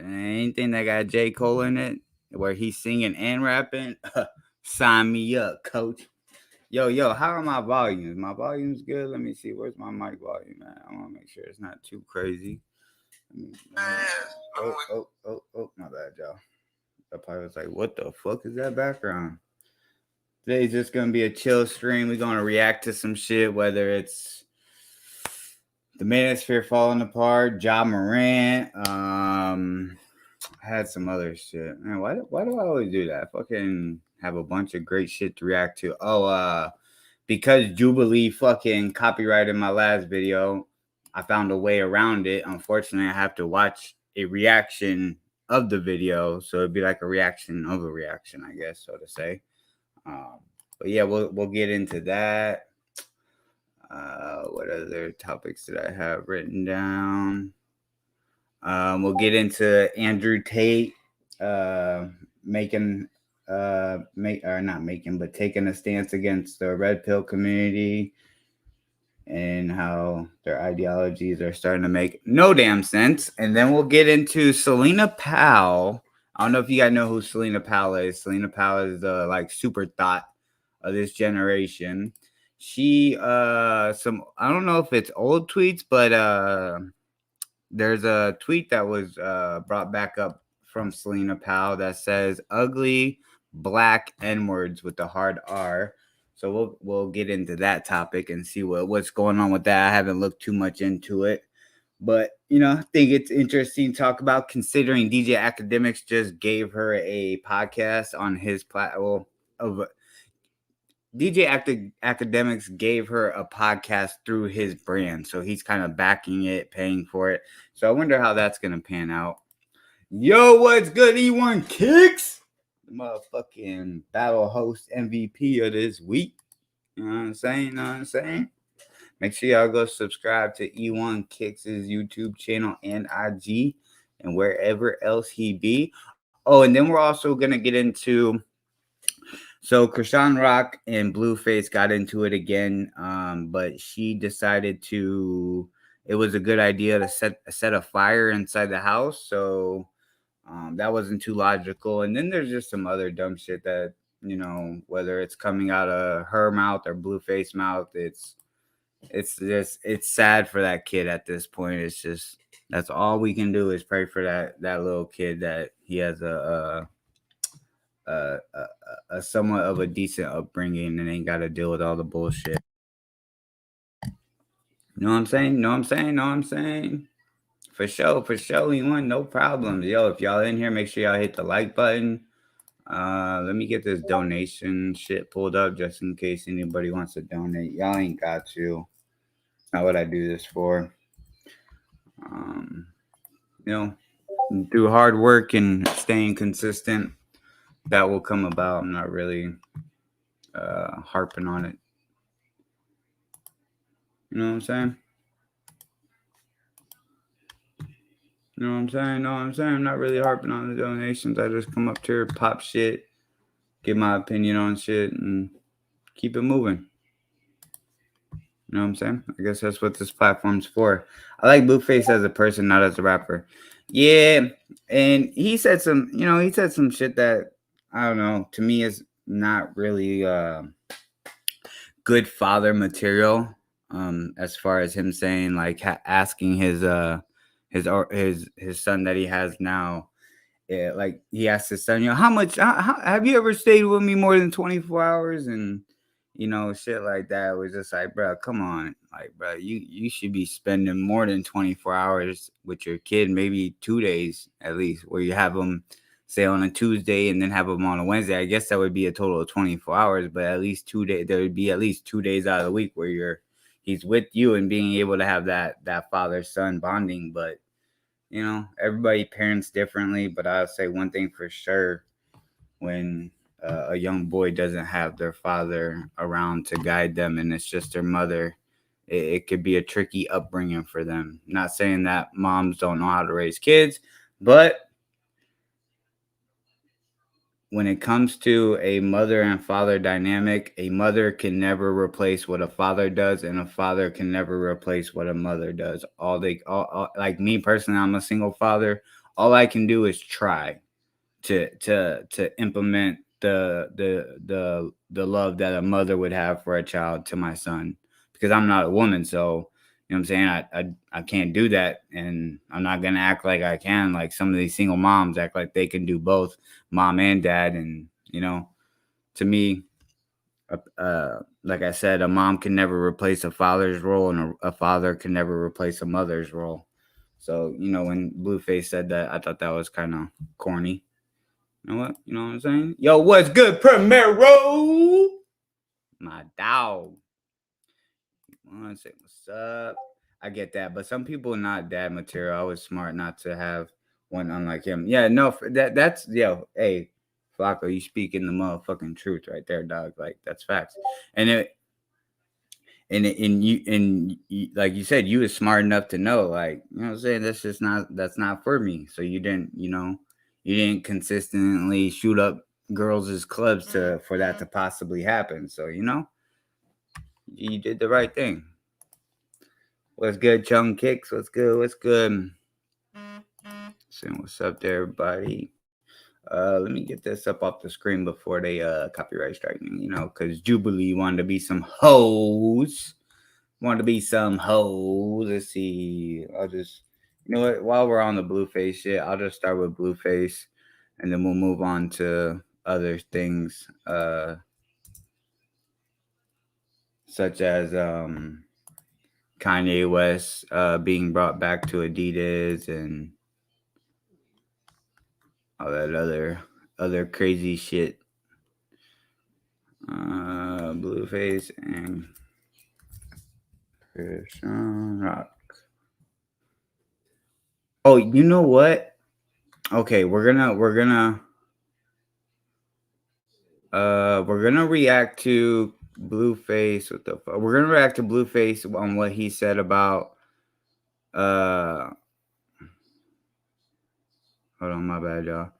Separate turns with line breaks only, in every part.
Anything that got J. Cole in it, where he's singing and rapping, sign me up, coach. Yo, how are my volumes? My volume's good. Let me see. Where's my mic volume at? I want to make sure it's not too crazy. Oh, my bad, y'all. I probably was like, what the fuck is that background? Today's just gonna be a chill stream. We're gonna react to some shit, whether it's the Manosphere falling apart, Ja Morant. I had some other shit. Man, why do I always do that? I fucking have a bunch of great shit to react to. Because Jubilee fucking copyrighted my last video, I found a way around it. Unfortunately, I have to watch a reaction of the video, so it'd be like a reaction of a reaction, I guess, so to say. But yeah, we'll get into that. What other topics did I have written down? We'll get into Andrew Tate taking a stance against the red pill community and how their ideologies are starting to make no damn sense. And then we'll get into Selena Powell. I don't know if you guys know who Selena Powell is. Selena Powell is the like super thought of this generation. She I don't know if it's old tweets, but there's a tweet that was brought back up from Selena Powell that says ugly black N-words with the hard R. So we'll get into that topic and see what's going on with that. I haven't looked too much into it. But, I think it's interesting to talk about, considering DJ Academics just gave her a podcast on his platform. DJ Academics gave her a podcast through his brand. So he's kind of backing it, paying for it. So I wonder how that's going to pan out. Yo, what's good, E1 Kicks? The motherfucking battle host MVP of this week. You know what I'm saying? Make sure y'all go subscribe to E1 Kicks' YouTube channel and IG and wherever else he be. Oh, and then we're also going to get into... So Krishan Rock and Blueface got into it again, but she decided it was a good idea to set a fire inside the house. So that wasn't too logical. And then there's just some other dumb shit that, whether it's coming out of her mouth or Blueface mouth, it's sad for that kid at this point. It's just, that's all we can do is pray for that little kid, that he has a somewhat of a decent upbringing and ain't got to deal with all the bullshit. You know what I'm saying? For sure, E1, no problems. Yo, if y'all in here, make sure y'all hit the like button. Let me get this donation shit pulled up just in case anybody wants to donate. Y'all ain't got to. It's not what I do this for. Through hard work and staying consistent, that will come about. I'm not really harping on it. You know what I'm saying? I'm not really harping on the donations. I just come up here, pop shit, give my opinion on shit, and keep it moving. You know what I'm saying? I guess that's what this platform's for. I like Blueface as a person, not as a rapper. Yeah, and he said some shit that, I don't know, to me is not really good father material. As far as him saying, like, asking his son that he has now, like, he asked his son, how have you ever stayed with me more than 24 hours? And shit like that. It was just like, bro, come on, like, bro, you should be spending more than 24 hours with your kid, maybe 2 days at least, where you have them say on a Tuesday and then have them on a Wednesday. I guess that would be a total of 24 hours, but at least 2 days, there would be at least 2 days out of the week where he's with you and being able to have that father-son bonding. But everybody parents differently, but I'll say one thing for sure: when a young boy doesn't have their father around to guide them and it's just their mother, it could be a tricky upbringing for them. Not saying that moms don't know how to raise kids, but when it comes to a mother and father dynamic, a mother can never replace what a father does, and a father can never replace what a mother does. Like me personally, I'm a single father. all I can do is try to implement the love that a mother would have for a child to my son, because I'm not a woman. So you know what I'm saying, I can't do that, and I'm not gonna act like I can, like some of these single moms act like they can do both mom and dad. And to me, like I said, a mom can never replace a father's role, and a father can never replace a mother's role. So when Blueface said that, I thought that was kind of corny. You know what? You know what I'm saying? Yo, what's good, Primero? My dog. Want to say what's up? I get that, but some people not dad material. I was smart not to have one unlike him. Yeah, no, that's yo. Hey, Flacco, you speaking the motherfucking truth right there, dog. Like that's facts. And you, like you said, you was smart enough to know, like, what I'm saying, that's not for me. So you didn't consistently shoot up girls' clubs for that to possibly happen. So you did the right thing. What's good, Chung Kicks? What's good? What's good? Saying what's up to everybody. Let me get this up off the screen before they copyright strike me, because Jubilee wanted to be some hoes. Let's see. I'll just, what? While we're on the Blueface shit, I'll just start with Blueface, and then we'll move on to other things, such as Kanye West being brought back to Adidas and all that other crazy shit. Blueface and Christian Rock. Oh, you know what? Okay, we're gonna react to Blueface. What the fuck? We're gonna react to Blueface on what he said about hold on, my bad, y'all.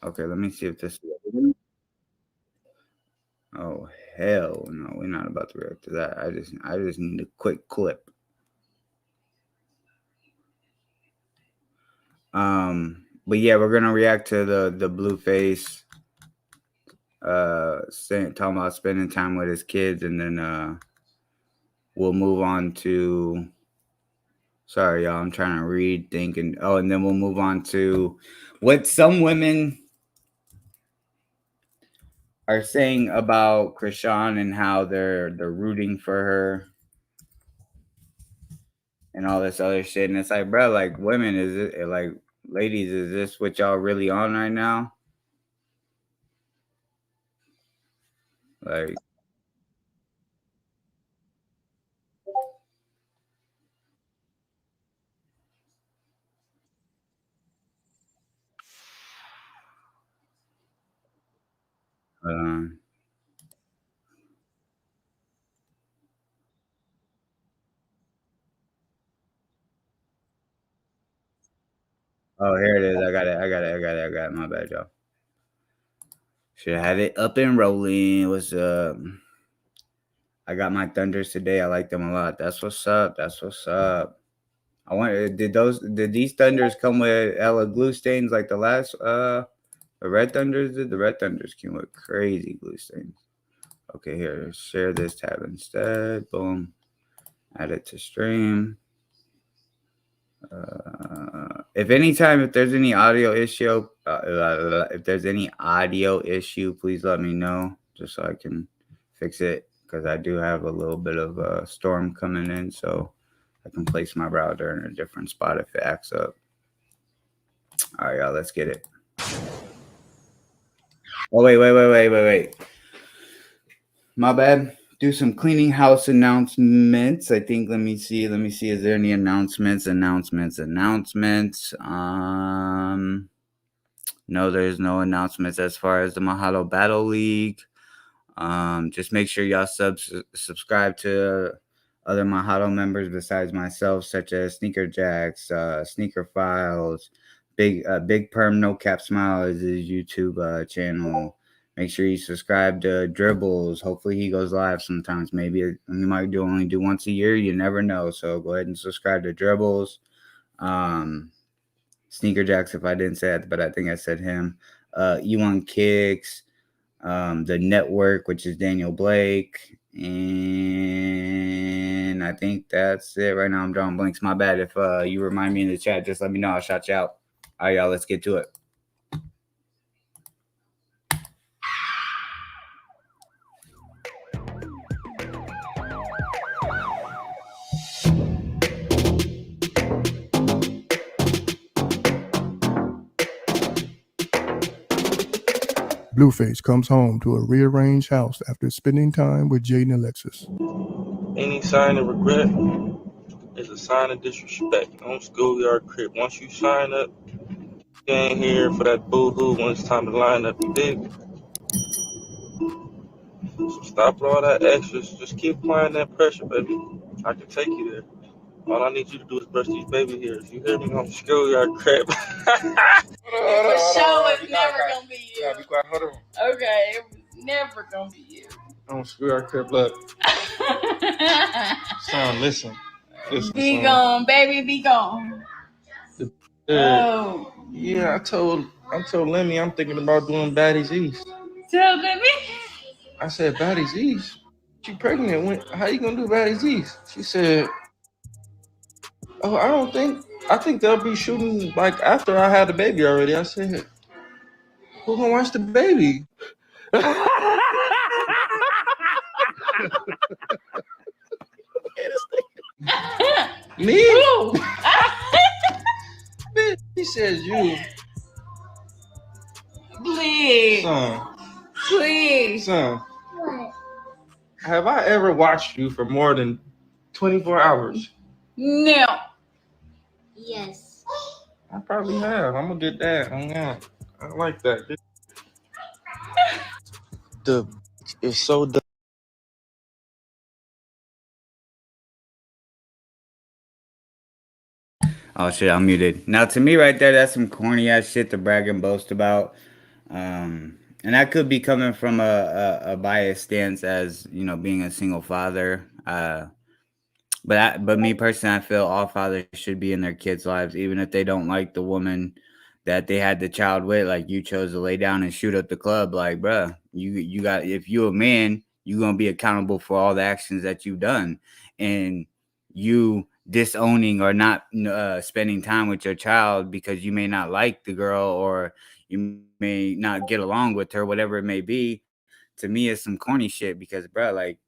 Okay, let me see if this. Oh hell no, we're not about to react to that. I just need a quick clip. But yeah, we're gonna react to the Blueface talking about spending time with his kids, and then we'll move on to, sorry y'all, I'm trying to read, thinking, and then we'll move on to what some women are saying about Krishan and how they're rooting for her and all this other shit. And it's like, bro, like, women, is it like, ladies, is this what y'all really on right now? Like, um, oh, here it is. I got it. My bad, y'all. Should have had it up and rolling. What's up? I got my Thunders today. I like them a lot. That's what's up. That's what's up. I wonder, did these Thunders come with Ella glue stains like the last the Red Thunders did? The Red Thunders came with crazy glue stains. Okay, here, share this tab instead. Boom. Add it to stream. If there's any audio issue, please let me know just so I can fix it, because I do have a little bit of a storm coming in, so I can place my router in a different spot if it acts up. All right, y'all, let's get it. Oh, wait. My bad. Do some cleaning house announcements. I think, let me see. Is there any announcements? No, there's no announcements as far as the Mahalo Battle League. Just make sure y'all subscribe to other Mahalo members besides myself, such as Sneaker Jacks, Sneaker Files, Big Perm No Cap Smile is his YouTube channel. Make sure you subscribe to Dribbles. Hopefully he goes live sometimes. Maybe he might only do once a year. You never know. So go ahead and subscribe to Dribbles. Sneaker Jacks, if I didn't say it, but I think I said him. E1 Kicks, the Network, which is Daniel Blake, and I think that's it. Right now, I'm drawing blanks. My bad. If you remind me in the chat, just let me know. I'll shout you out. All right, y'all. Let's get to it.
Blueface comes home to a rearranged house after spending time with Jaden Alexis.
Any sign of regret is a sign of disrespect. On Schoolyard Crib. Once you sign up, you ain't here for that boo-hoo when it's time to line up. You dig? So stop with all that extras. Just keep applying that pressure, baby. I can take you there. All I need you to do is brush these baby hairs. You hear me? On Schoolyard Crib.
For sure, it's never gonna be you.
Be quiet. Hold on.
Okay, it was never gonna be you.
On Schoolyard Crib, look. Son, listen.
Be gone, baby, be gone. Oh.
Yeah, I told Lemmy I'm thinking about doing Baddies East.
Tell Lemmy.
I said, Baddies East? She pregnant. How you gonna do Baddies East? She said, oh, I think they'll be shooting like after I had the baby already. I said, who gonna watch the baby? Me? He says you.
Please.
Son.
Please.
Son. What? Have I ever watched you for more than 24 hours?
No.
Yes.
I probably have. I'm gonna get that. I like that. It's so dumb.
Oh shit, I'm muted. Now to me right there, that's some corny ass shit to brag and boast about. And that could be coming from a biased stance as, you know, being a single father. But me personally, I feel all fathers should be in their kids' lives, even if they don't like the woman that they had the child with. Like, you chose to lay down and shoot up the club. Like, bruh, you got, if you a man, you gonna be accountable for all the actions that you've done, and you disowning or not spending time with your child because you may not like the girl or you may not get along with her, whatever it may be. To me, it's some corny shit because, bruh, like,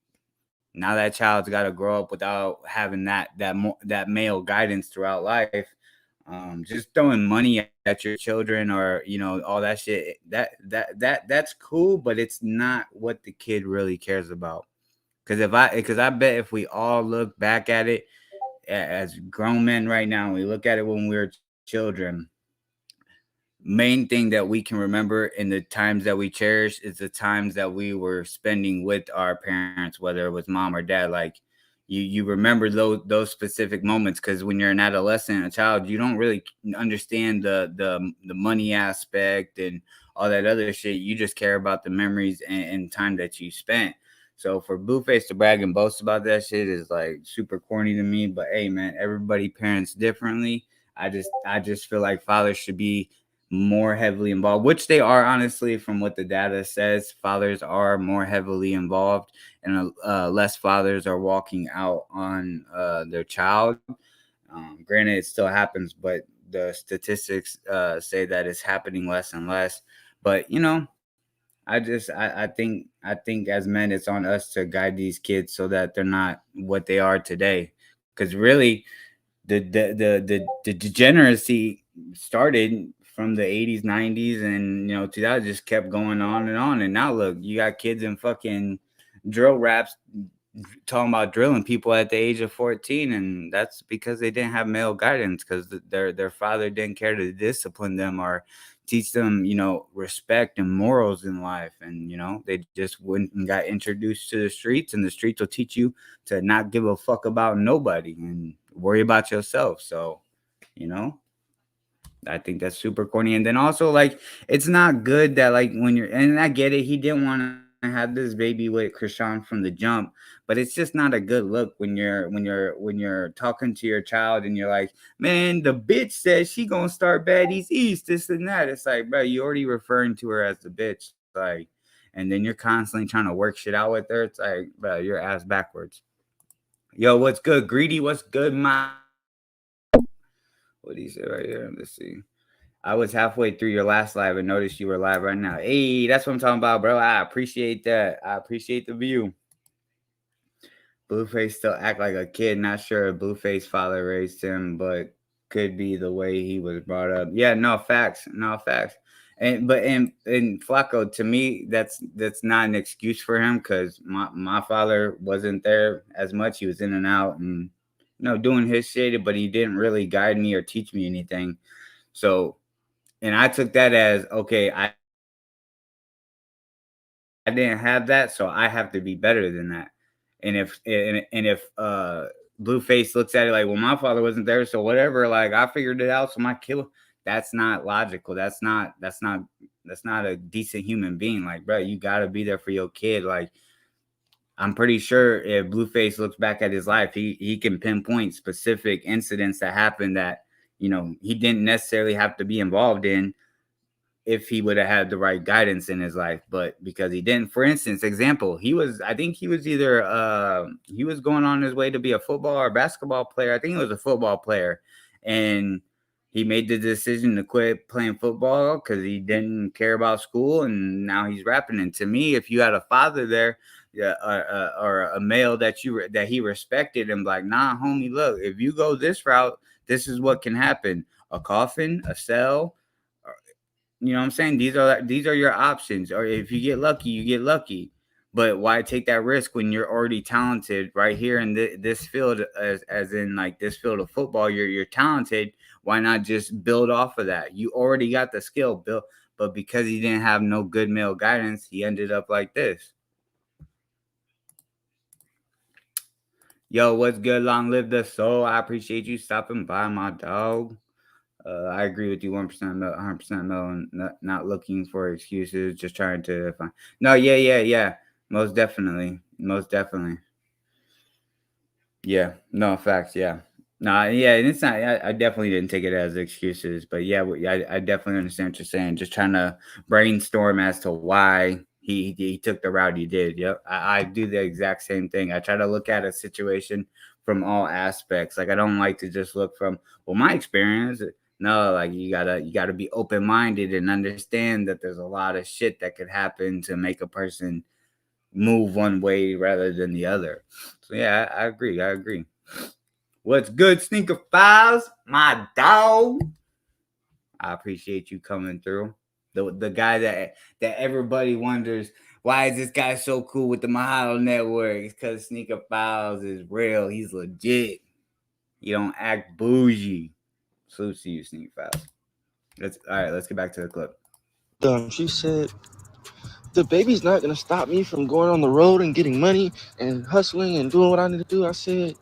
now that child's got to grow up without having that male guidance throughout life. Just throwing money at your children or, you know, all that shit, that's cool, but it's not what the kid really cares about. Because I bet if we all look back at it as grown men right now, we look at it when we were children, main thing that we can remember in the times that we cherish is the times that we were spending with our parents, whether it was mom or dad. Like, you remember those specific moments, because when you're an adolescent, a child, you don't really understand the money aspect and all that other shit. You just care about the memories and time that you spent. So for Blueface to brag and boast about that shit is like super corny to me. But hey, man, everybody parents differently. I just feel like fathers should be more heavily involved, which they are, honestly. From what the data says, fathers are more heavily involved, and less fathers are walking out on their child. Granted, it still happens, but the statistics say that it's happening less and less. But, you know, I think as men, it's on us to guide these kids so that they're not what they are today. Because really, the degeneracy started from the 80s, 90s, and, you know, 2000 just kept going on and on. And now look, you got kids in fucking drill raps talking about drilling people at the age of 14, and that's because they didn't have male guidance, because their father didn't care to discipline them or teach them, you know, respect and morals in life. And, you know, they just went and got introduced to the streets, and the streets will teach you to not give a fuck about nobody and worry about yourself. So, you know, I think that's super corny. And then also, like, it's not good that, like, when you're, and I get it, he didn't want had this baby with Krishan from the jump, but it's just not a good look when you're talking to your child and you're like, man, the bitch says she gonna start Baddies East, this and that. It's like, bro, you already referring to her as the bitch, like, and then you're constantly trying to work shit out with her. It's like, bro, your ass backwards. Yo, what's good, Greedy? What's good, my? What do you say right here? Let's see. I was halfway through your last live and noticed you were live right now. Hey, that's what I'm talking about, bro. I appreciate that. I appreciate the view. Blueface still act like a kid. Not sure if Blueface father raised him, but could be the way he was brought up. Yeah, no facts. No facts. And Flacco, to me, that's not an excuse for him because my father wasn't there as much. He was in and out and doing his shit, but he didn't really guide me or teach me anything. So, and I took that as, okay, I didn't have that, so I have to be better than that. And if Blueface looks at it like, well, my father wasn't there, so whatever, like I figured it out, so my killer, that's not logical. That's not a decent human being. Like, bro, you gotta be there for your kid. Like, I'm pretty sure if Blueface looks back at his life, he can pinpoint specific incidents that happened that he didn't necessarily have to be involved in if he would have had the right guidance in his life, but because he didn't. For instance, example, I think he was either he was going on his way to be a football or basketball player. I think he was a football player, and he made the decision to quit playing football because he didn't care about school, and now he's rapping. And to me, if you had a father there, or a male that he respected, and like, nah, homie, look, if you go this route, this is what can happen: a coffin, a cell. You know what I'm saying? These are your options. Or if you get lucky, you get lucky. But why take that risk when you're already talented right here in this field, as in like this field of football? You're talented. Why not just build off of that? You already got the skill built, but because he didn't have no good male guidance, he ended up like this. Yo, what's good? Long live the soul. I appreciate you stopping by, my dog. I agree with you 1%, 100% Mel, not looking for excuses, just trying to find. No, yeah. Most definitely. Yeah, no, facts, yeah. No, yeah, and it's not, I definitely didn't take it as excuses, but yeah, I definitely understand what you're saying. Just trying to brainstorm as to why he took the route he did. Yep, I do the exact same thing. I try to look at a situation from all aspects. Like, I don't like to just look from, well, my experience. No, like you gotta be open-minded and understand that there's a lot of shit that could happen to make a person move one way rather than the other. So yeah, I agree. What's good, Sneaker Files? My dog. I appreciate you coming through. The guy that everybody wonders, why is this guy so cool with the Mahalo Network? It's because Sneaker Files is real. He's legit. You don't act bougie. Salute to you, Sneaker Files. Let's get back to the clip.
She said, the baby's not going to stop me from going on the road and getting money and hustling and doing what I need to do. I said,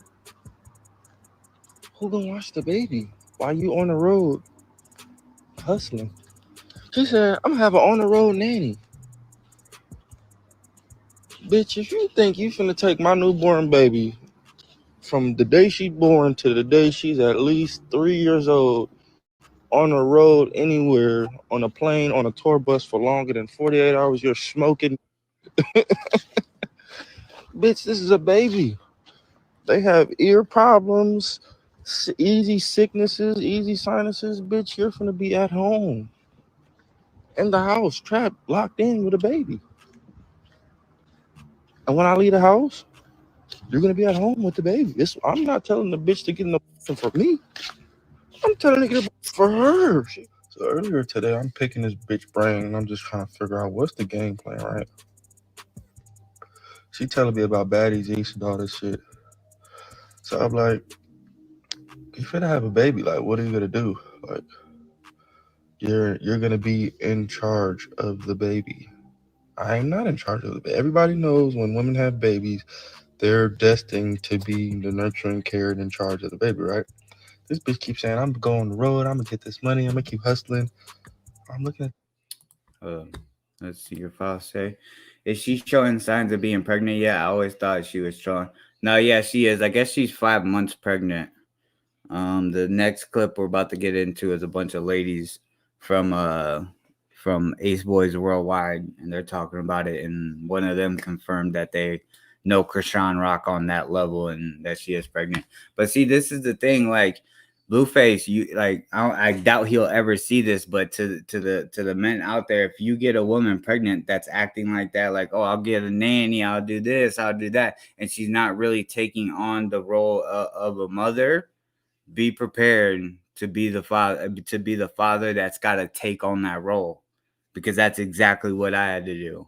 who going to watch the baby while you on the road hustling? She said, I'm going to have an on the road nanny. Bitch, if you think you finna take my newborn baby from the day she's born to the day she's at least 3 years old on the road anywhere, on a plane, on a tour bus for longer than 48 hours, you're smoking. Bitch, this is a baby. They have ear problems, easy sicknesses, easy sinuses. Bitch, you're finna be at home in the house, trapped, locked in with a baby. And when I leave the house, you're gonna be at home with the baby. I'm not telling the bitch to get in the for me. I'm telling her to get a for her. So earlier today, I'm picking this bitch brain and I'm just trying to figure out what's the game plan, right? She telling me about Baddies East and all this shit. So I'm like, you finna have a baby. Like, what are you gonna do? Like, you're gonna be in charge of the baby. I'm not in charge of the baby. Everybody knows when women have babies, they're destined to be the nurturing, care, and in charge of the baby, right? This bitch keeps saying, I'm going on the road, I'm gonna get this money, I'm gonna keep hustling. I'm looking at
Let's see your file say. Is she showing signs of being pregnant yet? I always thought she was showing. No, yeah, she is. I guess she's 5 months pregnant. The next clip we're about to get into is a bunch of ladies from Ace Boys Worldwide, and they're talking about it. And one of them confirmed that they know Krishan Rock on that level and that she is pregnant. But see, this is the thing, like Blueface, you like I doubt he'll ever see this, but to the men out there, if you get a woman pregnant that's acting like that, like, oh, I'll get a nanny, I'll do this, I'll do that, and she's not really taking on the role of a mother, be prepared to be the father that's got to take on that role, because that's exactly what I had to do.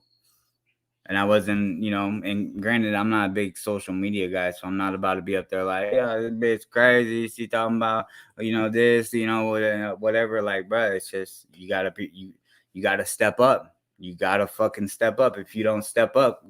And I wasn't, and granted, I'm not a big social media guy, so I'm not about to be up there like, yeah, this bitch crazy. She talking about, this, whatever. Like, bro, it's just, you gotta step up. You gotta fucking step up. If you don't step up,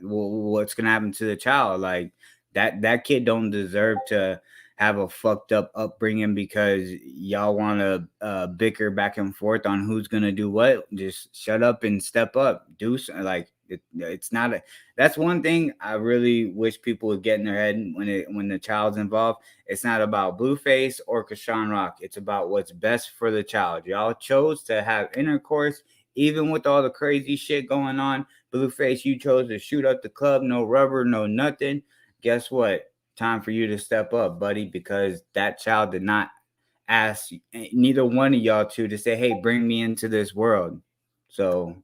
what's gonna happen to the child? Like, that kid don't deserve to have a fucked up upbringing because y'all want to bicker back and forth on who's gonna do what. Just shut up and step up. Do something. Like, it's not that's one thing I really wish people would get in their head when the child's involved. It's not about Blueface or Krishan Rock. It's about what's best for the child. Y'all chose to have intercourse, even with all the crazy shit going on. Blueface, you chose to shoot up the club, no rubber, no nothing. Guess what? Time for you to step up, buddy, because that child did not ask neither one of y'all to say, hey, bring me into this world. So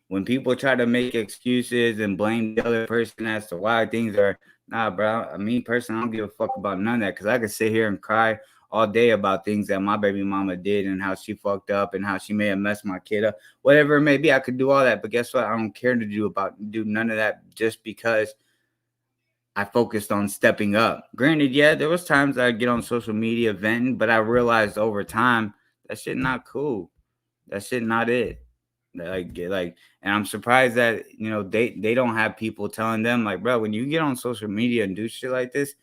when people try to make excuses and blame the other person as to why things are, nah, bro. Me personally, I don't give a fuck about none of that, because I could sit here and cry all day about things that my baby mama did and how she fucked up and how she may have messed my kid up. Whatever it may be, I could do all that. But guess what? I don't care to do none of that just because I focused on stepping up. Granted, yeah, there was times I'd get on social media venting, but I realized over time that shit not cool. That shit not it. And I'm surprised that they don't have people telling them, like, bro, when you get on social media and do shit like this,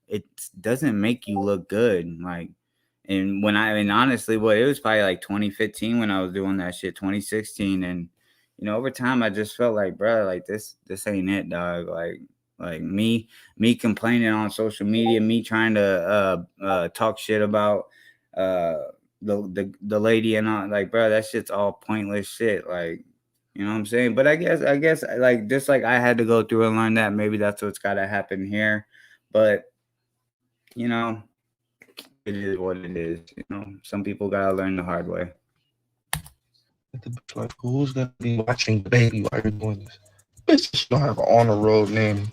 it doesn't make you look good. Like, and honestly, it was probably like 2015 when I was doing that shit, 2016, and over time I just felt like, bro, like this ain't it, dog. Like me complaining on social media, me trying to talk shit about the lady and all, like, bro, that shit's all pointless shit. Like, you know what I'm saying? But I guess like, just like I had to go through and learn that, maybe that's what's got to happen here. But it is what it is. Some people gotta learn the hard way.
Like, who's gonna be watching the baby while you're doing this? Bitch, you don't have an honor roll name.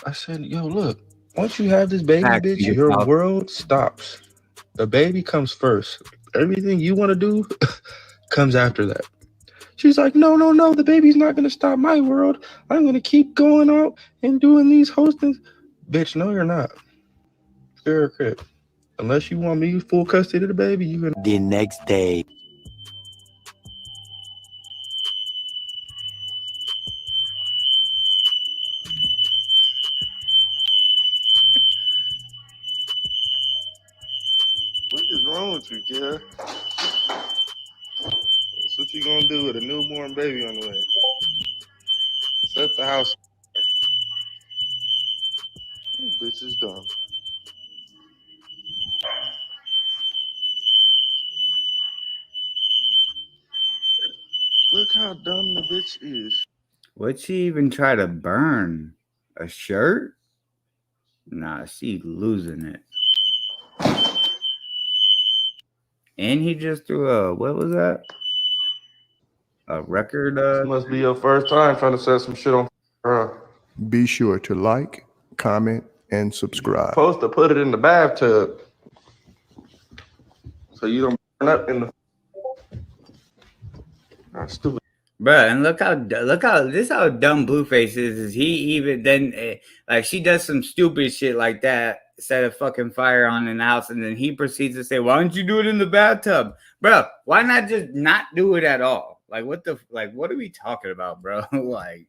I said, yo, look, once you have this baby, bitch, your world stops. The baby comes first. Everything you want to do comes after that. She's like, no, the baby's not going to stop my world. I'm going to keep going out and doing these hostings. Bitch, no, you're not. Fair crib. Unless you want me full custody of the baby, you're going to.
The next day.
What is wrong with you, kid? That's what you gonna do with a newborn baby on the way. Set the house. This bitch is dumb. Look how dumb the bitch is.
Would she even try to burn a shirt? Nah, she losing it. And he just threw what was that? A record?
This must be your first time trying to set some shit on her.
Be sure to like, comment, and subscribe.
Supposed to put it in the bathtub so you don't burn up in the. That's stupid.
Bruh, and look how dumb Blueface is he even then like, she does some stupid shit like that, set a fucking fire on in the house, and then he proceeds to say, why don't you do it in the bathtub? Bruh, why not just not do it at all? Like, what are we talking about, bro? Like,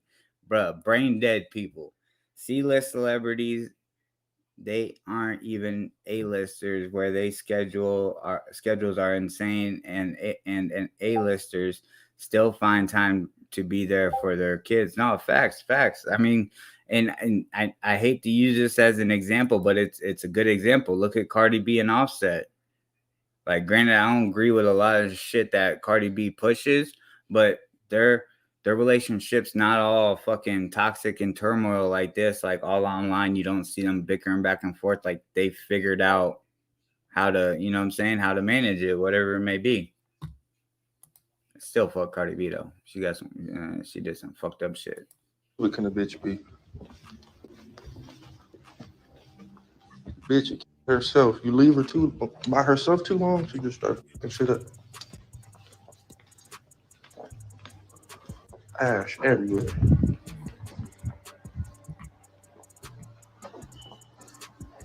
bruh, brain dead people, C-list celebrities, they aren't even A-listers where they schedules are insane, and A-listers still find time to be there for their kids. No, facts. I mean, and I hate to use this as an example, but it's a good example. Look at Cardi B and Offset. Like, granted, I don't agree with a lot of shit that Cardi B pushes, but their relationship's not all fucking toxic and turmoil like this. Like, all online, you don't see them bickering back and forth. Like, they figured out how to, you know what I'm saying, how to manage it, whatever it may be. Still fuck Cardi B though. She got some. She did some fucked up shit.
What can a bitch be? Bitch herself. You leave her by herself too long, she just start fucking shit up. Ash everywhere.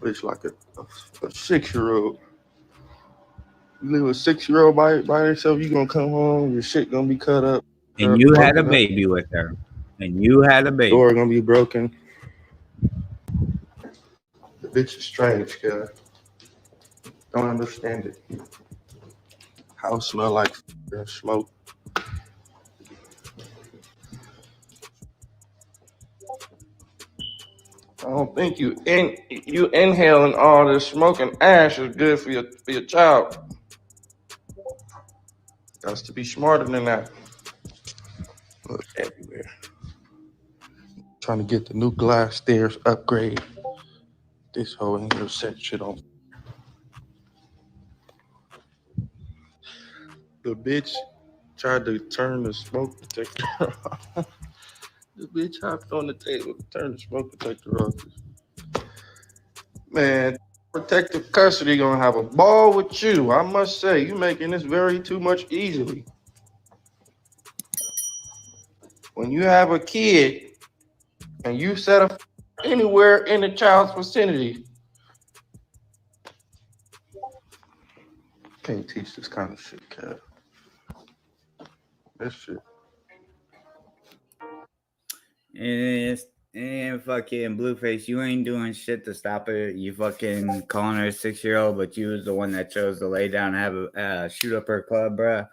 Bitch like a 6-year-old. You leave a 6-year-old by herself, you gonna come home, your shit gonna be cut up.
And you had a baby with her.
Door gonna be broken. The bitch is strange, guy. Don't understand it. House smell like smoke. I don't think you inhaling all this smoke and ash is good for your child. Got to be smarter than that. Look everywhere. Trying to get the new glass stairs upgrade. This whole in here set shit on. The bitch tried to turn the smoke detector off. The bitch hopped on the table to turn the smoke detector off. Man, protective custody gonna have a ball with you. I must say, you making this very too much easily. When you have a kid and you set up anywhere in the child's vicinity, can't teach this kind of shit, Kev. This shit.
And fucking Blueface, you ain't doing shit to stop it. You fucking calling her a 6-year-old, but you was the one that chose to lay down and have a shoot up her club, bruh.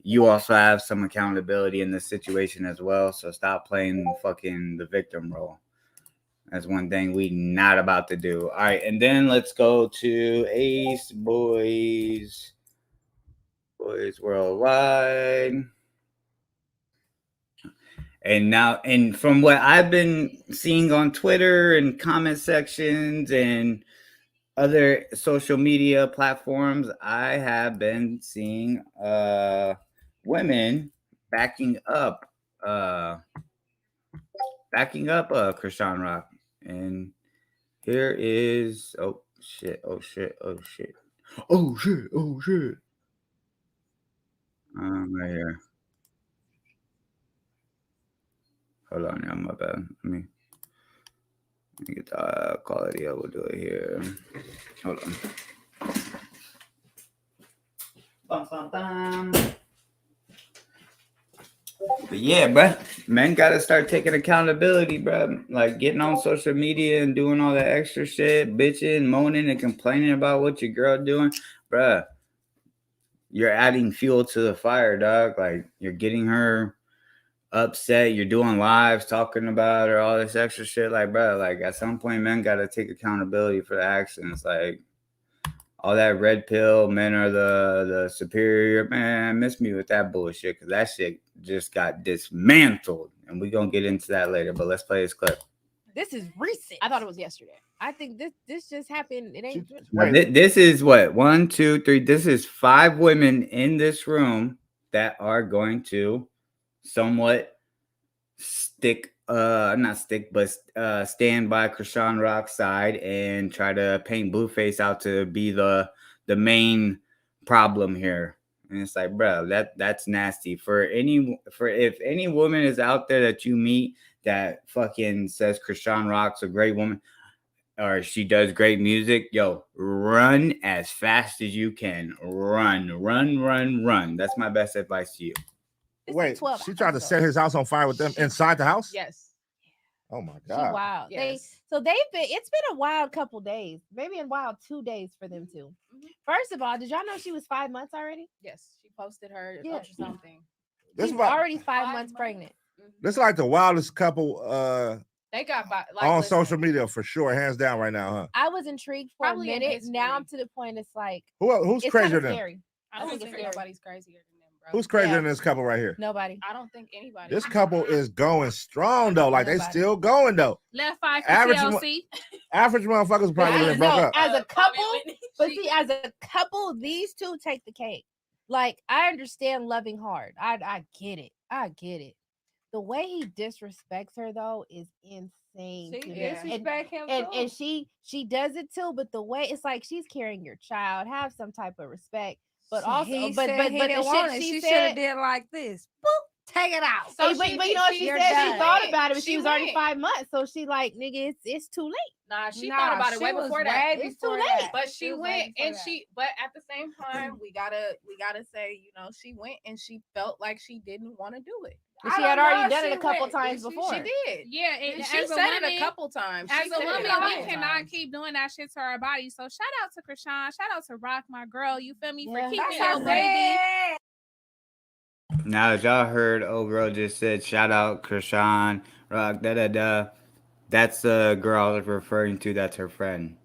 You also have some accountability in this situation as well. So stop playing fucking the victim role. That's one thing we not about to do. All right, and then let's go to Ace Boys Worldwide. And now, and from what I've been seeing on Twitter and comment sections and other social media platforms, I have been seeing women backing up Krishan Rock. And here is oh shit. Right here. Hold on, yeah, my bad. Let me get the quality up. We'll do it here. Hold on. But yeah, bruh, men gotta start taking accountability, bruh. Like getting on social media and doing all that extra shit, bitching, moaning, and complaining about what your girl doing, bruh. You're adding fuel to the fire, dog. Like you're getting her upset. You're doing lives talking about her, all this extra shit. Like, bruh, like at some point, men gotta take accountability for the actions. Like all that red pill, men are the superior. Man, miss me with that bullshit because that shit just got dismantled. And we're going to get into that later, but let's play this clip.
This is recent. I thought it was yesterday. I think this just happened. It ain't.
This is what? 1, 2, 3. This is 5 women in this room that are going to somewhat stand by Krishan Rock's side and try to paint Blueface out to be the main problem here. And it's like, bro, that's nasty. If any woman is out there that you meet that fucking says Krishan Rock's a great woman or she does great music, yo, run as fast as you can. Run. That's my best advice to you.
Wait, she tried to set his house on fire with them inside the house?
Yes.
Oh my
She
God.
wild.
Yes.
So it's been a wild couple days, maybe a wild 2 days for them too. First of all, did y'all know she was 5 months already?
Yes, she posted her
Yeah.
ultrasound thing.
This
She's
about-
already 5
5
months
months.
pregnant.
This is like the wildest couple
They got like
on
listen,
social media for sure, hands down right now, huh?
I was intrigued for
Probably
a
in
minute. Now
history.
I'm to the point it's like
Who's
it's
crazier
kinda
than?
scary.
I don't
think
think
it's scary.
nobody's crazier than them, bro.
Who's crazier
Yeah.
than this couple right here?
Nobody.
I don't think anybody.
This couple is going strong though. Like they
Nobody.
still going though.
Left 5 for
Average
TLC.
Average motherfuckers probably
As,
been broke up.
as a couple, but
She-
see, as a couple, these two take the cake. Like I understand loving hard. I get it. I get it. The way he disrespects her though is insane.
She
to me.
Yeah.
disrespect him
and
too.
and she does it too, but the way it's like she's carrying your child. Have some type of respect. But also,
he
but
said
but
he
but
didn't
the
want
shit
it.
she
She should have
said.
did like this. Boop, take it out.
So,
So
but,
she
but you
did-
know what
she-
she
you're
said? She
done.
thought about it, but
She
she was already
went.
5 months. So she like, nigga, it's too late.
Nah, she
Nah,
thought about it
she
way
was
before
way
that.
It's
before
too late.
that.
But she
was way
went
before
and
that.
but at the same time, we gotta say, you know, she went and she felt like she didn't want to do it.
But
I
she had
don't
already
know
done
if
it a
she
couple
went.
times
She
before.
did.
Yeah, and
And she
as a
said
woman,
it a couple times.
as
She
a
said it
woman,
couple
we cannot
times.
keep doing that shit to our body. So shout out to Krishan, shout out to Rock, my girl. You feel me?
Yeah.
For keeping
That's
your
her
baby.
baby.
Now, as y'all heard, old girl just said, shout out Krishan, Rock, da da da. That's the girl I was referring to. That's her friend.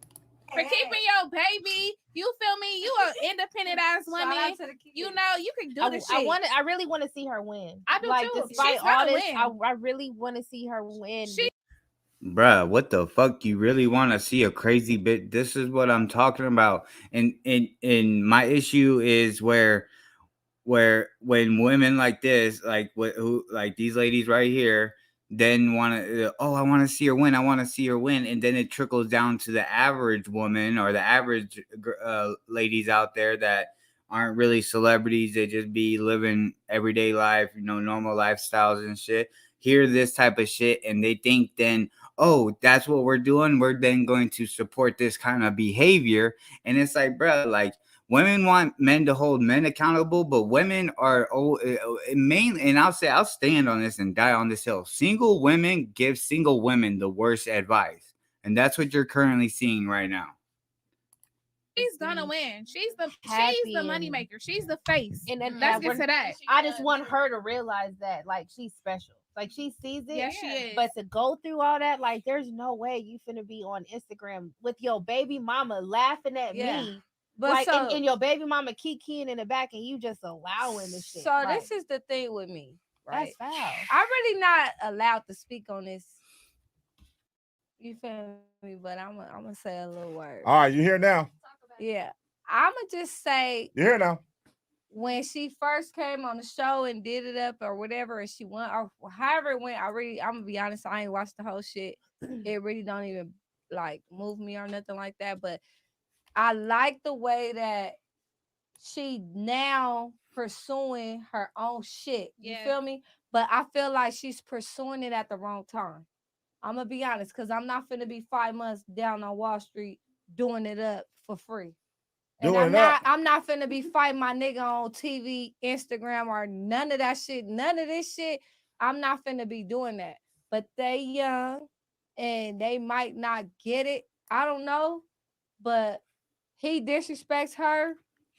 For keeping your baby. You feel me? You are independent ass
Shout
woman.
out to the kids.
You know, you can do this shit.
I really want to see her win.
I do
like,
too.
Despite
She's
all
gonna
this,
win.
I really want to see her win.
She-
Bruh, what the fuck? You really want to see a crazy bit? This is what I'm talking about. And my issue is where when women like this, like who like these ladies right here, then want to, I want to see her win. I want to see her win. And then it trickles down to the average woman or the average ladies out there that aren't really celebrities. They just be living everyday life, normal lifestyles and shit. Hear this type of shit and they think then, oh, that's what we're doing. We're then going to support this kind of behavior. And it's like, bro, like women want men to hold men accountable, but women are mainly, and I'll stand on this and die on this hill. Single women give single women the worst advice. And that's what you're currently seeing right now.
She's gonna win. She's the money
and-
maker. She's the face.
And then
Let's get to that.
I just want her to realize that, like, she's special. Like, she sees it.
Yes, she is.
But to go through all that, like, there's no way you finna be on Instagram with your baby mama laughing at
Yeah.
me.
But
Like,
so,
and your baby mama kikiing in the back and you just allowing the shit.
so
Like,
this is the thing with me, right?
that's foul.
I'm really not allowed to speak on this. You feel me? But I'm gonna say a little word.
All right, you here now?
Yeah, I'ma just say
You here now?
when she first came on the show and did it up or whatever, and she won or however it went. I'm gonna be honest, I ain't watched the whole shit. It really don't even like move me or nothing like that. But I like the way that she now pursuing her own shit. You
Yeah.
feel me? But I feel like she's pursuing it at the wrong time. I'm gonna be honest, because I'm not finna be 5 months down on Wall Street doing it up for free. And
Doing
I'm
it up.
I'm not finna be fighting my nigga on TV, Instagram, or none of that shit. None of this shit. I'm not finna be doing that. But they young and they might not get it. I don't know. But he disrespects her,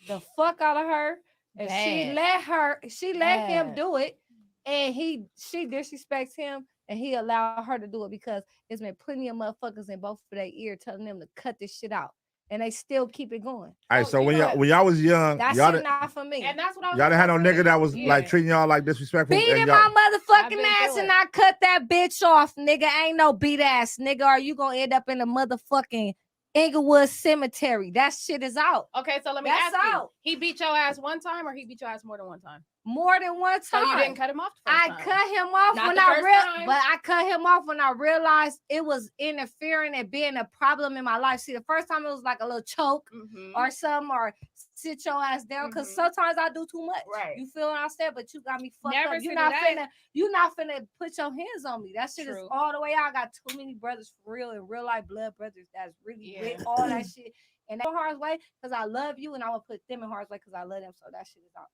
the fuck out of her. And she let him
Bad.
do it. And she disrespects him and he allowed her to do it because there's been plenty of motherfuckers in both of their ear telling them to cut this shit out. And they still keep it going.
All right,
Oh,
so
you
when
know
y'all
what?
when y'all was young,
That
y'all
shit
didn't
not for me.
And that's what I was
y'all didn't have no
gonna say.
nigga that was like
Yeah.
treating y'all like disrespectful.
Beating
and
my
y'all,
I've
motherfucking
been
ass
through
and
it.
I cut that bitch off, nigga. Ain't no beat ass, nigga. Or you gonna end up in the motherfucking Inglewood Cemetery. That shit is out.
Okay, so let me
That's
ask you.
out.
He beat your ass one time or he beat your ass more than one time?
More than one
So
time.
you didn't cut him off the first
I
time?
cut him off
Not
when
the
I
first time?
but I cut him off when I realized it was interfering and being a problem in my life. See, the first time it was like a little choke
Mhm.
or something, or sit your ass down. Because
Mhm.
sometimes I do too much.
Right.
You feel what I said? But you got me fucked
Never
up.
to do that.
You not finna put your hands on me. That shit is
True.
all the way out. I got too many brothers for real in real life blood brothers that's really
Yeah.
with all that shit. And that harm's way because I love you and I will put them in harm's way because I love them. So that shit is out.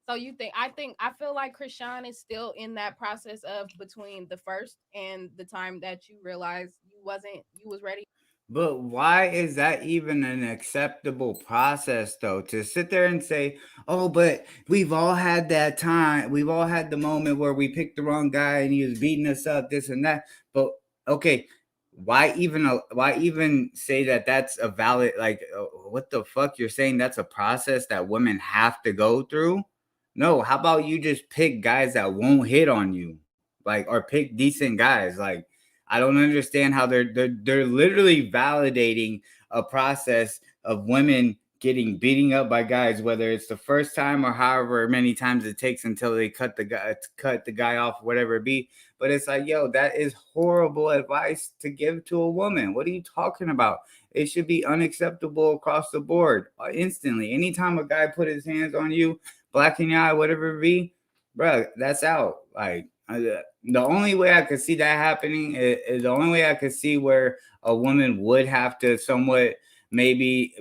So you think I feel like Krishan is still in that process of between the first and the time that you realize you you was ready.
But why is that even an acceptable process, though? To sit there and say, oh, but we've all had that time. We've all had the moment where we picked the wrong guy and he was beating us up, this and that. But okay, why even say that that's a valid, like, what the fuck? You're saying that's a process that women have to go through? No, how about you just pick guys that won't hit on you? Like, or pick decent guys. Like, I don't understand how they're literally validating a process of women getting beating up by guys, whether it's the first time or however many times it takes until they cut the guy off, whatever it be. But it's like, yo, that is horrible advice to give to a woman. What are you talking about? It should be unacceptable across the board instantly. Anytime a guy put his hands on you, black in your eye, whatever it be, bro, that's out. Like, the only way I could see that happening is the only way I could see where a woman would have to somewhat maybe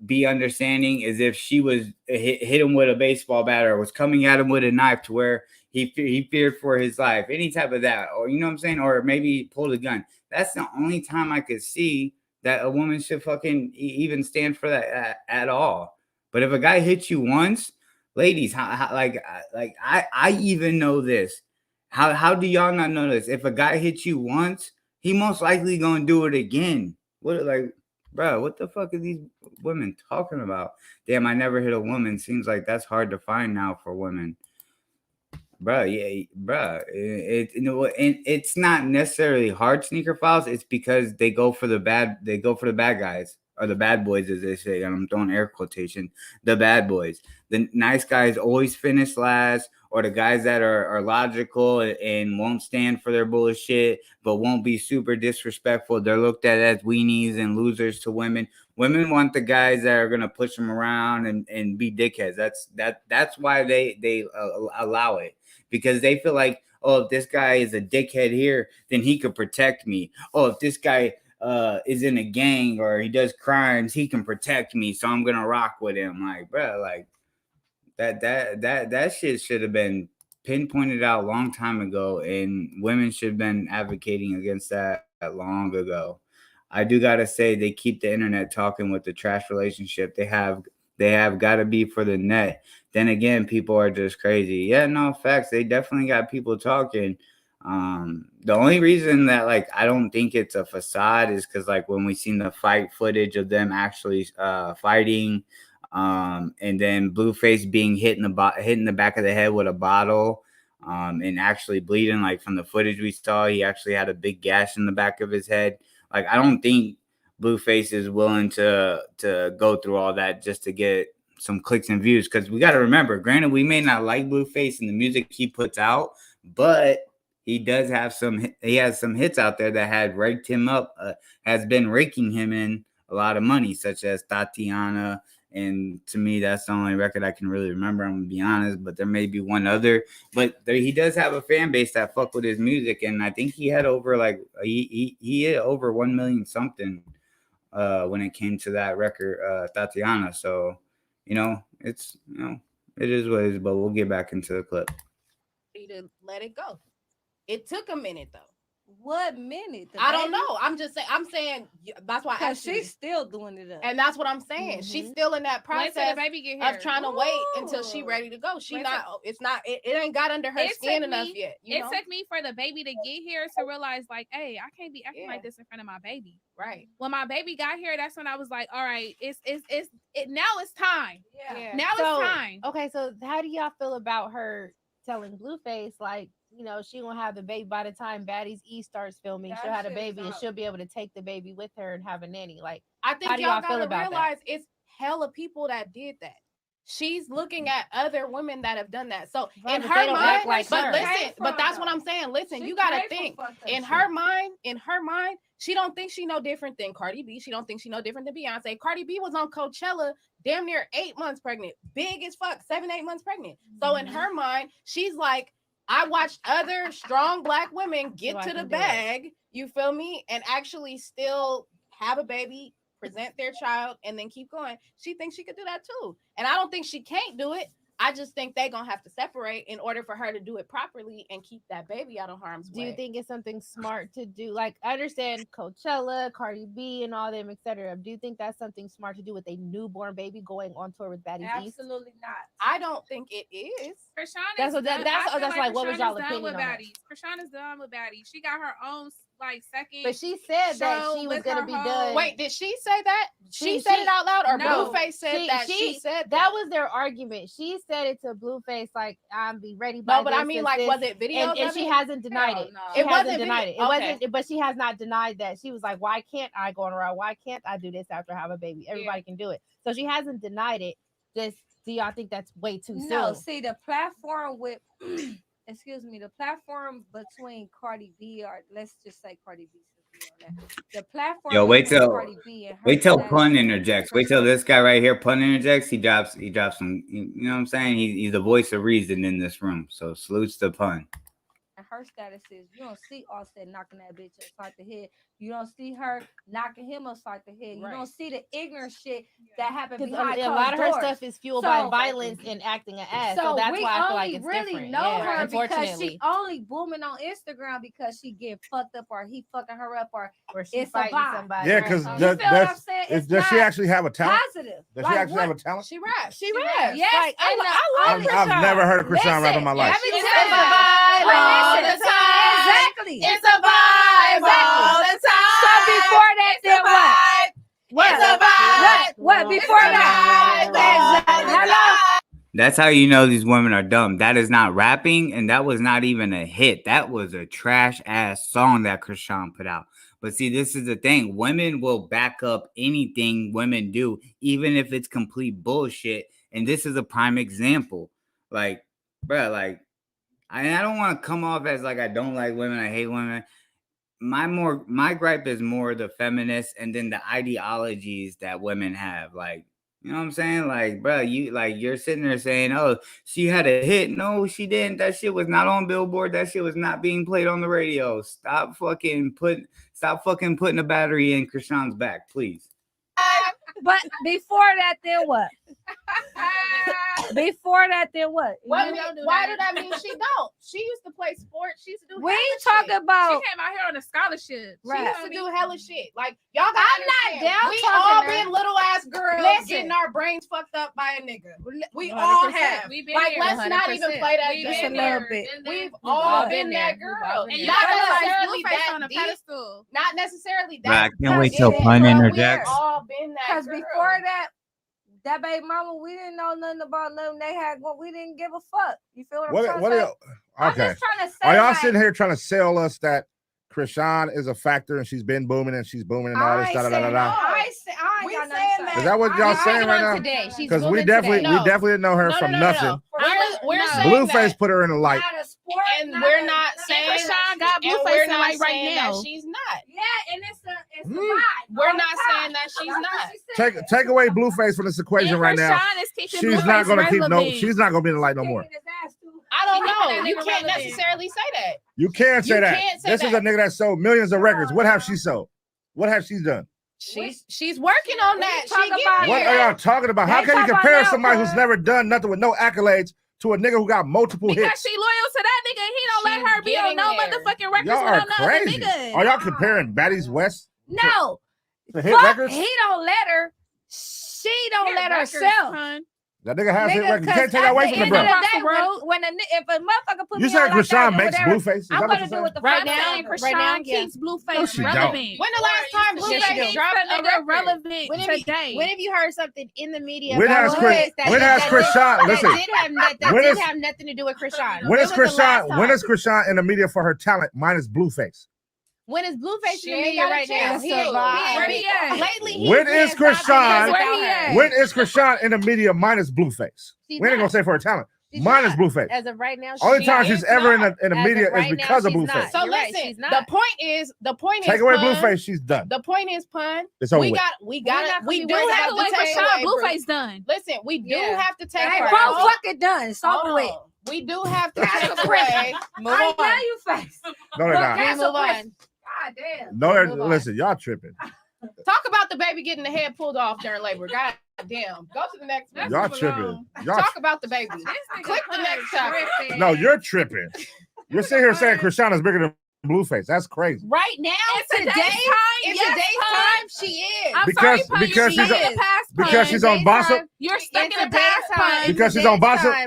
be understanding is if she was hit him with a baseball bat or was coming at him with a knife to where he feared for his life, any type of that, or you know what I'm saying, or maybe pulled a gun. That's the only time I could see that a woman should fucking even stand for that at all. But if a guy hits you once, ladies, I even know this. How do y'all not know this? If a guy hits you once, he most likely gonna do it again. What, like, bro, what the fuck are these women talking about? Damn, I never hit a woman. Seems like that's hard to find now for women. Bro, yeah, bro. It's not necessarily hard sneaker files. It's because they go for the bad guys. Or the bad boys, as they say, and I'm throwing air quotation, the bad boys. The nice guys always finish last, or the guys that are logical and won't stand for their bullshit, but won't be super disrespectful. They're looked at as weenies and losers to women. Women want the guys that are gonna push them around and be dickheads. That's why they allow it, because they feel like, oh, if this guy is a dickhead here, then he could protect me. Oh, if this guy is in a gang or he does crimes, he can protect me, so I'm gonna rock with him. Like, bro, like that shit should have been pinpointed out a long time ago, and women should have been advocating against that long ago. I do gotta say, they keep the internet talking with the trash relationship they have got to be for the net. Then again, people are just crazy. Yeah, no, facts. They definitely got people talking. The only reason that, like, I don't think it's a facade is because, like, when we seen the fight footage of them actually fighting, and then Blueface being hit in the back of the head with a bottle, and actually bleeding, like, from the footage we saw, he actually had a big gash in the back of his head. Like, I don't think Blueface is willing to go through all that just to get some clicks and views, because we got to remember, granted, we may not like Blueface and the music he puts out, but he has some hits out there that had raked him up, has been raking him in a lot of money, such as Tatiana. And to me, that's the only record I can really remember. I'm gonna be honest, but there may be one other. But he does have a fan base that fuck with his music, and I think he had over he hit over 1 million something when it came to that record, Tatiana. So, it's it is what it is. But we'll get back into the clip.
To let it go. It took a minute though.
What minute?
I don't know. I'm saying that's why
she's still doing it up.
And that's what I'm saying. She's still in that process
the baby get here.
of trying to wait until she's ready to go. It ain't got under her skin enough yet.
It took me for the baby to get here to realize, like, hey, I can't be acting like this in front of my baby.
Right.
When my baby got here, that's when I was like, all right, now it's time.
Yeah.
Now it's time.
Okay, so how do y'all feel about her telling Blueface, like, she gonna have the baby by the time Baddies E starts filming? She'll have a baby and she'll be able to take the baby with her and have a nanny. Like,
I think
how do
y'all
feel
gotta
about
realize
that?
it's hella people that did that. She's looking at other women that have done that. So
Right,
in
but
her
they don't
mind,
act like
but
her.
listen, but that's what I'm saying. Listen, you gotta think. In her mind, she don't think she no different than Cardi B. She don't think she no different than Beyonce. Cardi B was on Coachella damn near 8 months pregnant. Big as fuck, 7-8 months pregnant. So in her mind, she's like, I watched other strong black women get to the bag, you feel me, and actually still have a baby, present their child, and then keep going. She thinks she could do that too. And I don't think she can't do it. I just think they're gonna have to separate in order for her to do it properly and keep that baby out of harm's way.
Do you think it's something smart to do? Like, I understand Coachella, Cardi B, and all them, etc. Do you think that's something smart to do with a newborn baby going on tour with Baddies East?
Absolutely not.
I don't think it is.
Krishan
That's
is
what
done.
that's
I feel
that's like. What was
Krishan
y'all
is done
opinion
with
on that?
Baddies. Krishan is done with Baddies. She got her own like second.
But she said that
show
she was
with
gonna
her
be
whole-
done.
Wait, did she say that? She
She-
said
she-
it out loud, or
No.
Blueface said that? She said
that was their argument. She said it to Blueface, like, "I'm be ready by
No, but I
this,
mean,
this,
like,
this."
was it videos
And
of
she
it?
hasn't denied
Hell
it.
no.
She
It wasn't
hasn't denied
video-
it. It
okay.
wasn't. But she has not denied that. She was like, "Why can't I go on around? Why can't I do this after I have a baby? Everybody can do it." So she hasn't denied it. Just, do y'all think that's way too soon?
No, see the platform with excuse me, the platform between Cardi B, or let's just say Cardi B. since we on that. The platform.
Yo, wait
between
till
Cardi B and her
wait till
status
Pun
and
interjects. Wait till
Krishan.
this guy right here, Pun interjects. He drops some. You know what I'm saying? He's the voice of reason in this room. So salutes to Pun.
And her status is, you don't see Offset knocking that bitch upside the head. You don't see her knocking him upside the head. You
Right.
don't see the ignorant shit that happened
Because
behind
a
closed
lot of her
doors.
stuff is fueled by
So-
violence and acting an ass. So
So
that's
we
why I feel
only
like it's
really
different.
know
Yeah,
her because
unfortunately.
she only booming on Instagram because she get fucked up or he fucking her up or
Or she
it's a
fighting
vibe.
somebody.
Yeah,
right?
because
you feel what I'm saying? It's
does she
not
actually have a talent?
positive.
Does she actually have a talent?
She raps.
She raps.
Yes,
Like, I
and
love
I've
Krishan.
never heard of Krishan rap in my life.
Let me
It's
tell
a
you.
vibe
But
all
listen,
the time.
Exactly.
It's a vibe all the time.
So before that, then what? What?
It's a vibe.
What? Before that?
Exactly.
Hello?
That's how you know these women are dumb. That is not rapping, and that was not even a hit. That was a trash ass song that Krishan put out. But see, this is the thing. Women will back up anything women do, even if it's complete bullshit. And this is a prime example. Like, bruh, like, I don't want to come off as like I don't like women, I hate women. My gripe is more the feminists and then the ideologies that women have. Like, you know what I'm saying? Like, bro, you're sitting there saying, "Oh, she had a hit." No, she didn't. That shit was not on Billboard. That shit was not being played on the radio. Stop fucking putting a battery in Krishan's back, please.
But before that, then what? Before that, then what?
Why
You-
do that mean she don't? She used to play sports. She used to do.
We
hella
ain't
shit.
talking
She
about.
came out here on a scholarship.
She
Right.
used to do hella shit. Like y'all got.
I'm not down
We
talking
all
her.
been little ass girls
Listen.
getting our brains fucked up by a nigga. We
100%.
all have.
We been
Like
here.
let's not even
100%.
play that
We
Just a
game.
been
little
there.
bit.
And then
We've
we
all
all
been
been
that
there. We've
girl.
all been
And
there.
y'all
Not
got like
necessarily
Blueface
that
on a
deep.
pedestal.
Not necessarily
Bro, I
that.
can't wait
deep,
till
but
Pun
we
interjects.
all been that
Because
girl.
before that baby mama, we didn't know nothing about nothing they had. What we didn't give a fuck. You feel what I'm trying to say? I'm
Okay.
just trying to say.
Are y'all
like,
sitting here trying to sell us that Krishan is a factor and she's been booming and she's booming and all this
I
da
ain't
da da
saying
da
no.
da?
I
We
ain't got
saying
nothing to
that.
say.
Is that what
I
y'all
ain't
saying
saying
right
no
now?
Today. She's
Because we
moving
definitely
today.
we
No.
definitely didn't know her from nothing.
We're
No.
saying
Blueface
that.
put her in the light.
Not a sport,
And
not
we're
a-
not
not a-
saying
Krishan got
and
Blueface
we're
in
not
light right
saying
now.
that she's not.
Yeah, and it's a
Mm.
vibe.
We're
all the
not
time.
saying that she's
That's what
not.
she said.
Take away Blueface from this equation
And
right now.
Krishan is keeping
She's not
Blueface
gonna keep
relevant.
she's not gonna be in the light no more.
Kicking his ass, too.
I don't
She keeping
know.
that
You
nigga
can't
relevant.
necessarily say that.
You can't say
You
that.
can't say
This is a
that.
nigga that sold millions of records. What have she sold? What have she done?
She's working on that.
talk
She getting
about-
What
there.
are y'all talking about? How
They
can you
talk about
compare
now,
somebody who's
cuz.
never done nothing with no accolades to a nigga who got multiple
Because
hits?
she loyal to that nigga and he don't
She's
let her be on
getting
no
there.
motherfucking records
Y'all
with
are
no other
crazy.
nigga.
Are y'all comparing Baddies West
No.
to hit
Fuck,
records?
he don't let her. She don't
Hit
let
records,
herself.
hun.
That nigga has hit
Nigga,
records. You can't
'cause
take that away
at
from
the
the
end
bro.
of the day,
Across the road.
when if a motherfucker put
You
me
said
on like that
Krishan
or
makes
whatever,
Blueface. Is
I'm
that what
gonna
you
do
said?
what the
Right
fuck
now-
I'm
Saying
saying.
right now,
Krishan
yeah.
keeps
No,
Blueface
she don't.
relevant.
When the last time
Yes, she
Blueface
do.
Blueface
keeps
dropped
a
a
nigga
record?
relevant
When have
today.
you heard something in the media
When
about
has
Blueface that
when
did-
has
that
Krishan
did-
listen?
that did have
When
did
is-
have nothing to do with Krishan?
When is
was the last
Krishan? When
time?
is Krishan in the media for her talent minus Blueface?
When is Blueface
She
in the
ain't
media
got a
right now?
chance
He
to
ain't.
survive.
Where he at?
Lately,
When
he's
is
been stopping
Krishan-
without
Where he
her.
at?
When is Krishan in the media minus Blueface?
She's
We ain't gonna
not.
say for her talent.
She's
Minus
not.
Blueface.
As of right now,
Only
she
time
is
she's ever in
not.
the
As of
media
right
is
now,
because of
she's
Blueface.
not.
So
You're right,
listen,
she's not.
the point is
Take away
Pun,
Blueface, she's done.
The point is, Pun.
It's over
We
with.
got
not
we
gonna
do
be worried
have
about
to
the
take
Krishan
away
Blueface done.
Listen, we do
Yeah.
have to take
They
away.
both fucking done. It's over
Hold
with.
on. We do have to
That's
take
a
away.
Move
I
on.
know you face.
No, they're
Look,
not.
that's
Move
a
on.
question. God damn.
No, they're,
move on.
listen, y'all tripping.
Talk about the baby getting the head pulled off during labor. God Damn. Go to the next one.
Y'all
move
tripping.
along.
Y'all
Talk about the baby.
This nigga
Click the next topic.
tripping.
No, you're tripping. You're sitting here saying Krishana's bigger than Blueface. That's crazy.
Right now,
In today's time,
in
yes,
today's
Pun.
time, she is.
I'm
Because-
sorry, Pun,
because
you're
she's
stuck
on-
in the past,
because
Pun.
she's on
today's
Bossa.
time-
You're stuck in the
today's
past, Pun.
Because she's on Bossa.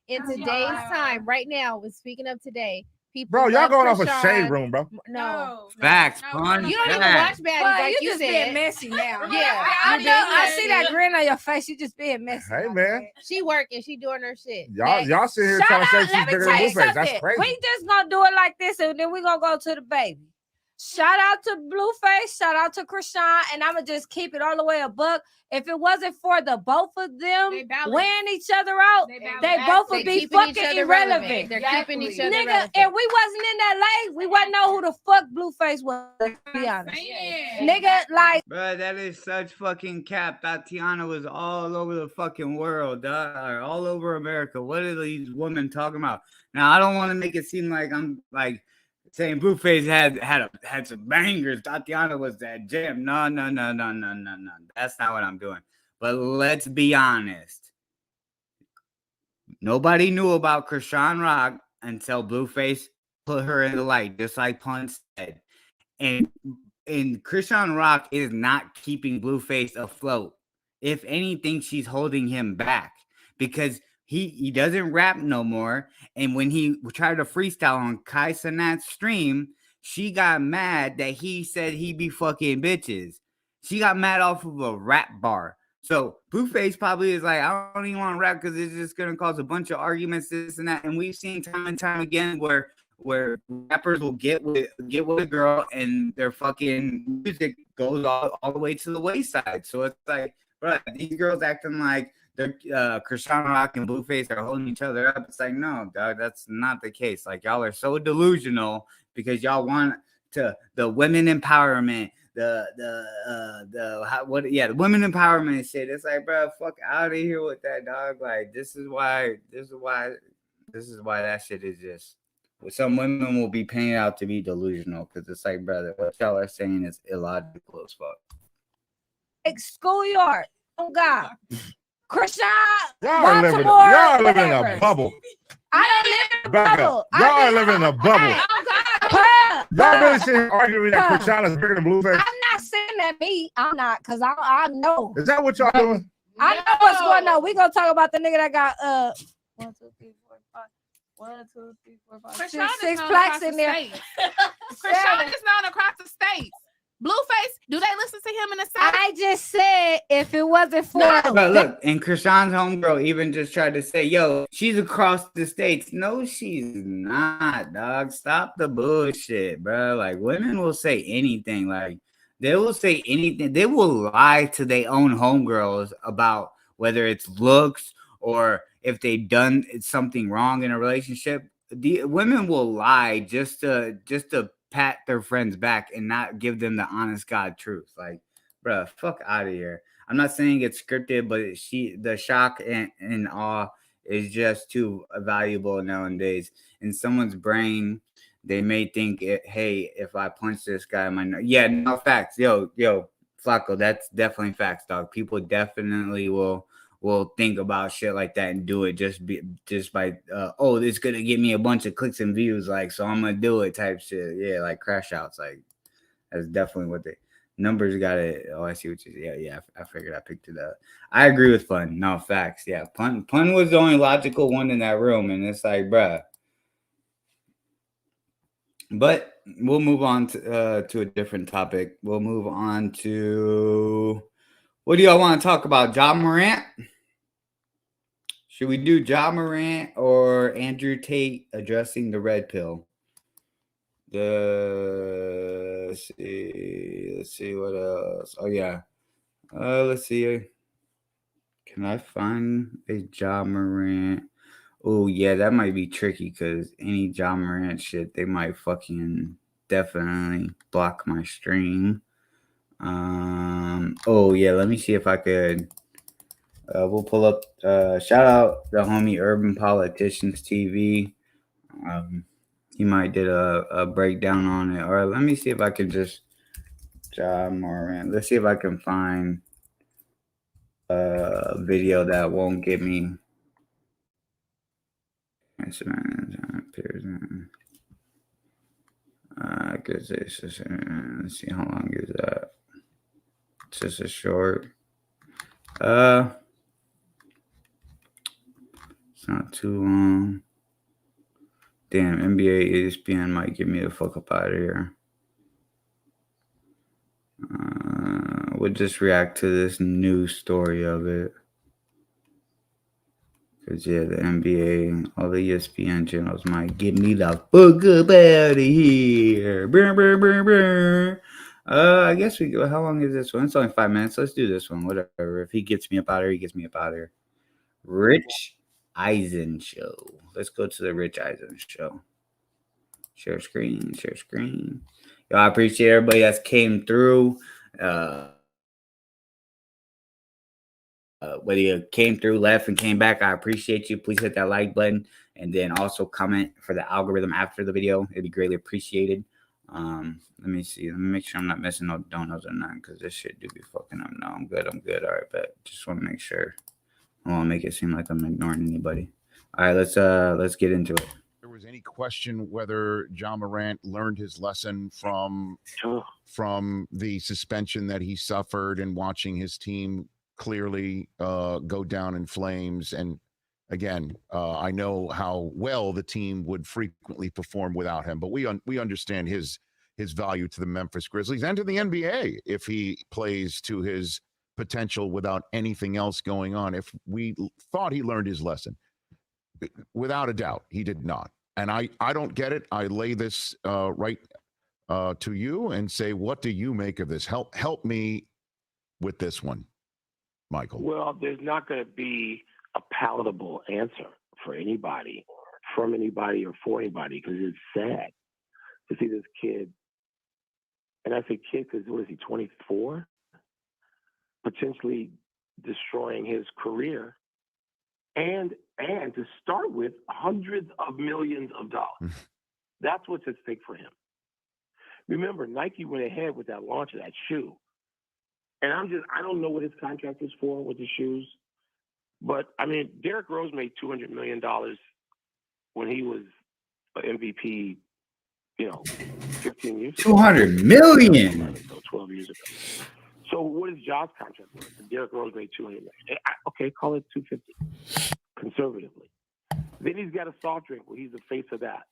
In today's time, right now, speaking of today, people.
Bro, y'all
love
going off a
Krishan.
shade room, bro.
No.
Facts,
no,
Pun.
no,
You don't even
Facts.
watch baddies
But
like
you
you
just being
said.
messy now.
Yeah,
I
you
know. I
did.
see that grin on your face. You just being messy.
Hey,
about
man.
that.
She working. She doing her shit.
Y'all sit here
Shout
trying to say
out,
she's
let me
bigger
tell
than
you
Blueface. That's
something.
crazy.
We just gonna do it like this, and then we gonna go to the baby. Shout out to Blueface. Shout out to Krishan, and I'ma just keep it all the way a buck. If it wasn't for the both of them
They balance.
weighing each other out,
They balance.
they both would
They
be
keeping each
fucking
other
irrelevant.
relevant. They're keeping each other
Nigga,
relevant.
if we wasn't in LA, we wouldn't know who the fuck Blueface was. To be honest,
Saying.
nigga, like.
Bro, that is such fucking cap. Tatiana was all over the fucking world, dog. All over America. What are these women talking about? Now, I don't want to make it seem like I'm like saying Blueface had some bangers. Tatiana was that gem. No. That's not what I'm doing. But let's be honest. Nobody knew about Krishan Rock until Blueface put her in the light, just like Pun said. And Krishan Rock is not keeping Blueface afloat. If anything, she's holding him back because he doesn't rap no more. And when he tried to freestyle on Kai Cenat's stream, she got mad that he said he be fucking bitches. She got mad off of a rap bar. So Blueface probably is like, I don't even want to rap because it's just gonna cause a bunch of arguments, this and that. And we've seen time and time again where rappers will get with a girl and their fucking music goes all the way to the wayside. So it's like, bro, these girls acting like they're Krishan Rock and Blueface are holding each other up. It's like, no, dog, that's not the case. Like, y'all are so delusional because y'all want the women empowerment, the women empowerment shit. It's like, bro, fuck out of here with that, dog. Like, this is why that shit is just. Some women will be painted out to be delusional because it's like, brother, what y'all are saying is illogical as fuck.
Like schoolyard. Oh God. Krishan,
Y'all are living in a
whatever.
bubble.
I don't live in a
Back
bubble.
up. Y'all are living in a bubble. Y'all really sitting here arguing that Krishan is bigger than Blueface?
I'm not saying that me. I'm not, because I know.
Is that what y'all doing?
I know what's going on. We gonna talk about the nigga that got 1, 2, 3, 4, 5. 1, 2, 3, 4, 5,
Krishan
6,
is
6
known
plaques
across
in
the
there.
states. Krishan is known across the states. Blueface, do they listen to him in the South?
I just said if it wasn't for
But look, and Krishan's homegirl even just tried to say, yo, she's across the states. No, she's not, dog. Stop the bullshit, bro. Like, women will say anything. Like, they will say anything. They will lie to their own homegirls about whether it's looks or if they've done something wrong in a relationship. The women will lie just to pat their friends back and not give them the honest God truth. Like, bro, fuck out of here. I'm not saying it's scripted, but the shock and awe is just too valuable nowadays. In someone's brain, they may think, hey, if I punch this guy, I might know. Yeah, no, facts. Yo, Flacco, that's definitely facts, dog. People definitely will think about shit like that and do it just by it's gonna get me a bunch of clicks and views, like, so I'm gonna do it type shit. Yeah, like crash outs. Like, that's definitely what the numbers got it. Oh, I see what you say. Yeah, I figured I picked it up. I agree with Pun. No, facts. Yeah, Pun was the only logical one in that room, and it's like, bruh. But we'll move on to a different topic. We'll move on to, what do y'all want to talk about? Ja Morant? Should we do Ja Morant or Andrew Tate addressing the red pill? Let's see what else. Oh yeah. Let's see. Can I find a Ja Morant? Oh yeah, that might be tricky because any Ja Morant shit, they might fucking definitely block my stream. Oh yeah, let me see if I could. We'll pull up. Shout out the homie Urban Politicians TV. He might did a breakdown on it. Or let me see if I can just Ja Morant. Let's see if I can find video that won't get me. Let's see how long is that. It's just a short. It's not too long. Damn, NBA ESPN might get me the fuck up out of here. We'll just react to this news story of it. Because, yeah, the NBA and all the ESPN channels might get me the fuck up out of here. Brr, brr, brr, brr. I guess we go. How long is this one? It's only 5 minutes. Let's do this one. Whatever. If he gets me up out of here, he gets me up out of here. Rich Eisen show. Let's go to the Rich Eisen show. Share screen. Share screen. Yo, I appreciate everybody that's came through. Whether you came through, left, and came back, I appreciate you. Please hit that like button and then also comment for the algorithm after the video. It'd be greatly appreciated. Let me see. Let me make sure I'm not missing no donuts or nothing because this shit do be fucking up. No, I'm good. I'm good. All right, but just want to make sure. I want to make it seem like I'm ignoring anybody. All right, let's get into it.
There was any question whether Ja Morant learned his lesson from the suspension that he suffered and watching his team clearly go down in flames. And again, I know how well the team would frequently perform without him, but we understand his value to the Memphis Grizzlies and to the NBA if he plays to his potential without anything else going on. If we thought he learned his lesson, without a doubt, he did not. And I don't get it. I lay this right to you and say, what do you make of this? Help me with this one, Michael.
Well, there's not going to be a palatable answer for anybody, from anybody or for anybody, because it's sad to see this kid, and I say kid because what is he, 24? Potentially destroying his career and to start with hundreds of millions of dollars. That's what's at stake for him. Remember, Nike went ahead with that launch of that shoe. And I don't know what his contract is for with the shoes. But, I mean, Derrick Rose made $200 million when he was an MVP, 15 years ago.
$200 million?
So 12 years ago. So what is Ja's contract worth? Derrick Rose made $200 million. Okay, call it $250, conservatively. Then he's got a soft drink where he's the face of that.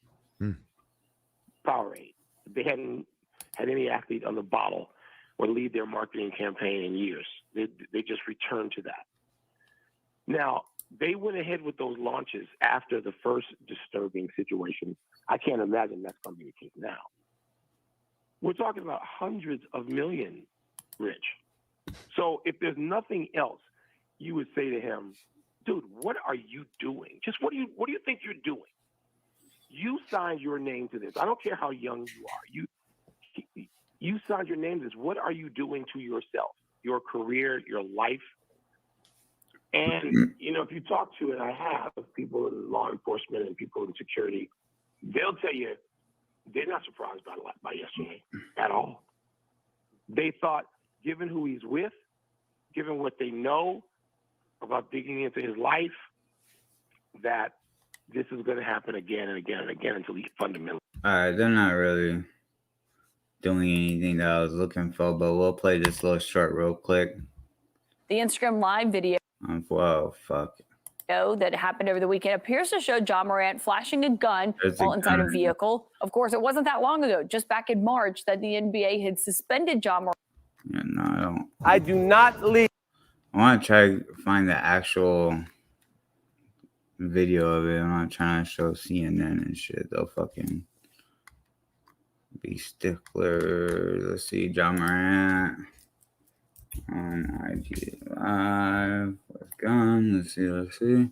Powerade. They hadn't had any athlete on the bottle or lead their marketing campaign in years. They just returned to that. Now, they went ahead with those launches after the first disturbing situation. I can't imagine that's going to be the case now. We're talking about hundreds of millions, Rich. So if there's nothing else, you would say to him, dude, what are you doing? Just what do you think you're doing? You signed your name to this. I don't care how young you are. You signed your name to this. What are you doing to yourself, your career, your life? And, if you talk to, and I have, people in law enforcement and people in security, they'll tell you they're not surprised by yesterday at all. They thought, given who he's with, given what they know about digging into his life, that this is going to happen again and again and again until he fundamentally.
All right, they're not really doing anything that I was looking for, but we'll play this little short real quick.
The Instagram live video
Whoa, fuck.
that happened over the weekend appears to show Ja Morant flashing a gun while inside a vehicle. Of course, it wasn't that long ago, just back in March, that the NBA had suspended Ja Morant.
Yeah, no, I don't.
I do not leave.
I want to try to find the actual video of it. I'm not trying to show CNN and shit. They'll fucking be sticklers. Let's see, Ja Morant on IG Live with gun. Let's see.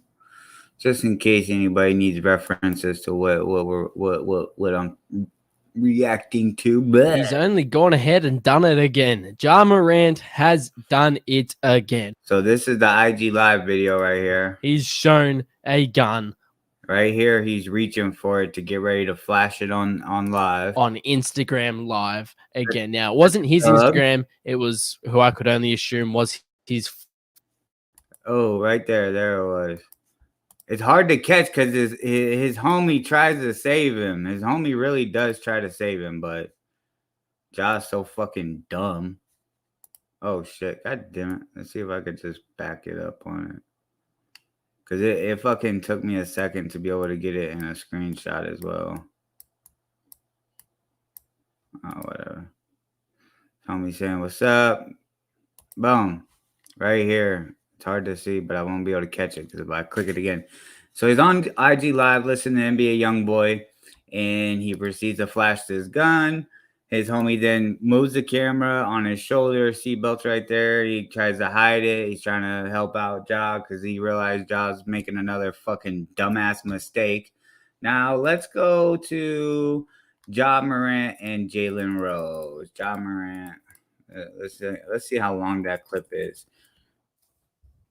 Just in case anybody needs references to what I'm reacting to, but
he's only gone ahead and done it again. Ja Morant has done it again.
So this is the IG Live video right here.
He's shown a gun.
Right here, he's reaching for it to get ready to flash it on live.
On Instagram Live again. Now, it wasn't his Instagram. It was who I could only assume was his
Oh, right there. There it was. It's hard to catch because his homie tries to save him. His homie really does try to save him, but Ja's so fucking dumb. Oh, shit. God damn it. Let's see if I could just back it up on it. Because it fucking took me a second to be able to get it in a screenshot as well. Oh, whatever. Homie saying, what's up? Boom. Right here. It's hard to see, but I won't be able to catch it because if I click it again. So he's on IG Live listening to NBA Youngboy, and he proceeds to flash this gun. His homie then moves the camera on his shoulder, seatbelt's right there. He tries to hide it. He's trying to help out Ja because he realized Ja's making another fucking dumbass mistake. Now let's go to Ja Morant and Jalen Rose. Ja Morant. Let's see how long that clip is.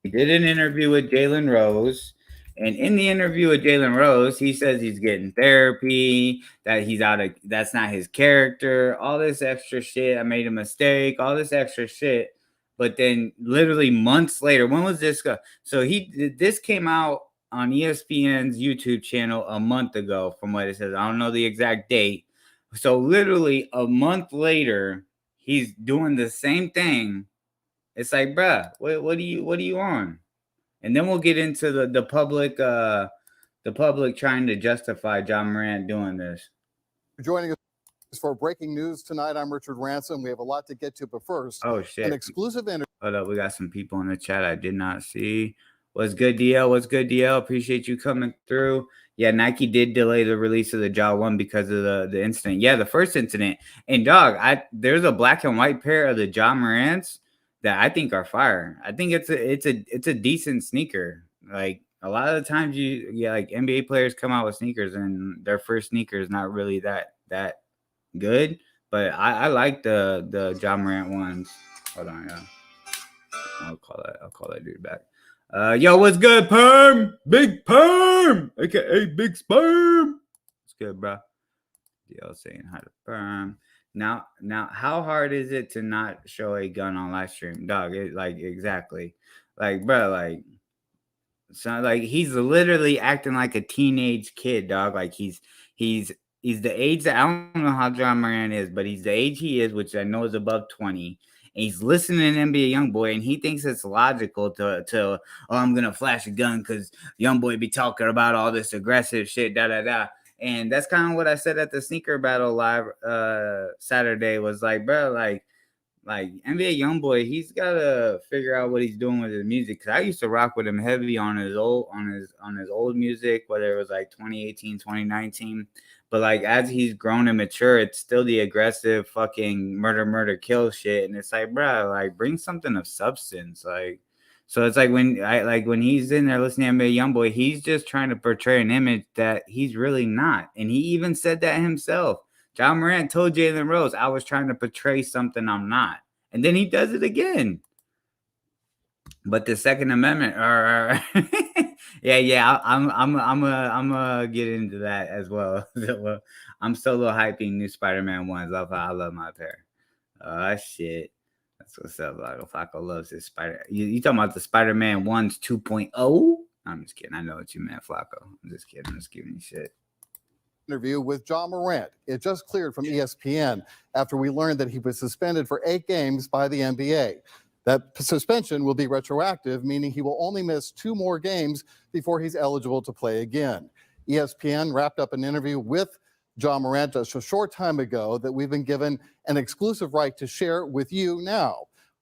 He did an interview with Jalen Rose. And in the interview with Jalen Rose, he says he's getting therapy, that that's not his character, all this extra shit. I made a mistake, all this extra shit. But then literally months later, when was this? So this came out on ESPN's YouTube channel a month ago from what it says. I don't know the exact date. So literally a month later, he's doing the same thing. It's like, bruh, what are you on? And then we'll get into the public trying to justify Ja Morant doing this.
Joining us for breaking news tonight, I'm Richard Ransom. We have a lot to get to, but first,
oh shit,
an exclusive interview.
Hold up, we got some people in the chat I did not see. What's good, DL? What's good, DL? Appreciate you coming through. Yeah, Nike did delay the release of the Ja 1 because of the incident. Yeah, the first incident. And dog, there's a black and white pair of the Ja Morants that I think are fire. I think it's a decent sneaker. Like a lot of the times like NBA players come out with sneakers and their first sneaker is not really that good. But I like the Ja Morant ones. Hold on, yeah. I'll call that dude back. Yo, what's good, Perm? Big Perm, aka Big Sperm. What's good, bro? DL saying hi to Perm. Now, how hard is it to not show a gun on live stream, dog? Exactly, like, bro, like, so like he's literally acting like a teenage kid, dog. Like he's the age that I don't know how Ja Morant is, but he's the age he is, which I know is above 20. And he's listening to NBA Youngboy, and he thinks it's logical to oh, I'm gonna flash a gun because Youngboy be talking about all this aggressive shit, da da da. And that's kind of what I said at the sneaker battle live Saturday was like, bro, like NBA Youngboy, he's gotta figure out what he's doing with his music. Cause I used to rock with him heavy on his old music, whether it was like 2018, 2019. But like as he's grown and mature, it's still the aggressive fucking murder, kill shit. And it's like, bro, like bring something of substance. Like, so it's like when he's in there listening to NBA Youngboy, he's just trying to portray an image that he's really not. And he even said that himself. Ja Morant told Jalen Rose, I was trying to portray something I'm not. And then he does it again. But the Second Amendment, yeah, I'm gonna get into that as well. I'm solo hyping new Spider-Man ones. I love my pair. Shit. That's what's up. Flacco loves his Spider. You talking about the Spider-Man ones 2.0? I'm just kidding. I know what you meant, Flacco. I'm just kidding. I'm just giving you shit.
Interview with Ja Morant. It just cleared from ESPN after we learned that he was suspended for 8 games by the NBA. That suspension will be retroactive, meaning he will only miss 2 more games before he's eligible to play again. ESPN wrapped up an interview with Ja Morant just a short time ago that we've been given an exclusive right to share with you now.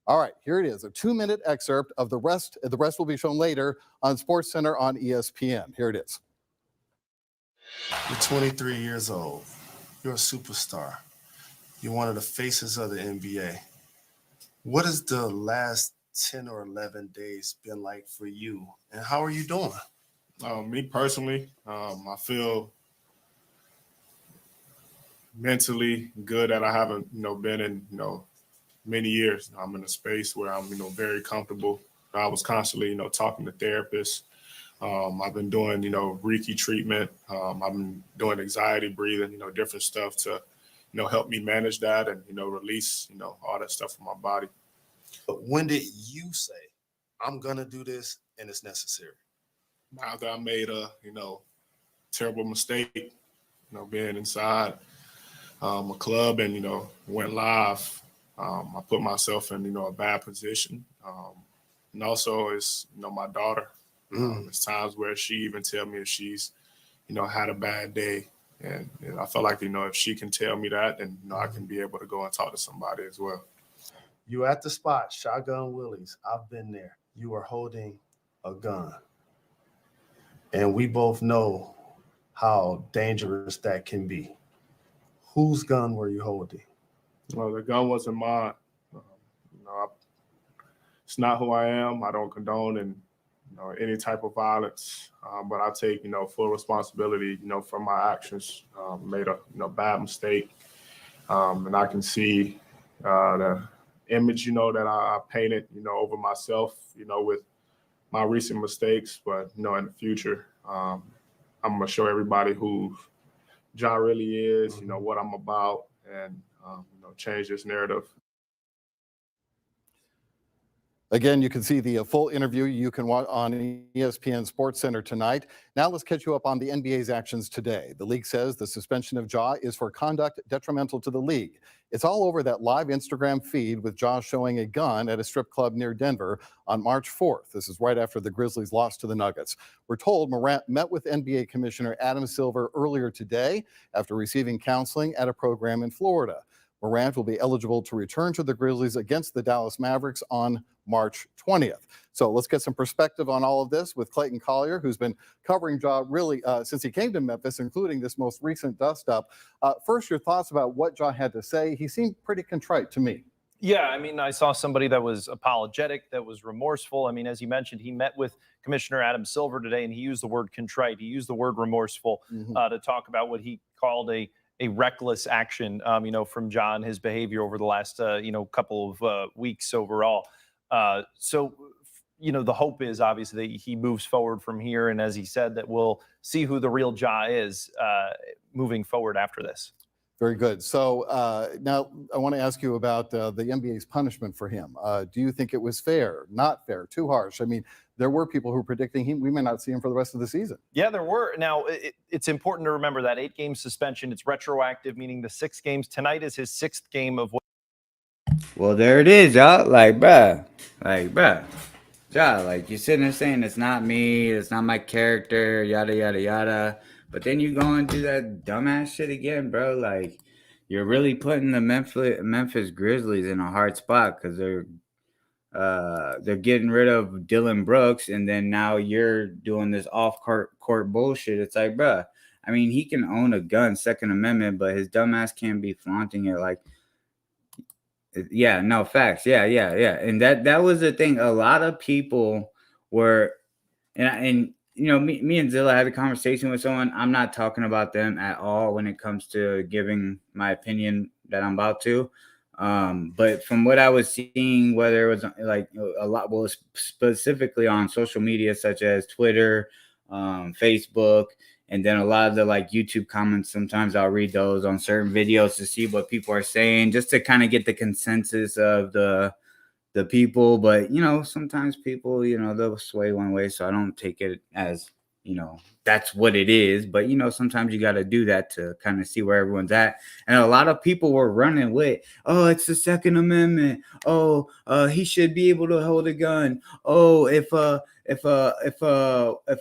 All right, here it is, a 2-minute excerpt of the rest. The rest will be shown later on SportsCenter on ESPN. Here it is.
You're 23 years old. You're a superstar. You're one of the faces of the NBA. What has the last 10 or 11 days been like for you, and how are you doing?
Me personally, I feel mentally good that I haven't, been in, many years. I'm in a space where I'm, very comfortable. I was constantly, talking to therapists. I've been doing, Reiki treatment. I've been doing anxiety breathing, different stuff to, help me manage that and, release, all that stuff from my body.
But when did you say, I'm gonna do this, and it's necessary.
Now that I made a terrible mistake, being inside a club and went live, I put myself in a bad position. And also it's my daughter. There's times where she even tell me if she's had a bad day, and I feel like if she can tell me that, then I can be able to go and talk to somebody as well.
You at the spot, Shotgun Willie's. I've been there. You are holding a gun, and we both know how dangerous that can be. Whose gun were you holding?
Well, the gun wasn't mine. It's not who I am. I don't condone any type of violence, but I take full responsibility for my actions. Made a bad mistake, and I can see the image that I painted over myself with my recent mistakes. But in the future, I'm gonna show everybody who Ja really is, what I'm about, and change this narrative.
Again, you can see the full interview. You can watch on ESPN Sports Center tonight. Now let's catch you up on the NBA's actions today. The league says the suspension of Ja is for conduct detrimental to the league. It's all over that live Instagram feed with Ja showing a gun at a strip club near Denver on March 4th. This is right after the Grizzlies lost to the Nuggets. We're told Morant met with NBA Commissioner Adam Silver earlier today after receiving counseling at a program in Florida. Morant will be eligible to return to the Grizzlies against the Dallas Mavericks on March 20th. So let's get some perspective on all of this with Clayton Collier, who's been covering Ja really since he came to Memphis, including this most recent dust-up. First, your thoughts about what Ja had to say. He seemed pretty contrite to me.
Yeah, I mean, I saw somebody that was apologetic, that was remorseful. I mean, as you mentioned, he met with Commissioner Adam Silver today, and he used the word contrite. He used the word remorseful to talk about what he called a reckless action, from Ja and his behavior over the last, couple of weeks overall. So, the hope is obviously that he moves forward from here. And as he said, that we'll see who the real Ja is moving forward after this.
Very good. So now I want to ask you about the NBA's punishment for him. Do you think it was fair, not fair, too harsh? I mean, there were people who were predicting we may not see him for the rest of the season.
Yeah, there were. Now, it's important to remember that 8-game suspension. It's retroactive, meaning the 6 games. Tonight is his 6th game of.
Well, there it is, y'all. Bruh. Ja, you're sitting there saying it's not me, it's not my character, yada, yada, yada. But then you go and do that dumbass shit again, bro. You're really putting the Memphis Grizzlies in a hard spot because they're getting rid of Dylan Brooks, and then now you're doing this off-court bullshit. It's bruh. I mean, he can own a gun, Second Amendment, but his dumbass can't be flaunting it yeah, no, facts. Yeah. And that was the thing. A lot of people were, and me and Zilla had a conversation with someone. I'm not talking about them at all when it comes to giving my opinion that I'm about to. But from what I was seeing, whether it was a lot, well, specifically on social media, such as Twitter, Facebook, and then a lot of the YouTube comments, sometimes I'll read those on certain videos to see what people are saying, just to kind of get the consensus of the people. But, sometimes people, they'll sway one way. So I don't take it as, that's what it is. But, sometimes you got to do that to kind of see where everyone's at. And a lot of people were running with, oh, it's the Second Amendment. Oh, he should be able to hold a gun. Oh, if a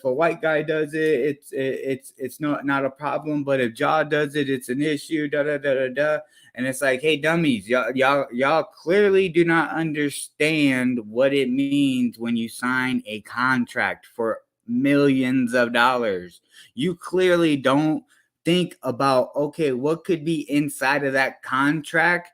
white guy does it, it's not a problem. But if Ja does it, it's an issue. Da da da da da. And it's hey, dummies, y'all clearly do not understand what it means when you sign a contract for millions of dollars. You clearly don't think about, okay, what could be inside of that contract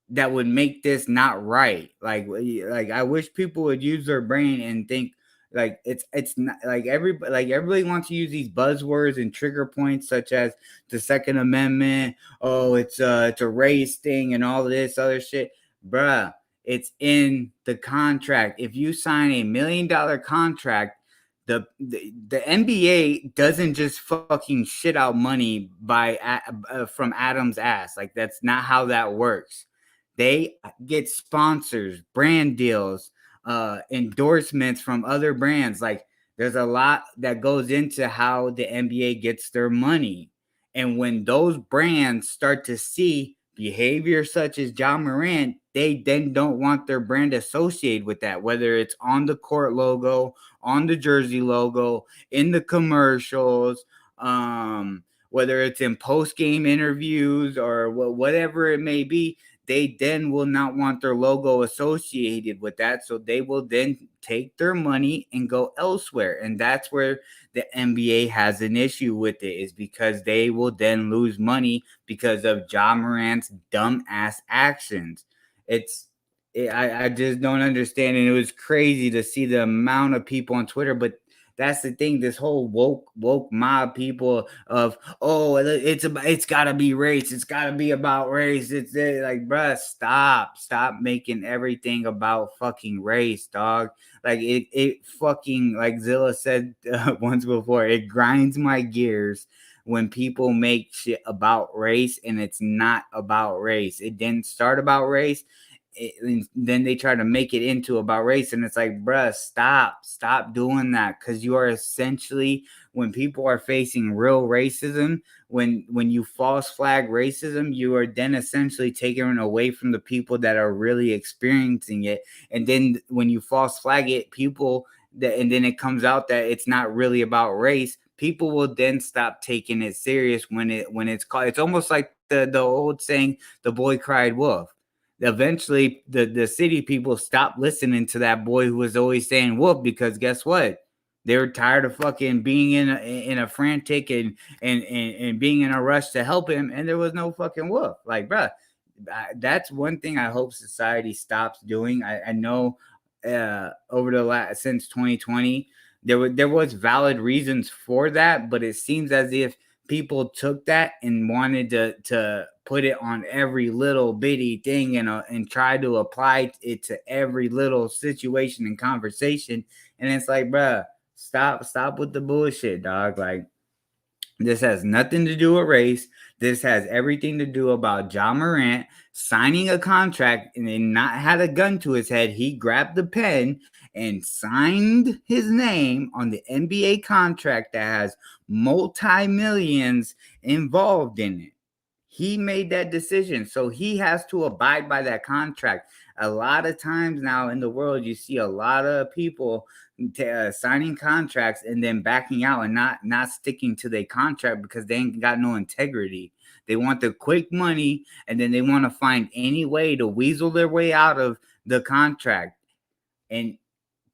that would make this not right. I wish people would use their brain and think. It's not everybody wants to use these buzzwords and trigger points such as the Second Amendment. Oh, it's a race thing and all of this other shit, bruh. It's in the contract. If you sign $1 million contract, the NBA doesn't just fucking shit out money from Adam's ass. That's not how that works. They get sponsors, brand deals, endorsements from other brands. Like there's a lot that goes into how the NBA gets their money. And when those brands start to see behavior such as Ja Morant, they then don't want their brand associated with that, whether it's on the court logo, on the jersey logo, in the commercials, whether it's in post-game interviews or whatever it may be. They then will not want their logo associated with that. So they will then take their money and go elsewhere. And that's where the NBA has an issue with it, is because they will then lose money because of Ja Morant's dumbass actions. I just don't understand. And it was crazy to see the amount of people on Twitter, but that's the thing. This whole woke mob people of, oh, it's gotta be race. It's gotta be about race. It's like, bruh, stop making everything about fucking race, dog. Like it fucking, like Zilla said once before, it grinds my gears when people make shit about race and it's not about race. It didn't start about race. Then they try to make it into about race, and it's like, bruh, stop doing that, because you are essentially, when people are facing real racism, when you false flag racism, you are then essentially taking away from the people that are really experiencing it. And then when you false flag it, and then it comes out that it's not really about race, people will then stop taking it serious when it's called. It's almost like the old saying, the boy cried wolf. Eventually the city people stopped listening to that boy who was always saying wolf, because guess what? They were tired of fucking being in a frantic and being in a rush to help him, and there was no fucking wolf. Like, bruh, that's one thing I hope society stops doing. I know over since 2020 there was valid reasons for that, but it seems as if people took that and wanted to put it on every little bitty thing and try to apply it to every little situation and conversation. And it's like, bruh, stop with the bullshit, dog. Like, this has nothing to do with race. This has everything to do about Ja Morant signing a contract and then not had a gun to his head. He grabbed the pen and signed his name on the NBA contract that has multi-millions involved in it. He made that decision, so he has to abide by that contract. A lot of times now in the world, you see a lot of people signing contracts and then backing out and not sticking to their contract because they ain't got no integrity. They want the quick money, and then they want to find any way to weasel their way out of the contract. And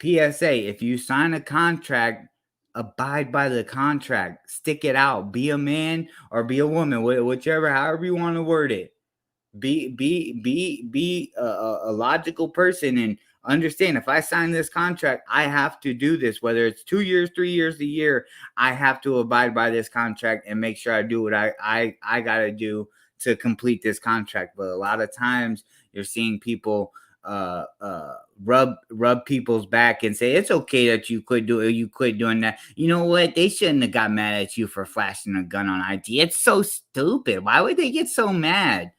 PSA, if you sign a contract, abide by the contract, stick it out, be a man or be a woman, whichever, however you want to word it. Be a logical person and understand, if I sign this contract, I have to do this, whether it's 2 years, 3 years, a year, I have to abide by this contract and make sure I do what I gotta do to complete this contract. But a lot of times you're seeing people rub people's back and say it's okay that you quit doing that. You know what? They shouldn't have got mad at you for flashing a gun on IG. It's so stupid. Why would they get so mad?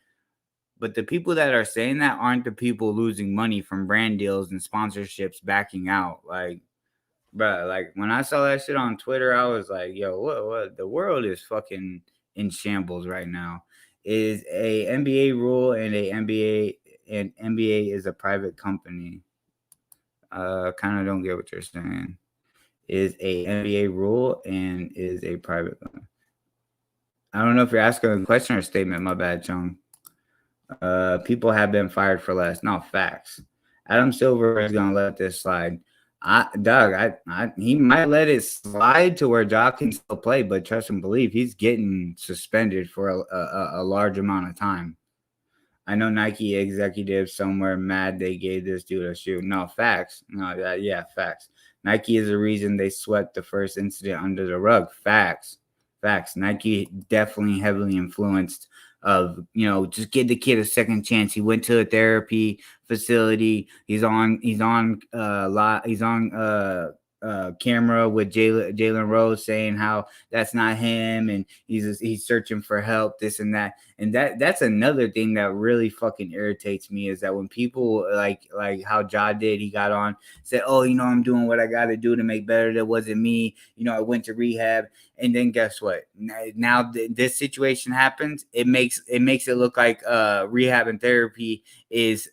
But the people that are saying that aren't the people losing money from brand deals and sponsorships backing out. Like, bro, like when I saw that shit on Twitter, I was like, yo, what? The world is fucking in shambles right now. Is a NBA rule and NBA is a private company. Kind of don't get what you're saying. Is a NBA rule and is a private company. I don't know if you're asking a question or a statement. My bad, Chung. People have been fired for less. No, facts. Adam Silver is gonna let this slide. He might let it slide to where Ja can still play, but trust and believe he's getting suspended for a large amount of time. I know Nike executives somewhere mad they gave this dude a shoe. No, facts. No, yeah, facts. Nike is the reason they swept the first incident under the rug. Facts. Nike definitely heavily influenced of, just give the kid a second chance. He went to a therapy facility. He's on camera with Jalen Rose saying how that's not him and he's searching for help, this and that. And that's another thing that really fucking irritates me is that when people like how Ja did, he got on, said, oh, I'm doing what I got to do to make better. That wasn't me. I went to rehab. And then guess what? Now this situation happens. It makes it look like rehab and therapy is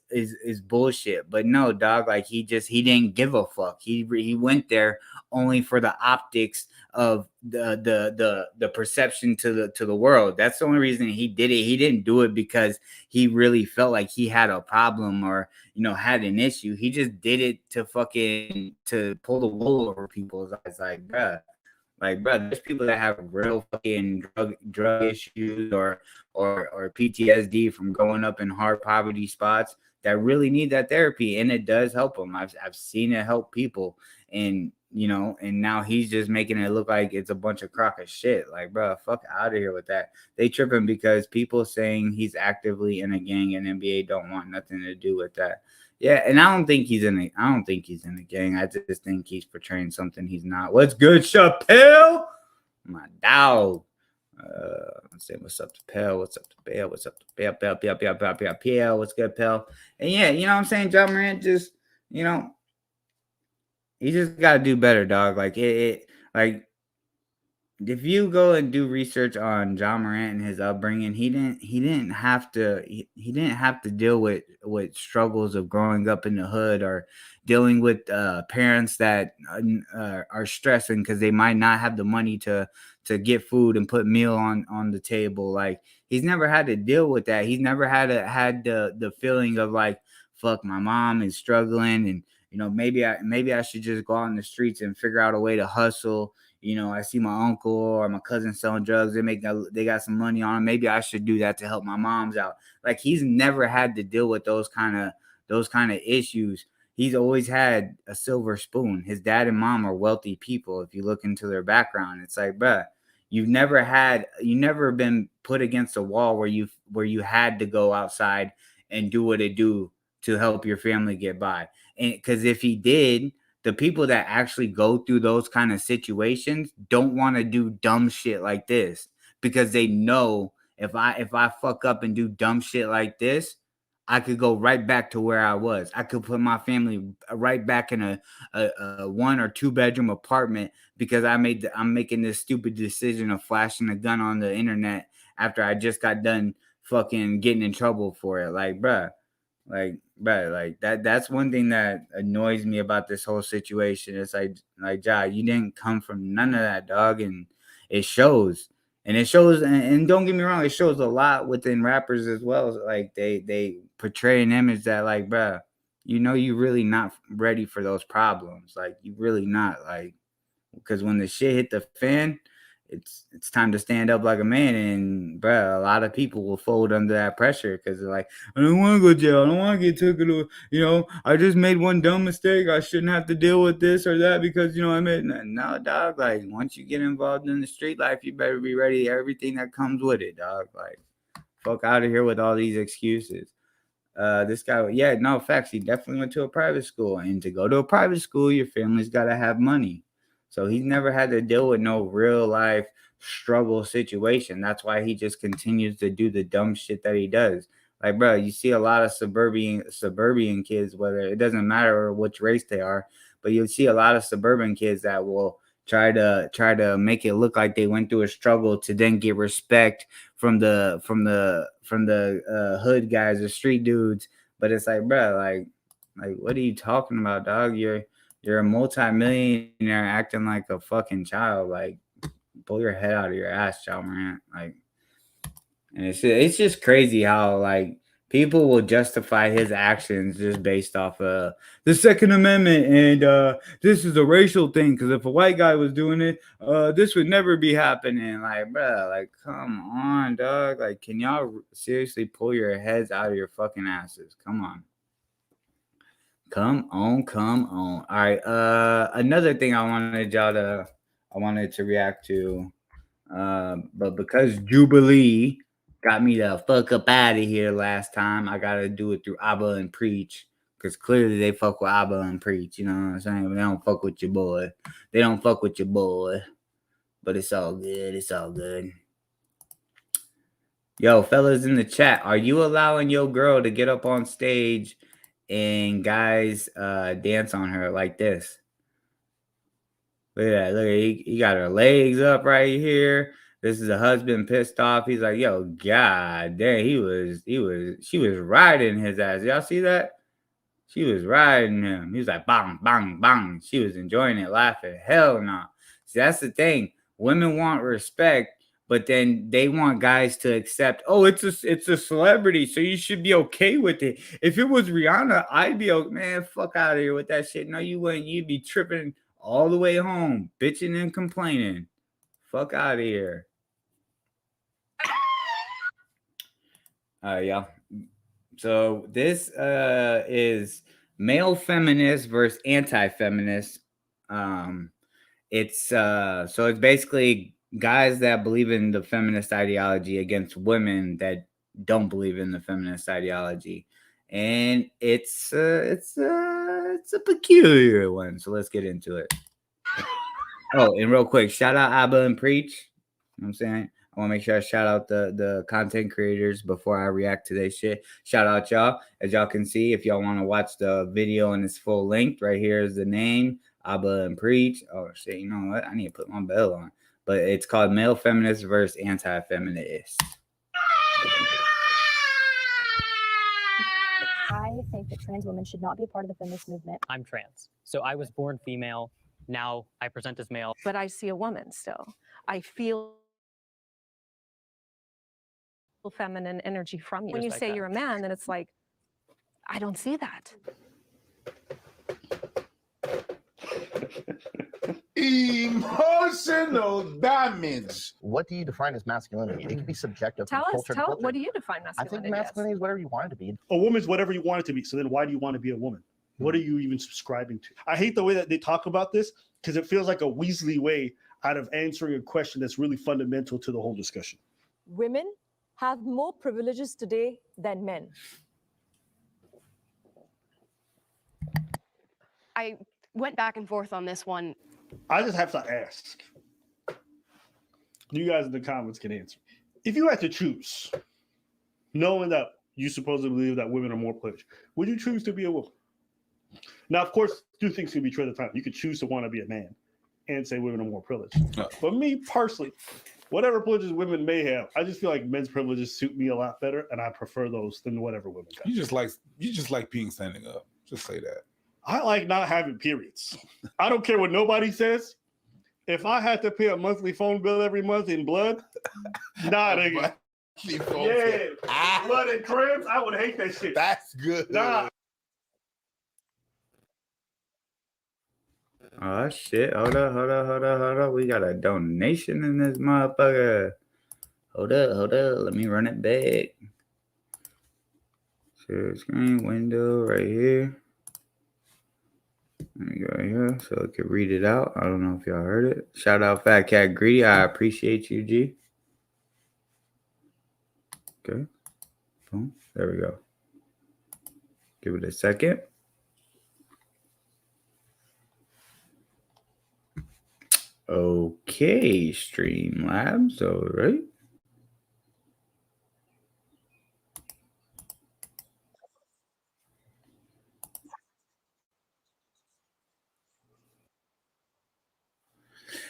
bullshit. But no, dog. Like he didn't give a fuck. He went there only for the optics of the perception to the world. That's the only reason he did it. He didn't do it because he really felt like he had a problem or had an issue. He just did it to pull the wool over people's eyes. Like, bro, there's people that have real fucking drug issues or PTSD from growing up in hard poverty spots that really need that therapy, and it does help them. I've seen it help people, and and now he's just making it look like it's a bunch of crock of shit. Like, bro, fuck out of here with that. They tripping because people saying he's actively in a gang and NBA don't want nothing to do with that. Yeah, and I don't think he's in a gang. I just think he's portraying something he's not. What's good, Chappelle? My dog. I'm saying what's up to Pell? What's up to Bell? What's up to Bell? Pell. What's good, Pell? And yeah, what I'm saying, Ja Morant just, he just gotta do better, dog. Like like if you go and do research on Ja Morant and his upbringing, he didn't have to deal with struggles of growing up in the hood or dealing with parents that are stressing because they might not have the money to get food and put meal on the table. Like he's never had to deal with that. He's never had the feeling of like, fuck, my mom is struggling and maybe I should just go out in the streets and figure out a way to hustle. I see my uncle or my cousin selling drugs. They got some money on them. Maybe I should do that to help my moms out. Like he's never had to deal with those kind of issues. He's always had a silver spoon. His dad and mom are wealthy people. If you look into their background, it's like, bruh, you've never been put against a wall where you had to go outside and do what it do to help your family get by. And because if he did, the people that actually go through those kind of situations don't want to do dumb shit like this because they know if I fuck up and do dumb shit like this, I could go right back to where I was. I could put my family right back in a 1 or 2 bedroom apartment because I'm making this stupid decision of flashing a gun on the internet after I just got done fucking getting in trouble for it. Like, bruh. Like that's one thing that annoys me about this whole situation. It's like Ja, you didn't come from none of that, dog, and it shows. And it shows, and don't get me wrong, it shows a lot within rappers as well. Like they portray an image that, like, bruh, you really not ready for those problems. Like you really not, like, because when the shit hit the fan, it's time to stand up like a man, and bro, a lot of people will fold under that pressure because they're like, I don't want to go to jail, I don't want to get taken to, I just made one dumb mistake, I shouldn't have to deal with this or that because I made no, dog. Like once you get involved in the street life, you better be ready, everything that comes with it, dog. Like fuck out of here with all these excuses. This guy, yeah, no facts, he definitely went to a private school, and to go to a private school, your family's got to have money. So he's never had to deal with no real life struggle situation. That's why he just continues to do the dumb shit that he does. Like, bro, you see a lot of suburban kids, whether it doesn't matter which race they are, but you'll see a lot of suburban kids that will try to make it look like they went through a struggle to then get respect from the hood guys or street dudes. But it's like, bro, like what are you talking about, dog? You're a multi-millionaire acting like a fucking child. Like, pull your head out of your ass, Ja Morant. Like, and it's just crazy how like people will justify his actions just based off of the Second Amendment and this is a racial thing. Because if a white guy was doing it, this would never be happening. Like, bro, like, come on, dog. Like, can y'all seriously pull your heads out of your fucking asses? Come on. Come on. All right. Another thing I wanted to react to, but because Jubilee got me the fuck up out of here last time, I gotta do it through Abba and Preach. Because clearly they fuck with Abba and Preach, you know what I'm saying? They don't fuck with your boy. They don't fuck with your boy. But it's all good. It's all good. Yo, fellas in the chat, are you allowing your girl to get up on stage and guys dance on her like this? Look at that. Look at he got her legs up right here. This is a husband pissed off. He's like, yo, god damn, she was riding his ass. Y'all see that? She was riding him. He was like, bang, bang, bang. She was enjoying it, laughing. Hell no. See, that's the thing. Women want respect, but then they want guys to accept, oh, it's a celebrity, so you should be okay with it. If it was Rihanna, I'd be okay. Man, fuck out of here with that shit. No, you wouldn't. You'd be tripping all the way home, bitching and complaining. Fuck out of here. All right, y'all. So this is male feminist versus anti-feminist. It's basically guys that believe in the feminist ideology against women that don't believe in the feminist ideology, and it's a peculiar one. So let's get into it. Oh, and real quick, shout out Abba and Preach. You know what I'm saying? I want to make sure I shout out the content creators before I react to their shit. Shout out y'all. As y'all can see, if y'all want to watch the video in its full length, right here is the name, Abba and Preach. Oh shit, you know what? I need to put my bell on. But it's called Male Feminist versus Anti-Feminist.
I think that trans women should not be a part of the feminist movement. I'm trans, so I was born female. Now I present as male.
But I see a woman still. I feel feminine energy from you. When you say you're a man, then it's like, I don't see that.
Emotional damage. What do you define as masculinity? It can be subjective.
Tell
from
us,
culture to culture.
what do you define
I
masculinity
think masculinity is whatever you want it to be.
A woman's whatever you want it to be. So then why do you want to be a woman? What are you even subscribing to? I hate the way that they talk about this because it feels like a Weasley way out of answering a question that's really fundamental to the whole discussion.
Women have more privileges today than men.
I went back and forth on this one.
I just have to ask. You guys in the comments can answer. If you had to choose, knowing that you supposedly believe that women are more privileged, would you choose to be a woman? Now, of course, two things can be true at the time. You could choose to want to be a man and say women are more privileged. For me personally, whatever privileges women may have, I just feel like men's privileges suit me a lot better, and I prefer those than whatever women got.
You just like being standing up. Just say that.
I like not having periods. I don't care what nobody says. If I had to pay a monthly phone bill every month in blood, nah, nigga. Yeah, blood and cramps, I would hate that shit.
That's good.
Nah.
Oh shit! Hold up! We got a donation in this motherfucker. Hold up! Let me run it back. Share screen window right here. Let me go right here so I can read it out. I don't know if y'all heard it. Shout out Fat Cat Greedy. I appreciate you, G. Okay. Boom. There we go. Give it a second. Okay, Streamlabs, all right.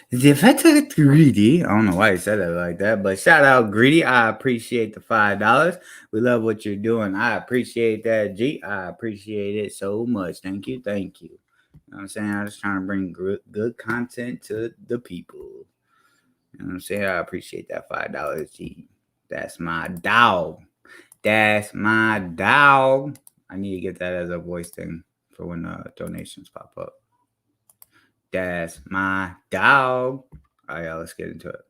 The Fat Greedy. I don't know why he said it like that, but shout out Greedy. I appreciate the $5. We love what you're doing. I appreciate that, G. I appreciate it so much. Thank you. You know what I'm saying? I'm just trying to bring good content to the people. You know what I'm saying? I appreciate that $5, G. That's my dog. I need to get that as a voice thing for when donations pop up. That's my dog. All right, y'all, let's get into it.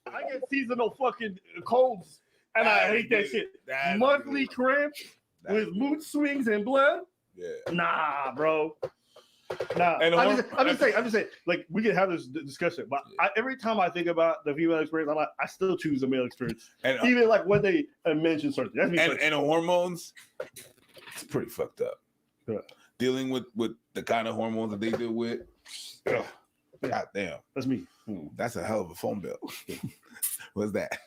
I get seasonal fucking colds, and I hate that shit. Monthly cramps with mood swings and blood?
Yeah.
Nah, bro. Nah.
And
I'm just saying, like, we can have this discussion, but every time I think about the female experience, I'm like, I still choose the male experience. And, even like when they mention certain things.
And hormones, it's pretty fucked up. dealing with the kind of hormones that they deal with. God damn.
That's me.
That's a hell of a phone bill. What's that?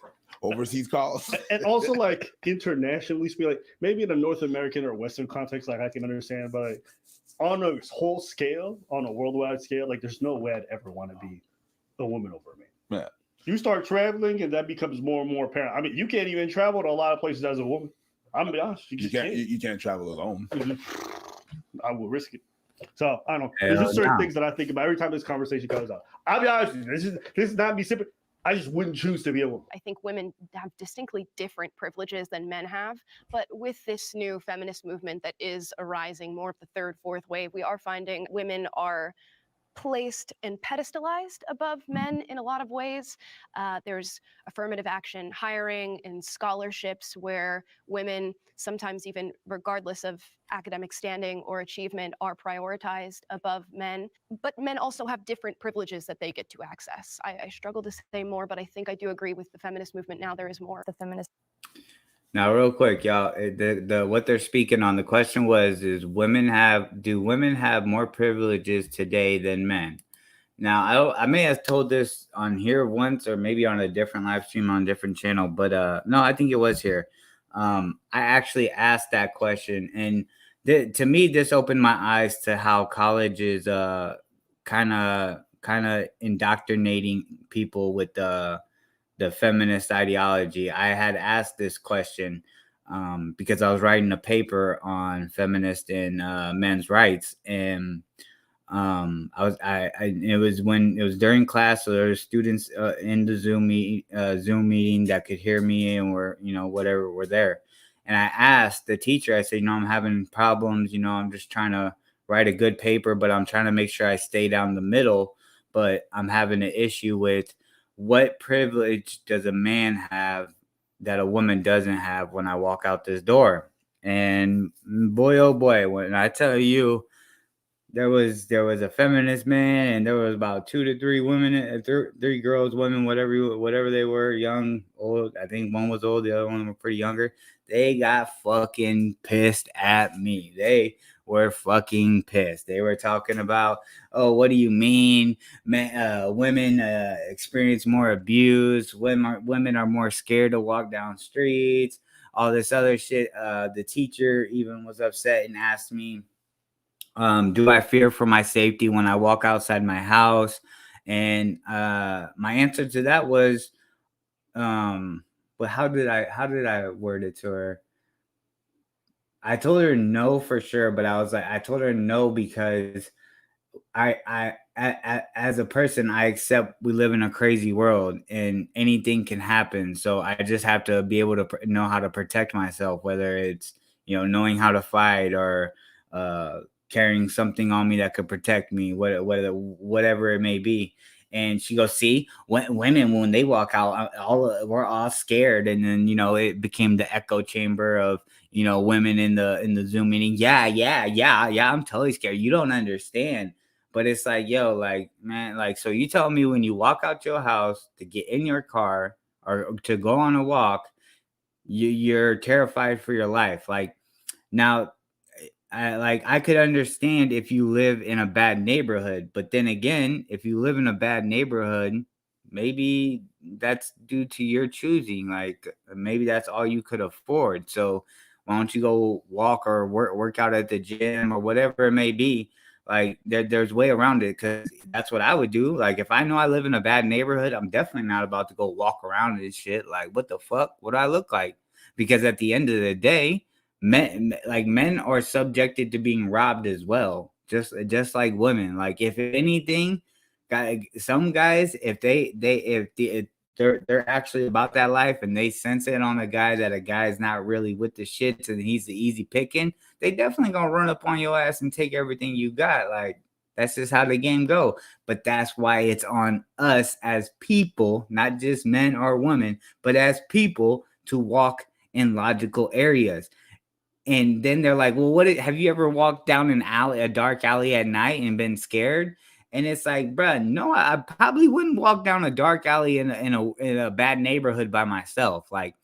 Overseas calls?
And also, like, internationally speaking, like, maybe in a North American or Western context, like, I can understand, but like, on a whole scale, on a worldwide scale, like, there's no way I'd ever want to be a woman over me.
Yeah.
You start traveling, and that becomes more and more apparent. I mean, you can't even travel to a lot of places as a woman. I'm gonna be honest.
You can't travel alone.
I will risk it. So I don't know. There's just certain things that I think about every time this conversation comes up. I'll be honest with you. This is not me simple. I just wouldn't choose to be a woman.
I think women have distinctly different privileges than men have. But with this new feminist movement that is arising, more of the third, fourth wave, we are finding women are placed and pedestalized above men in a lot of ways. There's affirmative action hiring and scholarships where women, sometimes even regardless of academic standing or achievement, are prioritized above men. But men also have different privileges that they get to access. I struggle to say more, but I think I do agree with the feminist movement now. There is more. The feminist.
Now, real quick, y'all, what they're speaking on, the question was, do women have more privileges today than men? Now, I may have told this on here once, or maybe on a different live stream on a different channel, but no, I think it was here. I actually asked that question, and to me, this opened my eyes to how college is kind of indoctrinating people with the feminist ideology. I had asked this question because I was writing a paper on feminist and men's rights, and it was during class, so there were students in the Zoom meeting that could hear me and were there. And I asked the teacher, I said, I'm having problems, I'm just trying to write a good paper, but I'm trying to make sure I stay down the middle, but I'm having an issue with what privilege does a man have that a woman doesn't have when I walk out this door? And boy, oh boy, when I tell you, there was a feminist man, and there was about 2 to 3 women, three girls, women, whatever they were, young, old. I think one was old, the other one was pretty younger. They got fucking pissed at me. They were fucking pissed. They were talking about, oh, what do you mean? Women experience more abuse. Women are more scared to walk down streets. All this other shit. The teacher even was upset and asked me, do I fear for my safety when I walk outside my house? And my answer to that was, but how did I word it to her? I told her no for sure, but I told her no because I as a person, I accept we live in a crazy world and anything can happen. So I just have to be able to know how to protect myself, whether it's, knowing how to fight or carrying something on me that could protect me, whatever it may be. And she goes, see, women, when they walk out, we're all scared. And then, it became the echo chamber of, women in the Zoom meeting. Yeah. I'm totally scared. You don't understand. But it's like, yo, like, man, like, so you tell me when you walk out your house to get in your car or to go on a walk, you're terrified for your life. Like, now, I could understand if you live in a bad neighborhood, but then again, if you live in a bad neighborhood, maybe that's due to your choosing. Like, maybe that's all you could afford. So why don't you go walk or work out at the gym or whatever it may be? Like, there's way around it, because that's what I would do. Like, if I know I live in a bad neighborhood, I'm definitely not about to go walk around and shit. Like, what the fuck? What do I look like? Because at the end of the day, men are subjected to being robbed as well, just like women. Like, if anything, some guys, if they're actually about that life and they sense it on a guy that a guy's not really with the shits and he's the easy picking, they definitely gonna run up on your ass and take everything you got. Like, that's just how the game go. But that's why it's on us as people, not just men or women, but as people, to walk in logical areas. And then they're like, well, have you ever walked down a dark alley at night and been scared? And it's like, bruh, no, I probably wouldn't walk down a dark alley in a bad neighborhood by myself. Like,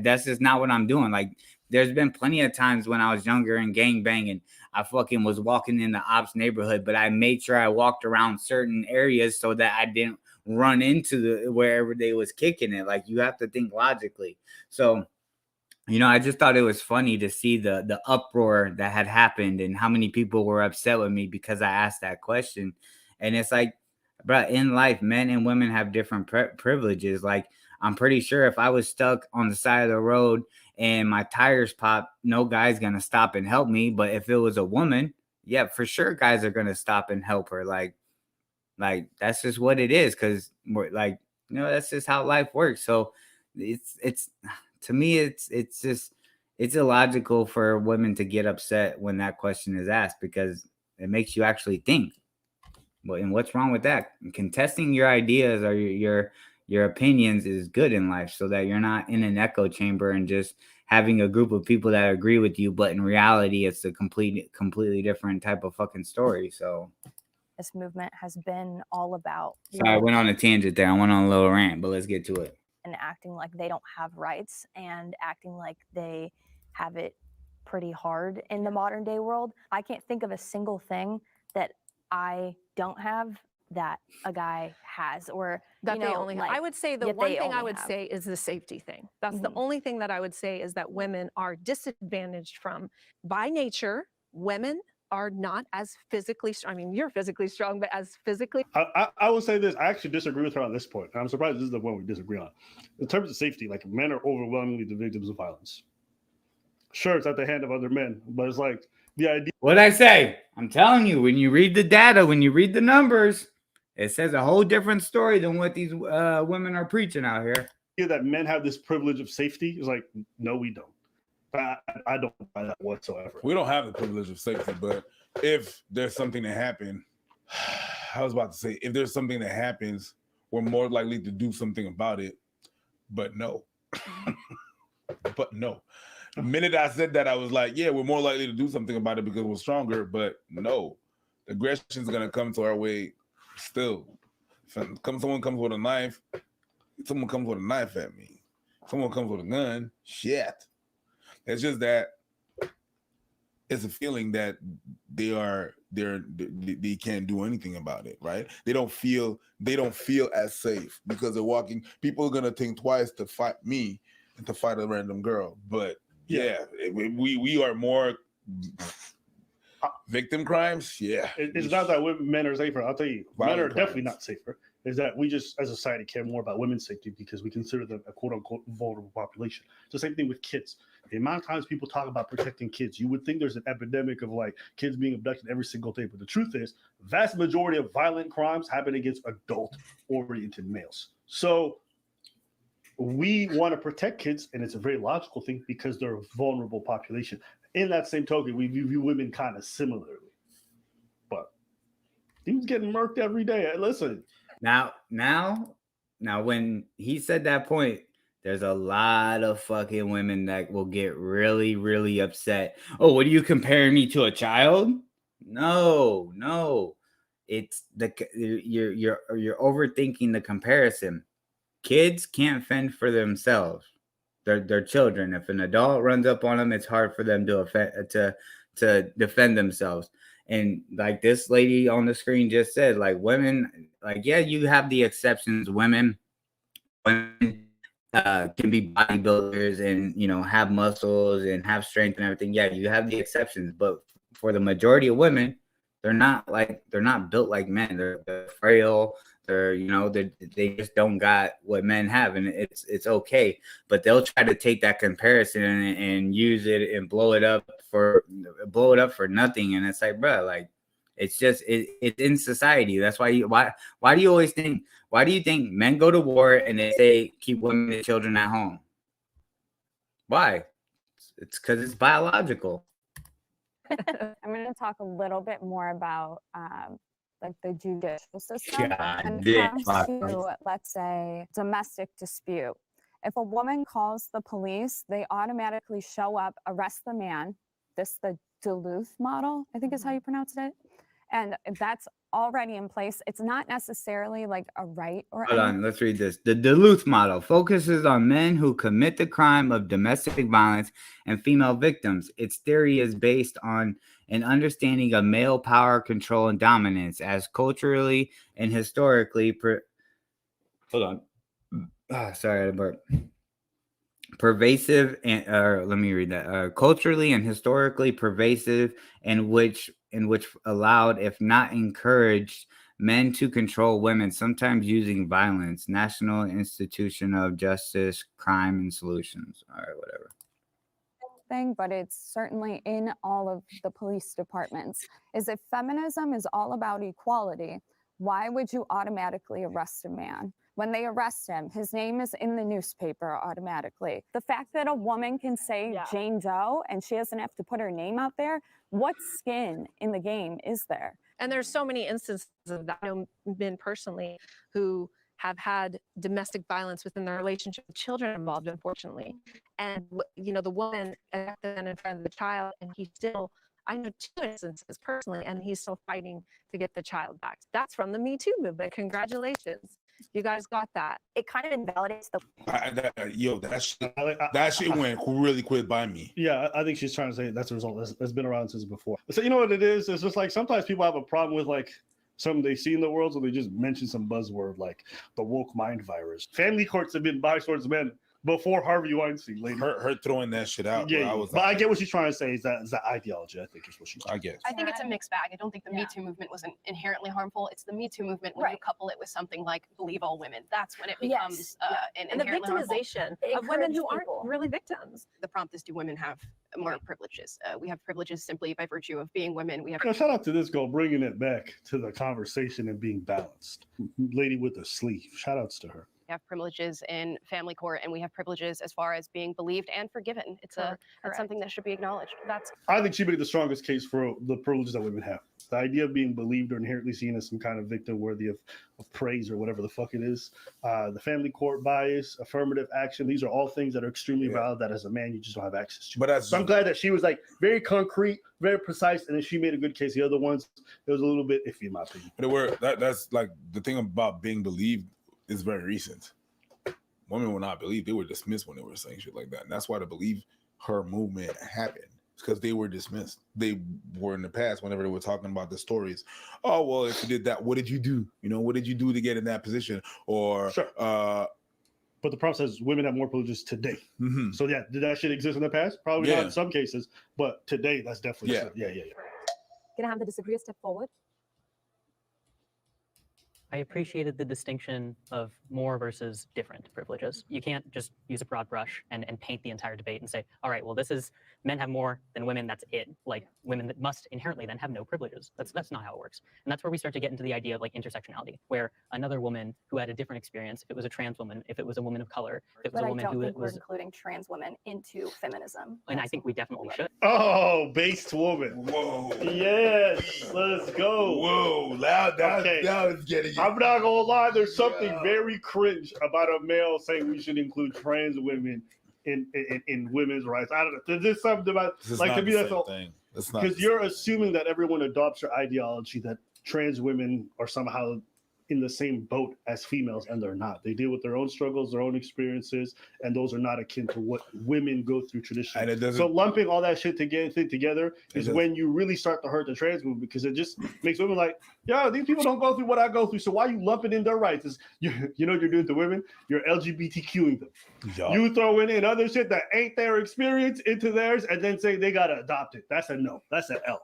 That's just not what I'm doing. Like, there's been plenty of times when I was younger and gang banging, I fucking was walking in the ops neighborhood, but I made sure I walked around certain areas so that I didn't run into wherever they was kicking it. Like, you have to think logically. So, I just thought it was funny to see the uproar that had happened and how many people were upset with me because I asked that question. And it's like, bro, in life, men and women have different privileges. Like, I'm pretty sure if I was stuck on the side of the road and my tires pop, no guy's gonna stop and help me. But if it was a woman, yeah, for sure, guys are gonna stop and help her. Like that's just what it is. Because that's just how life works. So it's to me, it's just it's illogical for women to get upset when that question is asked because it makes you actually think. And what's wrong with that? Contesting your ideas or your opinions is good in life so that you're not in an echo chamber and just having a group of people that agree with you, but in reality, it's a completely different type of fucking story. So
this movement has been all about.
Sorry, I went on a tangent there. I went on a little rant, but let's get to it.
And acting like they don't have rights and acting like they have it pretty hard in the modern day world. I can't think of a single thing that I don't have that a guy has, or
that they only have. I would say the one thing I would say is the safety thing. That's the only thing that I would say is that women are disadvantaged from by nature. Women are not as physically strong. I mean, you're physically strong, but as physically.
I will say this. I actually disagree with her on this point. I'm surprised this is the one we disagree on. In terms of safety, like men are overwhelmingly the victims of violence. Sure, it's at the hand of other men, but it's like the idea.
What'd I say? I'm telling you, when you read the data, when you read the numbers, it says a whole different story than what these women are preaching out here.
That men have this privilege of safety is like, no, we don't. I don't buy that whatsoever.
We don't have the privilege of safety, but if there's something that happened, I was about to say, if there's something that happens, we're more likely to do something about it. But no. But no. The minute I said that, I was like, yeah, we're more likely to do something about it because we're stronger. But no, the aggression is going to come to our way still. If someone comes with a knife, someone comes with a knife at me. Someone comes with a gun, shit. It's just that it's a feeling that they can't do anything about it, right? They don't feel as safe because they're walking. People are gonna think twice to fight me and to fight a random girl. But yeah, we are more victim crimes. Yeah,
it's not that men are safer. I'll tell you, men are definitely not safer. Is that we just, as a society, care more about women's safety because we consider them a quote-unquote vulnerable population. It's the same thing with kids. The amount of times people talk about protecting kids, you would think there's an epidemic of like kids being abducted every single day. But the truth is, vast majority of violent crimes happen against adult-oriented males. So we want to protect kids, and it's a very logical thing because they're a vulnerable population. In that same token, we view women kind of similarly. But dudes getting murked every day. Listen.
Now, when he said that point, there's a lot of fucking women that will get really, really upset. Oh, what are you comparing me to a child? No. It's you're overthinking the comparison. Kids can't fend for themselves. They're children. If an adult runs up on them, it's hard for them to defend themselves. And like this lady on the screen just said, like women, like, yeah, you have the exceptions. Women can be bodybuilders and, have muscles and have strength and everything. Yeah, you have the exceptions. But for the majority of women, they're not built like men. They're frail. They just don't got what men have, and it's okay. But they'll try to take that comparison and use it and blow it up for nothing. And it's like, bro, like it's just it's in society. That's why why do you think men go to war and they say keep women and children at home? Why? It's because it's biological.
I'm going to talk a little bit more about like the judicial system when it comes to, let's say, domestic dispute. If a woman calls the police, they automatically show up, arrest the man. The Duluth model, I think is how you pronounce it. And that's already in place. It's not necessarily like a right or
Hold on, let's read this. The Duluth model focuses on men who commit the crime of domestic violence and female victims. Its theory is based on an understanding of male power, control, and dominance as culturally and historically. Hold on. Sorry, I burped. Pervasive and let me read that. Culturally and historically pervasive, in which allowed, if not encouraged, men to control women, sometimes using violence. National Institution of Justice, Crime and Solutions. All right, whatever.
Thing, but it's certainly in all of the police departments, is if feminism is all about equality, why would you automatically arrest a man? When they arrest him, his name is in the newspaper automatically. The fact that a woman can say Jane Doe and she doesn't have to put her name out there, what skin in the game is there?
And there's so many instances of that. I know men personally who have had domestic violence within their relationship with children involved, unfortunately. And, you know, the woman then in front of the child, and he still, I know 2 instances personally, and he's still fighting to get the child back. That's from the Me Too movement. Congratulations. You guys got that.
It kind of invalidates the.
That shit went really quick by me.
Yeah, I think she's trying to say that's a result that's been around since before. So you know what it is? It's just like sometimes people have a problem with like something they see in the world, so they just mention some buzzword like the woke mind virus. Family courts have been by towards men before Harvey Weinstein. Lady.
Her throwing that shit out.
Yeah,
bro,
I get what she's trying to say. Is that ideology? I think is what she's.
I guess.
I think it's a mixed bag. I don't think the Me Too movement was inherently harmful. It's the Me Too movement when you couple it with something like believe all women. That's when it becomes
and the victimization of women who aren't really victims.
The prompt is: do women have more privileges? We have privileges simply by virtue of being women. We have.
Shout out to this girl bringing it back to the conversation and being balanced. Lady with the sleeve. Shout outs to her.
We have privileges in family court, and we have privileges as far as being believed and forgiven. It's something that should be acknowledged.
I think she made the strongest case for the privileges that women have. The idea of being believed or inherently seen as some kind of victim worthy of praise or whatever the fuck it is. The family court bias, affirmative action. These are all things that are extremely valid that as a man you just don't have access to. So I'm glad that she was like very concrete, very precise, and then she made a good case. The other ones, it was a little bit iffy in my opinion.
But that's like the thing about being believed is very recent. Women were not believed; they were dismissed when they were saying shit like that, and that's why the Believe Her movement happened. Because they were dismissed. They were in the past whenever they were talking about the stories. Oh well, if you did that, what did you do? You know, what did you do to get in that position? Or
but the problem says women have more privileges today.
Mm-hmm.
So yeah, did that shit exist in the past? Probably not in some cases, but today that's definitely yeah.
Can I have the disagree step forward?
I appreciated the distinction of more versus different privileges. You can't just use a broad brush and paint the entire debate and say, all right, well, this is men have more than women, that's it. Like women that must inherently then have no privileges. That's not how it works. And that's where we start to get into the idea of like intersectionality, where another woman who had a different experience, if it was a trans woman, if it was a woman of color, if it was a woman who
we're
was
including trans women into feminism.
and I think we definitely should.
Oh, based woman.
Whoa.
Yes, let's go.
Whoa, loud. Now it's getting.
I'm not gonna lie, there's something very cringe about a male saying we should include trans women in women's rights. I don't know. There's just something about like to me that's all
thing.
Because you're assuming that everyone adopts your ideology that trans women are somehow in the same boat as females, and they're not. They deal with their own struggles, their own experiences, and those are not akin to what women go through traditionally.
And
so lumping all that shit together is when you really start to hurt the trans movement, because it just makes women like, yo, these people don't go through what I go through, so why are you lumping in their rights? You know what you're doing to women? You're LGBTQing them.
Yo.
You throwing in other shit that ain't their experience into theirs and then say they gotta adopt it. That's a no. That's an L.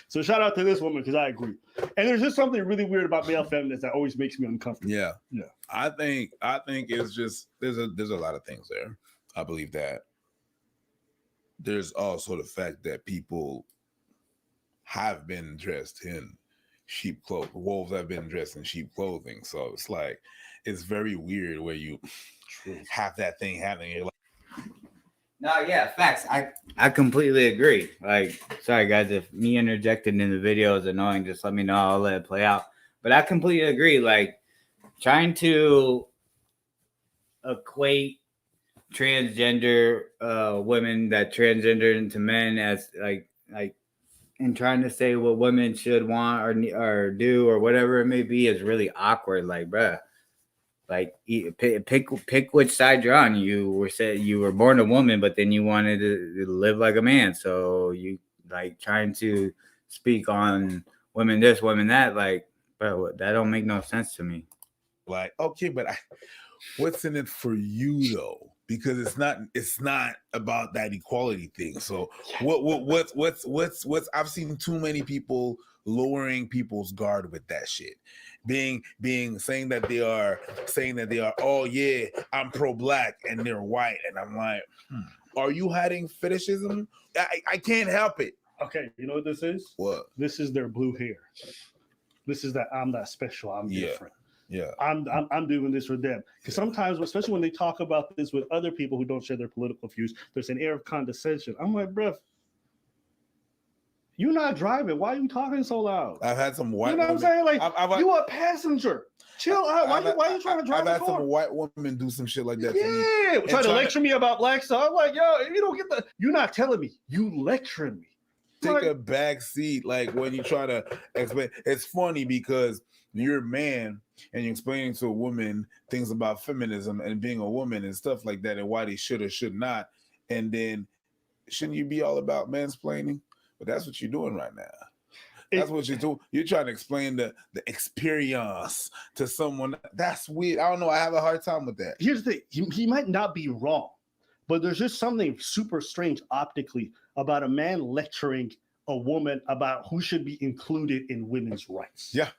So shout out to this woman because I agree. And there's just something really weird about male feminists that always makes me uncomfortable.
Yeah. I think it's just there's a lot of things there. I believe that there's also the fact that people have been dressed in sheep clothing. Wolves have been dressed in sheep clothing. So it's like it's very weird where you have that thing happening. You're like,
no, yeah, facts. I completely agree. Like, sorry guys, if me interjecting in the video is annoying, just let me know. I'll let it play out. But I completely agree. Like, trying to equate transgender women that transgender into men as like and trying to say what women should want or do or whatever it may be is really awkward. Like, bruh, like pick which side you're on. You were born a woman, but then you wanted to live like a man. So you like trying to speak on women this, women that. Like, bro, that don't make no sense to me.
Like, okay, but what's in it for you though? Because it's not about that equality thing. So what's I've seen too many people lowering people's guard with that shit. Saying that they are, oh yeah, I'm pro-black and they're white. And I'm like, are you hiding fetishism? I can't help it.
Okay, you know what this is?
What?
This is their blue hair. This is that I'm not special, I'm different.
Yeah.
I'm doing this for them. Because sometimes, especially when they talk about this with other people who don't share their political views, there's an air of condescension. I'm like, bruh, you're not driving. Why are you talking so loud?
I've had some white.
You know what I'm saying? Like, you a passenger. Chill out. Why are you trying to drive
I've
the
had
car?
some white women do some shit like that.
Yeah, trying to lecture me about black stuff. I'm like, yo, you don't get the. You're not telling me. You lecturing me.
Take a back seat, like when you try to explain. It's funny because you're a man and you're explaining to a woman things about feminism and being a woman and stuff like that and why they should or should not. And then shouldn't you be all about mansplaining? But that's what you're doing right now. That's what you're doing. You're trying to explain the experience to someone. That's weird. I don't know. I have a hard time with that.
Here's the thing. He might not be wrong, but there's just something super strange optically about a man lecturing a woman about who should be included in women's rights.
Yeah.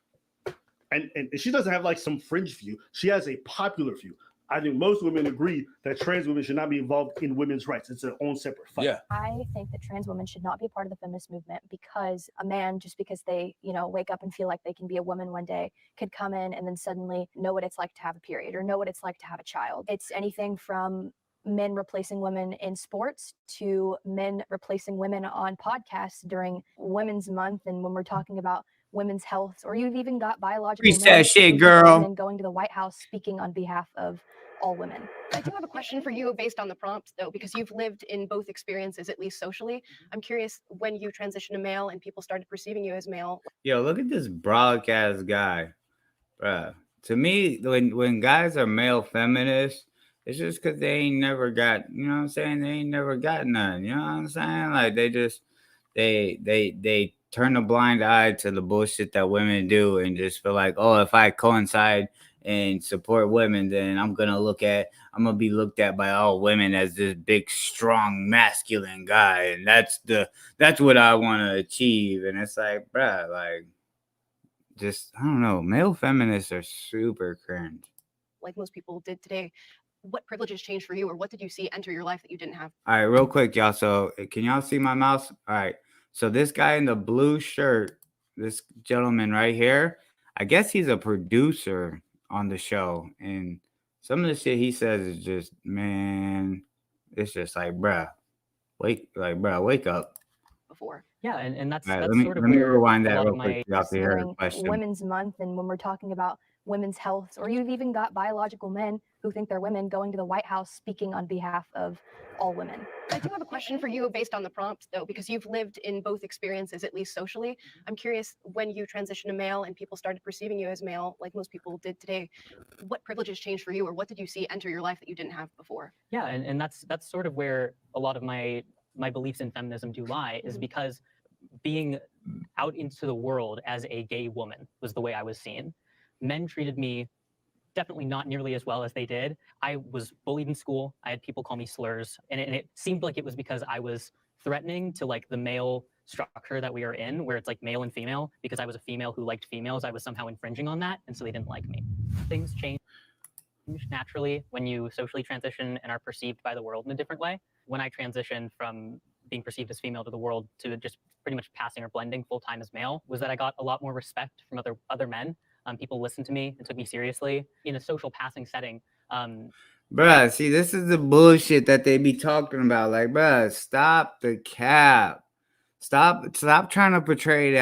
And she doesn't have like some fringe view. She has a popular view. I think most women agree that trans women should not be involved in women's rights. It's their own separate fight.
Yeah.
I think that trans women should not be a part of the feminist movement because a man, just because they, wake up and feel like they can be a woman one day, could come in and then suddenly know what it's like to have a period or know what it's like to have a child. It's anything from men replacing women in sports to men replacing women on podcasts during Women's Month. And when we're talking about women's health, or you've even got biological
Preach that shit, girl.
men going to the White House speaking on behalf of all women.
I do have a question for you based on the prompt, though, because you've lived in both experiences, at least socially. I'm curious, when you transitioned to male and people started perceiving you as male.
Yo, look at this broadcast guy. Bruh. To me, when guys are male feminists, it's just because they ain't never got, you know what I'm saying? They ain't never got none. You know what I'm saying? Like they just, they turn a blind eye to the bullshit that women do and just feel like, oh, if I coincide and support women, then I'm gonna be looked at by all women as this big, strong, masculine guy, and that's what I want to achieve. And it's like, bruh, like, just I don't know, male feminists are super cringe.
Like most people did today. What privileges changed for you, or what did you see enter your life that you didn't have?
All right, real quick, y'all. So can y'all see my mouse? All right. So this guy in the blue shirt, this gentleman right here, I guess he's a producer on the show. And some of the shit he says is just, man, it's just like, bruh, wake up.
Before.
Yeah, and that's,
All right,
that's
let
sort of
me
where
rewind
a
that
lot
real
of
quick.
my
Y'all to hear the
During
question.
Women's Month, and when we're talking about women's health, or you've even got biological men who think they're women going to the White House speaking on behalf of all women.
I do have a question for you based on the prompt, though, because you've lived in both experiences, at least socially. I'm curious, when you transitioned to male and people started perceiving you as male, like most people did today, what privileges changed for you, or what did you see enter your life that you didn't have before?
Yeah, and that's sort of where a lot of my beliefs in feminism do lie, is because being out into the world as a gay woman was the way I was seen. Men treated me definitely not nearly as well as they did. I was bullied in school. I had people call me slurs, and it seemed like it was because I was threatening to like the male structure that we are in, where it's like male and female. Because I was a female who liked females, I was somehow infringing on that, and so they didn't like me. Things change naturally when you socially transition and are perceived by the world in a different way. When I transitioned from being perceived as female to the world to just pretty much passing or blending full-time as male, was that I got a lot more respect from other men. People listened to me and took me seriously in a social passing setting.
Bruh, see, this is the bullshit that they be talking about. Like, bruh, stop the cap. Stop trying to portray it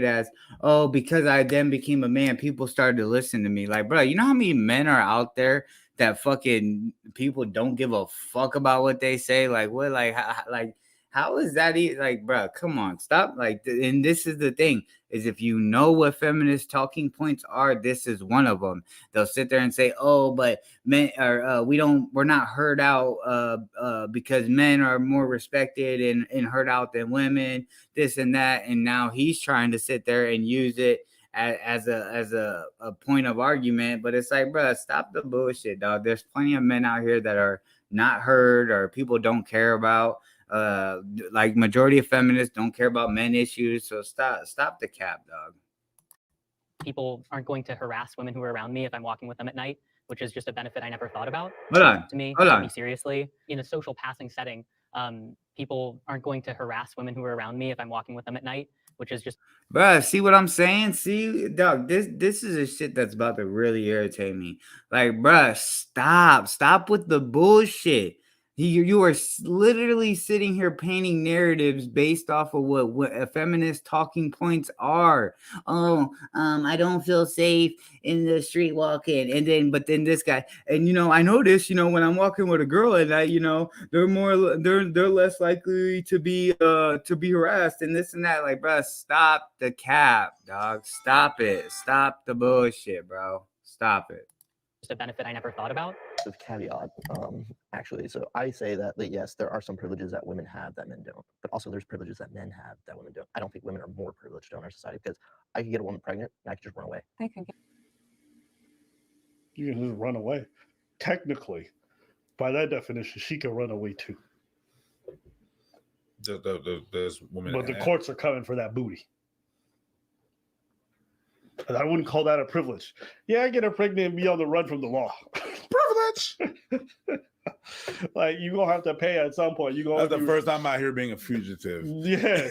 as, oh, because I then became a man, people started to listen to me. Like, bruh, you know how many men are out there that fucking people don't give a fuck about what they say? Like, what, like How is that like, bro? Come on, stop. Like, and this is the thing: is if you know what feminist talking points are, this is one of them. They'll sit there and say, "Oh, but men are we're not heard out because men are more respected and heard out than women." This and that, and now he's trying to sit there and use it as a point of argument. But it's like, bro, stop the bullshit, dog. There's plenty of men out here that are not heard or people don't care about. Like majority of feminists don't care about men issues, so stop the cap, dog.
People aren't going to harass women who are around me if I'm walking with them at night, which is just a benefit I never thought about. To me, seriously, in a social passing setting, people aren't going to harass women who are around me if I'm walking with them at night, which is just.
Bruh, see what I'm saying? See, dog, this is a shit that's about to really irritate me. Like, bruh, stop with the bullshit. You are literally sitting here painting narratives based off of what feminist talking points are. Oh, I don't feel safe in the street walking, but then this guy, and I notice, when I'm walking with a girl at night, they're less likely to be harassed and this and that. Like, bro, stop the cap, dog. Stop it. Stop the bullshit, bro. Stop it.
Just a benefit I never thought about.
With caveat, actually, so I say that yes, there are some privileges that women have that men don't, but also there's privileges that men have that women don't. I don't think women are more privileged in our society because I could get a woman pregnant and I could just run away.
You can just run away. Technically, by that definition, she can run away too.
There's women,
but the courts are coming for that booty. And I wouldn't call that a privilege. Yeah, I get her pregnant and be on the run from the law. Privilege. Like you're gonna have to pay at some point.
That's the first time out here being a fugitive.
Yeah.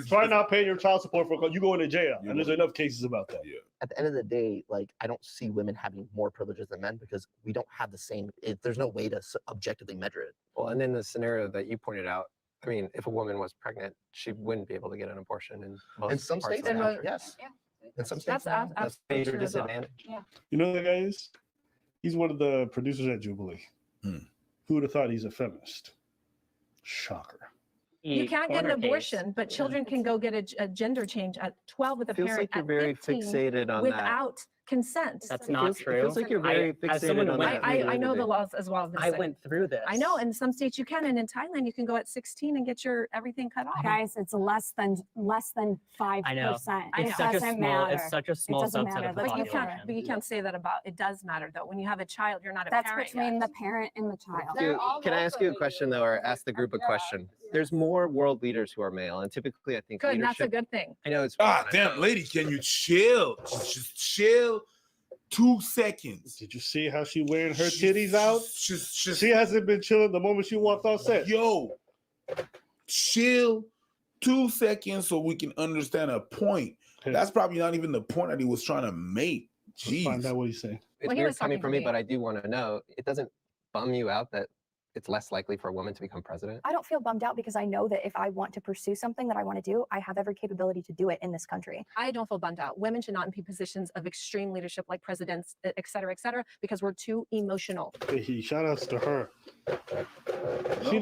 Try not paying your child support for you going to jail. And there's enough cases about that.
Yeah.
At the end of the day, like I don't see women having more privileges than men because we don't have the same. There's no way to objectively measure it.
Well, and in the scenario that you pointed out, I mean, if a woman was pregnant, she wouldn't be able to get an abortion in most
in some
parts
states.
of the country.
Yes. In some states,
that's a major disadvantage.
Yeah. You know that guy is? He's one of the producers at Jubilee. Who would have thought he's a feminist? Shocker.
You can't get an abortion, but children can go get a gender change at 12 with a
Feels
parent
like you're
at
very
15
fixated on that.
without consent.
That's not true.
It feels like you're very fixated on that.
I know the laws as well.
I went through this.
I know, in some states you can, and in Thailand you can go at 16 and get your everything cut off.
Guys, it's less than 5%.
I know.
It doesn't matter.
It's such a small subset of the population.
But you can't say that about it. Does matter though. When you have a child, you're not a
That's
parent.
between the parent and the child.
Can I ask you a question though, or ask the group a question? There's more world leaders who are male, and typically I think
Good,
leadership.
that's a good thing.
I know it's.
Damn, lady, can you chill? Just chill. 2 seconds.
Did you see how she wearing her titties out? She hasn't been chilling the moment she walked off set.
Yo, chill 2 seconds so we can understand a point. That's probably not even the point that he was trying to make. Jeez.
Find out what he's saying.
It's weird coming from me, but I do want to know. It doesn't bum you out that it's less likely for a woman to become president?
I don't feel bummed out because I know that if I want to pursue something that I want to do, I have every capability to do it in this country.
I don't feel bummed out. Women should not be in positions of extreme leadership like presidents, et cetera, because we're too emotional.
Hey, shout outs to her.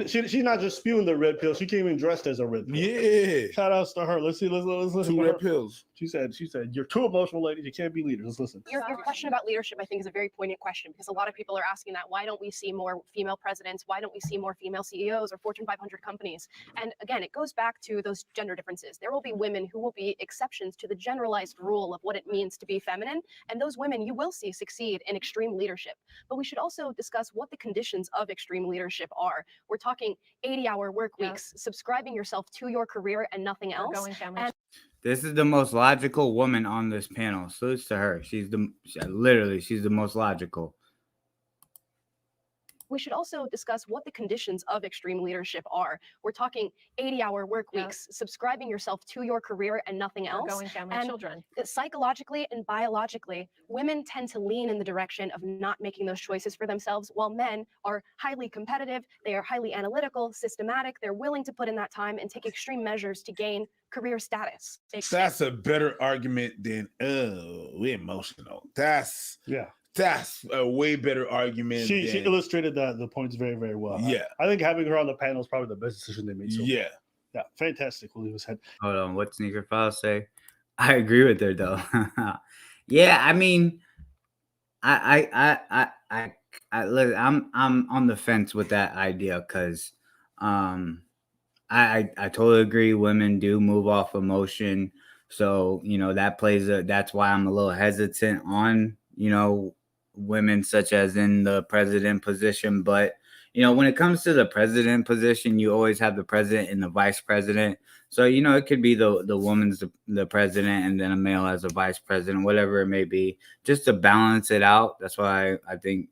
She's not just spewing the red pill. She came in dressed as a red pill.
Yeah.
Shout outs to her. Let's listen.
2 red pills.
She said, you're too emotional, ladies. You can't be leaders. Let's listen.
Your question about leadership, I think, is a very poignant question because a lot of people are asking that. Why don't we see more female presidents? Why don't we see more female CEOs or Fortune 500 companies? And again, it goes back to those gender differences. There will be women who will be exceptions to the generalized rule of what it means to be feminine. And those women you will see succeed in extreme leadership. But we should also discuss what the conditions of extreme leadership are. We're talking 80-hour work weeks, subscribing yourself to your career and nothing else.
This is the most logical woman on this panel. Salutes to her. She's the most logical.
We should also discuss what the conditions of extreme leadership are. We're talking 80-hour work weeks, subscribing yourself to your career and nothing else.
Going family,
and
children.
Psychologically and biologically, women tend to lean in the direction of not making those choices for themselves, while men are highly competitive, they are highly analytical, systematic, they're willing to put in that time and take extreme measures to gain career status.
That's a better argument than we're emotional. That's That's a way better argument.
She
than,
illustrated the points very, very well.
Yeah.
I think having her on the panel is probably the best decision they made. So
Yeah.
Yeah, fantastic. We'll leave his head.
Hold on, what Sneaker File say? I agree with her though. Yeah, I mean, look, I'm on the fence with that idea because I totally agree. Women do move off emotion, so that's why I'm a little hesitant on women such as in the president position. But when it comes to the president position, you always have the president and the vice president. So it could be the woman's the president and then a male as a vice president, whatever it may be, just to balance it out. That's why I think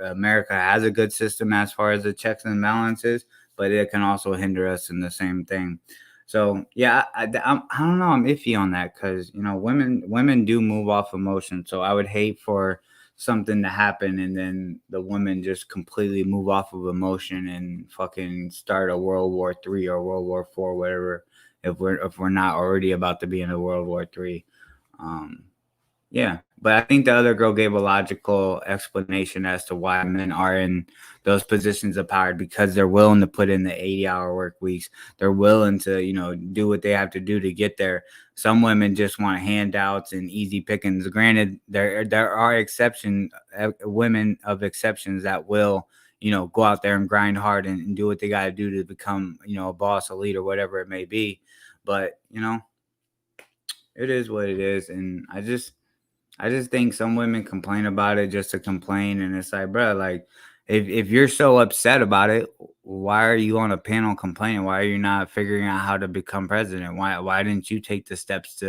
America has a good system as far as the checks and balances, but it can also hinder us in the same thing. So yeah, I don't know. I'm iffy on that because women do move off emotion. So I would hate for something to happen and then the women just completely move off of emotion and fucking start a World War III or World War IV, whatever. If we're not already about to be in a World War III. Yeah, but I think the other girl gave a logical explanation as to why men are in those positions of power, because they're willing to put in the 80-hour work weeks. They're willing to, do what they have to do to get there. Some women just want handouts and easy pickings. Granted, there are women of exceptions that will, go out there and grind hard and do what they got to do to become, a boss, a leader, whatever it may be. But, it is what it is. And I just think some women complain about it just to complain. And it's like, bro, like, if you're so upset about it, why are you on a panel complaining? Why are you not figuring out how to become president? Why didn't you take the steps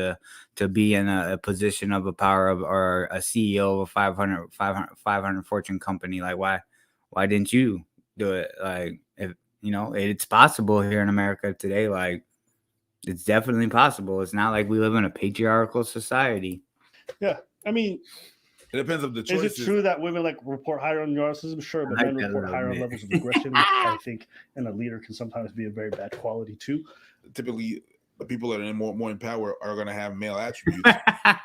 to be in a position of a power or a CEO of a 500 Fortune company? Like, why didn't you do it? Like, if it's possible here in America today. Like, it's definitely possible. It's not like we live in a patriarchal society.
Yeah. I mean,
it depends on the choices.
Is it true that women report higher on narcissism? Sure, but men report higher on levels of aggression, which I think in a leader can sometimes be a very bad quality too.
Typically, the people that are more in power are going to have male attributes.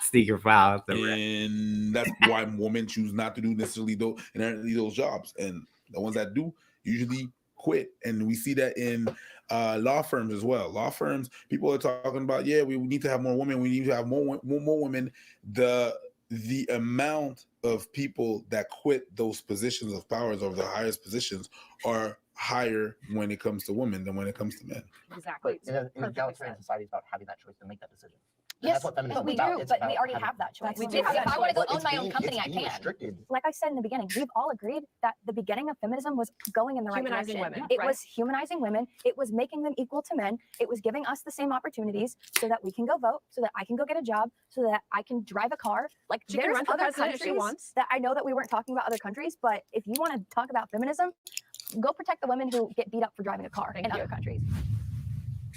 Sneaker File,
and that's why women choose not to do necessarily those jobs, and the ones that do usually quit. And we see that in law firms as well. Law firms, people are talking about, yeah, we need to have more women. We need to have more women. The amount of people that quit those positions of powers or the highest positions are higher when it comes to women than when it comes to men.
Exactly.
In an egalitarian society, it's about having that choice to make that decision. And
Yes,
that's what feminism
but we
is about.
do.
It's
But
about
we already
having-
have that choice.
We
If
do have that
I want to go
choice, but
own
it's
my own
being-
company,
it's
I
being
can.
restricted.
Like I said in the beginning, we've all agreed that the beginning of feminism was going in the right
Humanizing
direction.
women,
It
right.
was humanizing women. It was making them equal to men. It was giving us the same opportunities so that we can go vote, so that I can go get a job, so that I can drive a car. Like
She can
there's
run for
other
president if she
countries
wants.
that I know that we weren't talking about other countries, but if you want to talk about feminism, go protect the women who get beat up for driving a car in other countries.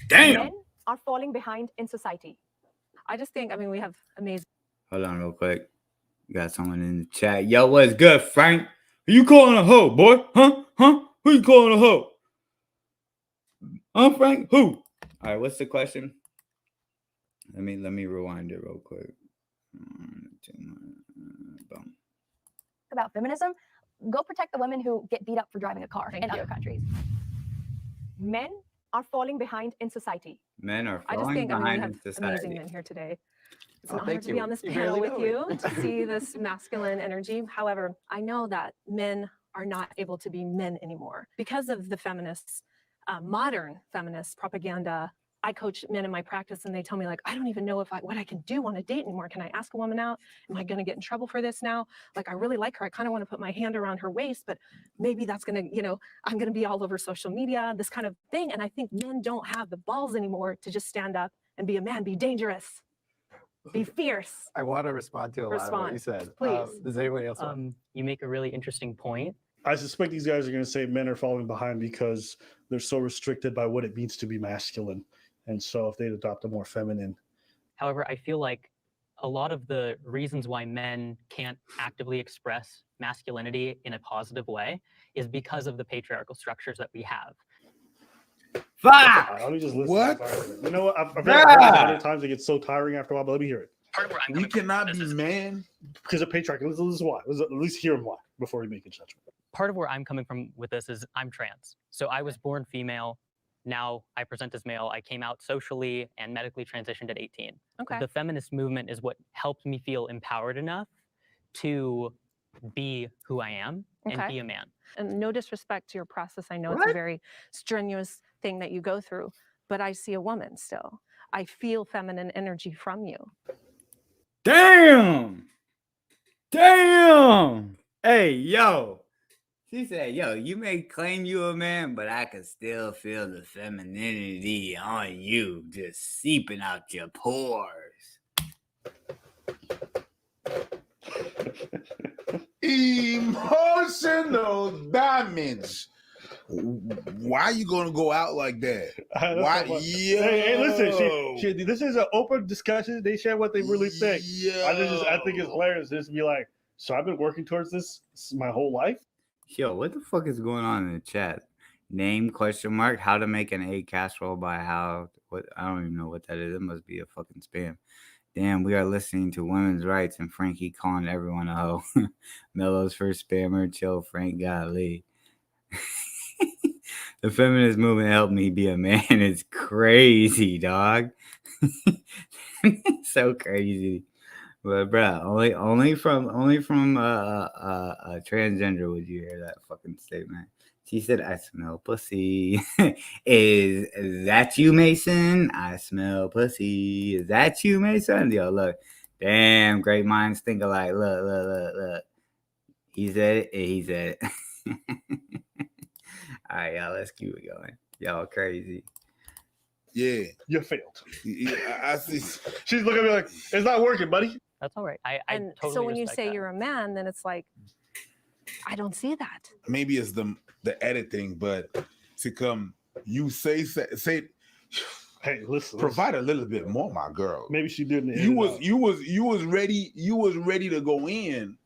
Men are falling behind in society.
I just think, we have amazing.
Hold on real quick. You got someone in the chat. Yo, what's good, Frank? Who you calling a hoe, boy? Huh? Who you calling a hoe? Huh, Frank? Who? All right, what's the question? Let me rewind it real quick. Boom.
About feminism, go protect the women who get beat up for driving a car in other countries.
Men are falling behind in society.
Men are
I just
falling
think, we
behind
have
in society.
amazing men here today. It's
Oh,
an honor
thank
to be
you.
on this
You
panel
barely
with
know
you, to see this masculine energy. However, I know that men are not able to be men anymore because of the feminists, modern feminist propaganda. I coach men in my practice and they tell me, like, I don't even know what I can do on a date anymore. Can I ask a woman out? Am I going to get in trouble for this now? Like, I really like her. I kind of want to put my hand around her waist, but maybe that's going to, I'm going to be all over social media, this kind of thing. And I think men don't have the balls anymore to just stand up and be a man, be dangerous, be fierce.
I want to respond to a lot of what you said.
Please.
Does anybody else want?
You make a really interesting point.
I suspect these guys are going to say men are falling behind because they're so restricted by what it means to be masculine. And so if they'd adopt a more feminine.
However, I feel like a lot of the reasons why men can't actively express masculinity in a positive way is because of the patriarchal structures that we have.
Let me just listen.
What?
You know what? I've heard it 100 times. It gets so tiring after a while, but let me hear it.
We cannot be man
because of patriarchy. Listen why. At least hear him why before we make a judgment.
Part of where I'm coming from with this is I'm trans. So I was born female. Now I present as male. I came out socially and medically transitioned at 18.
Okay.
The feminist movement is what helped me feel empowered enough to be who I am and be a man.
And no disrespect to your process. I know it's a very strenuous thing that you go through, but I see a woman still. I feel feminine energy from you.
Damn. Hey, yo. She said, yo, you may claim you a man, but I can still feel the femininity on you just seeping out your pores.
Emotional damage. Why are you gonna go out like that? Why?
Hey, listen. This is an open discussion. They share what they really think. I think it's hilarious just to be like, so I've been working towards this my whole life.
Yo, what the fuck is going on in the chat? Name ? How to make an egg casserole by how? What? I don't even know what that is. It must be a fucking spam. Damn, we are listening to women's rights and Frankie calling everyone a hoe. Mello's first spammer. Chill, Frank. Golly. The feminist movement helped me be a man. It's crazy, dog. So crazy. But bruh, only from a transgender would you hear that fucking statement. She said, I smell pussy. Is that you, Mason? I smell pussy. Is that you, Mason? Yo, look. Damn, great minds think alike. Look. He said it, and he said it. All right, y'all, let's keep it going. Y'all crazy.
Yeah.
You failed.
Yeah, I see.
She's looking at me like, it's not working, buddy.
That's all right.
And
totally
so when you
respect
say
that.
you're a man, then it's like, I don't see that.
Maybe it's the editing, but to come, you say.
Hey, listen.
Provide a little bit more, my girl.
Maybe she didn't.
You was ready. You was ready to go in.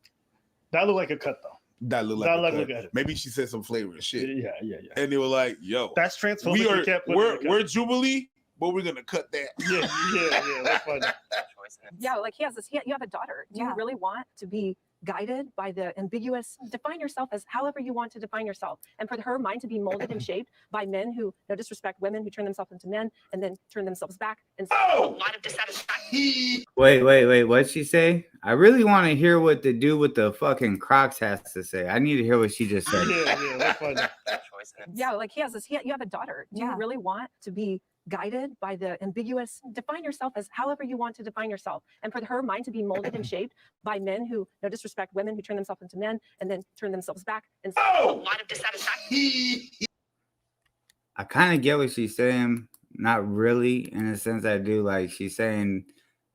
That looked like a cut, though.
That looked like
That
a
looked
cut.
like a-
Maybe she said some flavor and shit.
Yeah.
And they were like, "Yo,
That's transphobic.
we're Jubilee, but we're gonna cut that."
Yeah. That's fine.
Yeah, like he has this. You have a daughter. Do you really want to be guided by the ambiguous? Define yourself as however you want to define yourself, and for her mind to be molded and shaped by men who, no disrespect, women who turn themselves into men and then turn themselves back. And a lot of dissatisfaction.
Wait. What'd she say? I really want to hear what the dude with the fucking Crocs has to say. I need to hear what she just said.
Yeah. That's fine.
Yeah, like he has this. You have a daughter. Do you really want to be guided by the ambiguous? Define yourself as however you want to define yourself, and for her mind to be molded and shaped by men who, no disrespect, women who turn themselves into men and then turn themselves back. And a lot of dissatisfaction.
I kind of get what she's saying. Not really, in a sense I do. Like, she's saying,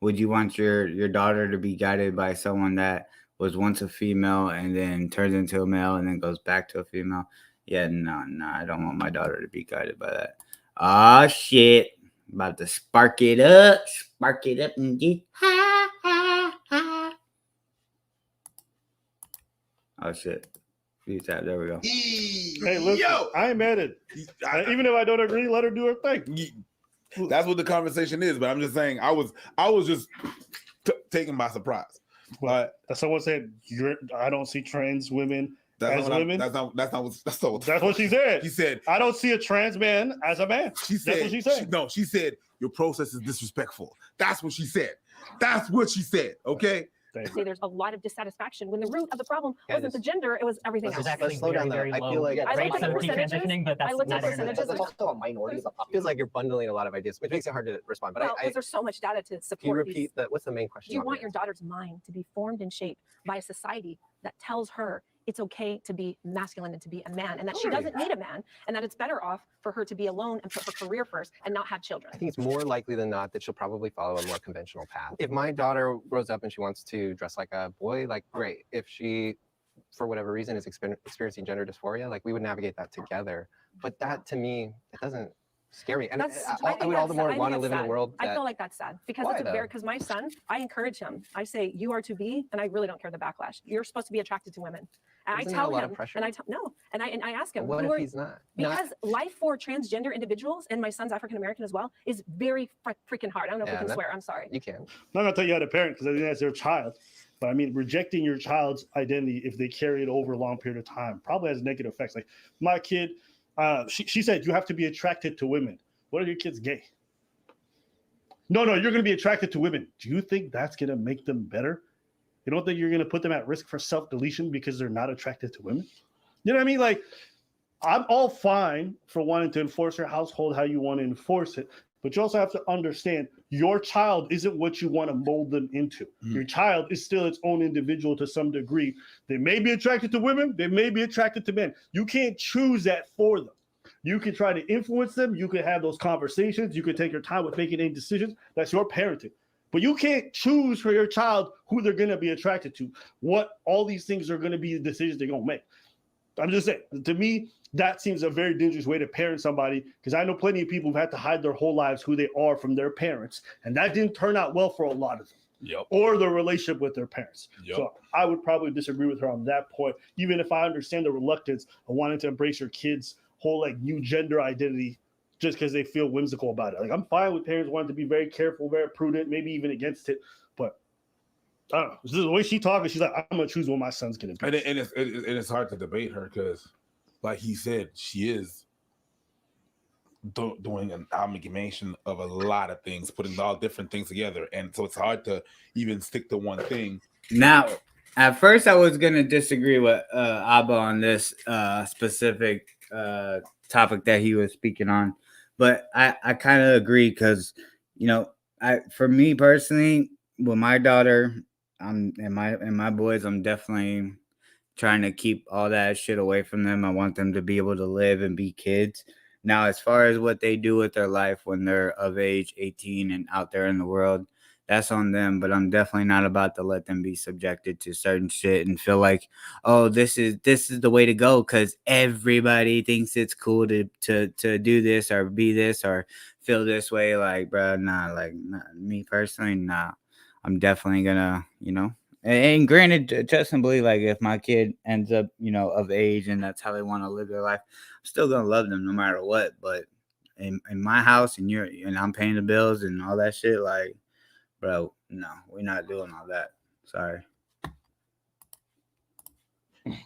would you want your daughter to be guided by someone that was once a female and then turns into a male and then goes back to a female? Yeah, no, I don't want my daughter to be guided by that. Oh, shit. About to spark it up and get ha. Oh, shit. There we go.
Hey, listen, I ain't mad at it. Even if I don't agree, let her do her thing.
That's what the conversation is. But I'm just saying, I was just taken by surprise.
But someone said, I don't see trans women as women.
That's
what she said.
She said,
I don't see a trans man as a man.
She said,
that's what she said.
She said, your process is disrespectful. That's what she said. Okay.
Say there's a lot of dissatisfaction when the root of the problem wasn't the gender, it was everything else.
Let's slow down. I feel like
rates of
detransitioning, but that's not
percentages.
That's also a minority. It feels like you're bundling a lot of ideas, which makes it hard to respond. But
because there's so much data to support.
Can you repeat that? What's the main question?
Do you want your daughter's mind to be formed and shaped by a society that tells her it's okay to be masculine and to be a man, and that she doesn't need a man, and that it's better off for her to be alone and put her career first and not have children?
I think it's more likely than not that she'll probably follow a more conventional path. If my daughter grows up and she wants to dress like a boy, like great. If she, for whatever reason, is experiencing gender dysphoria, like we would navigate that together. But that, to me, it doesn't scare me. And I would all the more want to live in a world that...
I feel like that's sad because because my son, I encourage him. I say, you are to be, and I really don't care the backlash. You're supposed to be attracted to women. I
Isn't that
tell
a lot
him,
of pressure?
and I ask him,
What
who
if
are-
he's not?
because life for transgender individuals, and my son's African American as well, is very freaking hard. I don't know if we
Yeah,
can
that-
swear. I'm sorry.
You can.
I'm not gonna tell you how to parent because I think that's their child. But I mean, rejecting your child's identity if they carry it over a long period of time probably has negative effects. Like my kid, she said you have to be attracted to women. What are your kids gay? No, you're going to be attracted to women. Do you think that's going to make them better? You don't think you're going to put them at risk for self-deletion because they're not attracted to women? You know what I mean? Like, I'm all fine for wanting to enforce your household how you want to enforce it, but you also have to understand your child isn't what you want to mold them into. Your child is still its own individual to some degree. They may be attracted to women, they may be attracted to men. You can't choose that for them. You can try to influence them. You can have those conversations. You can take your time with making any decisions. That's your parenting. But you can't choose for your child who they're going to be attracted to, what all these things are going to be the decisions they're going to make. I'm just saying, to me, that seems a very dangerous way to parent somebody, because I know plenty of people who've had to hide their whole lives who they are from their parents, and that didn't turn out well for a lot of them.
Yep.
Or their relationship with their parents.
Yep.
So I would probably disagree with her on that point, even if I understand the reluctance of wanting to embrace your kids' whole like new gender identity just because they feel whimsical about it. Like, I'm fine with parents wanting to be very careful, very prudent, maybe even against it, but I don't know. This is the way she talks. She's like, I'm gonna choose what my son's gonna be.
And it's hard to debate her because, like he said, she is doing an amalgamation of a lot of things, putting all different things together, and so it's hard to even stick to one thing.
Now, at first, I was gonna disagree with Abba on this specific topic that he was speaking on, but I kind of agree because, you know, for me personally, with my daughter, and my boys, I'm definitely trying to keep all that shit away from them. I want them to be able to live and be kids. Now, as far as what they do with their life when they're of age, 18, and out there in the world, that's on them. But I'm definitely not about to let them be subjected to certain shit and feel like, oh, this is the way to go because everybody thinks it's cool to do this or be this or feel this way. Like, bro, nah. Me personally, nah. I'm definitely gonna, you know. And granted, trust and believe, like if my kid ends up, you know, of age and that's how they want to live their life, I'm still gonna love them no matter what. But in my house and I'm paying the bills and all that shit, like, bro, no, we're not doing all that. Sorry.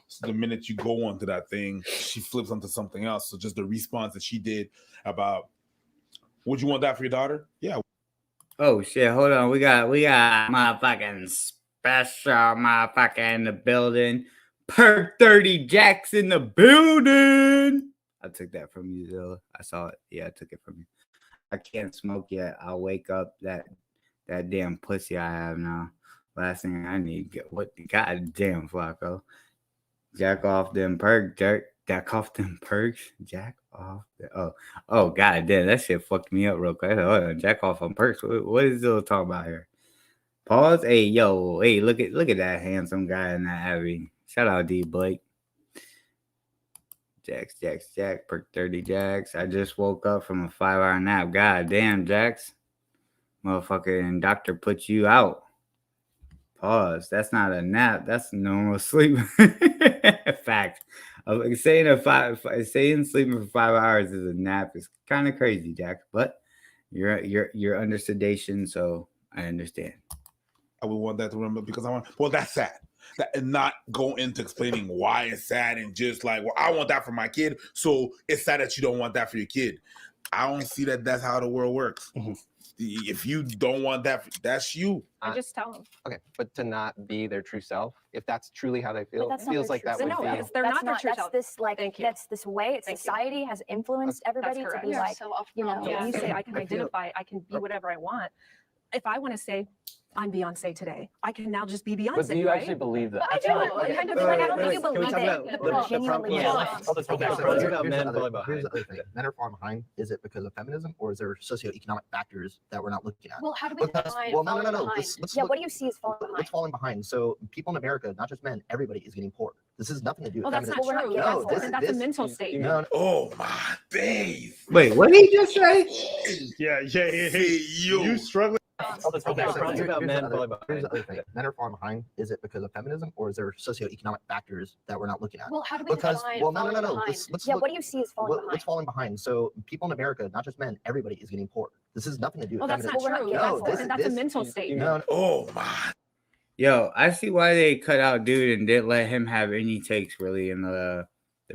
So the minute you go onto that thing, she flips onto something else. So just the response that she did about, would you want that for your daughter? Yeah.
Oh shit, hold on. We got motherfucking special motherfucker in the building. Perk 30 Jacks in the building. I took that from you, Zilla. I saw it. Yeah, I took it from you. I can't smoke yet. I'll wake up that damn pussy I have now. Last thing I need, what the goddamn Flacco. Jack off them perks, jack off them perks, jack off. Oh, god damn, that shit fucked me up real quick. Hold on, jack off on perks. What is Zilla talking about here? Pause. Hey, look at that handsome guy in that Abbey. Shout out D Blake. Jax, perk 30 Jacks. I just woke up from a 5-hour nap. God damn, Jax. Motherfucker, and doctor put you out. Pause. That's not a nap. That's normal sleep. Fact. Saying sleeping for 5 hours is a nap is kind of crazy, Jack. But you're under sedation, so I understand.
I would want that to remember because that's sad. And not go into explaining why it's sad and just like, well, I want that for my kid, so it's sad that you don't want that for your kid. I don't see that that's how the world works. Mm-hmm. If you don't want that, that's you.
I just tell them.
Okay, but to not be their true self, if that's truly how they feel, it feels like that would be.
No,
they're not their true
self.
That's
this way. Society has influenced everybody to be like, you know.
When you say I can identify, I can be whatever I want. If I want to say I'm Beyonce today, I can now just be Beyonce.
But do you actually believe that?
I do. I don't think you believe it.
Genuinely.
Here's the other thing. Men are falling behind. Is it because of feminism, or is there socioeconomic factors that we're not looking at?
Well, how do we define
no.
falling behind? What do you see as falling behind?
What's falling behind? So people in America, not just men, everybody is getting poor. This has nothing to do with
feminism.
feminism.
That's not true. That's a mental state.
No.
Oh my days.
Wait, what did he just say?
Yeah. Hey, you struggling?
Here's the other thing. Men are falling behind. Is it because of feminism, or is there socioeconomic factors that we're not looking at?
Well, how do we define
no.
falling behind?
Let's
What do you see as falling behind?
What's falling behind? So people in America, not just men, everybody is getting poor. This has nothing to do with
Well, that's not
feminism.
true. That's a mental state.
No.
Oh my.
Yo, I see why they cut out dude and didn't let him have any takes really in the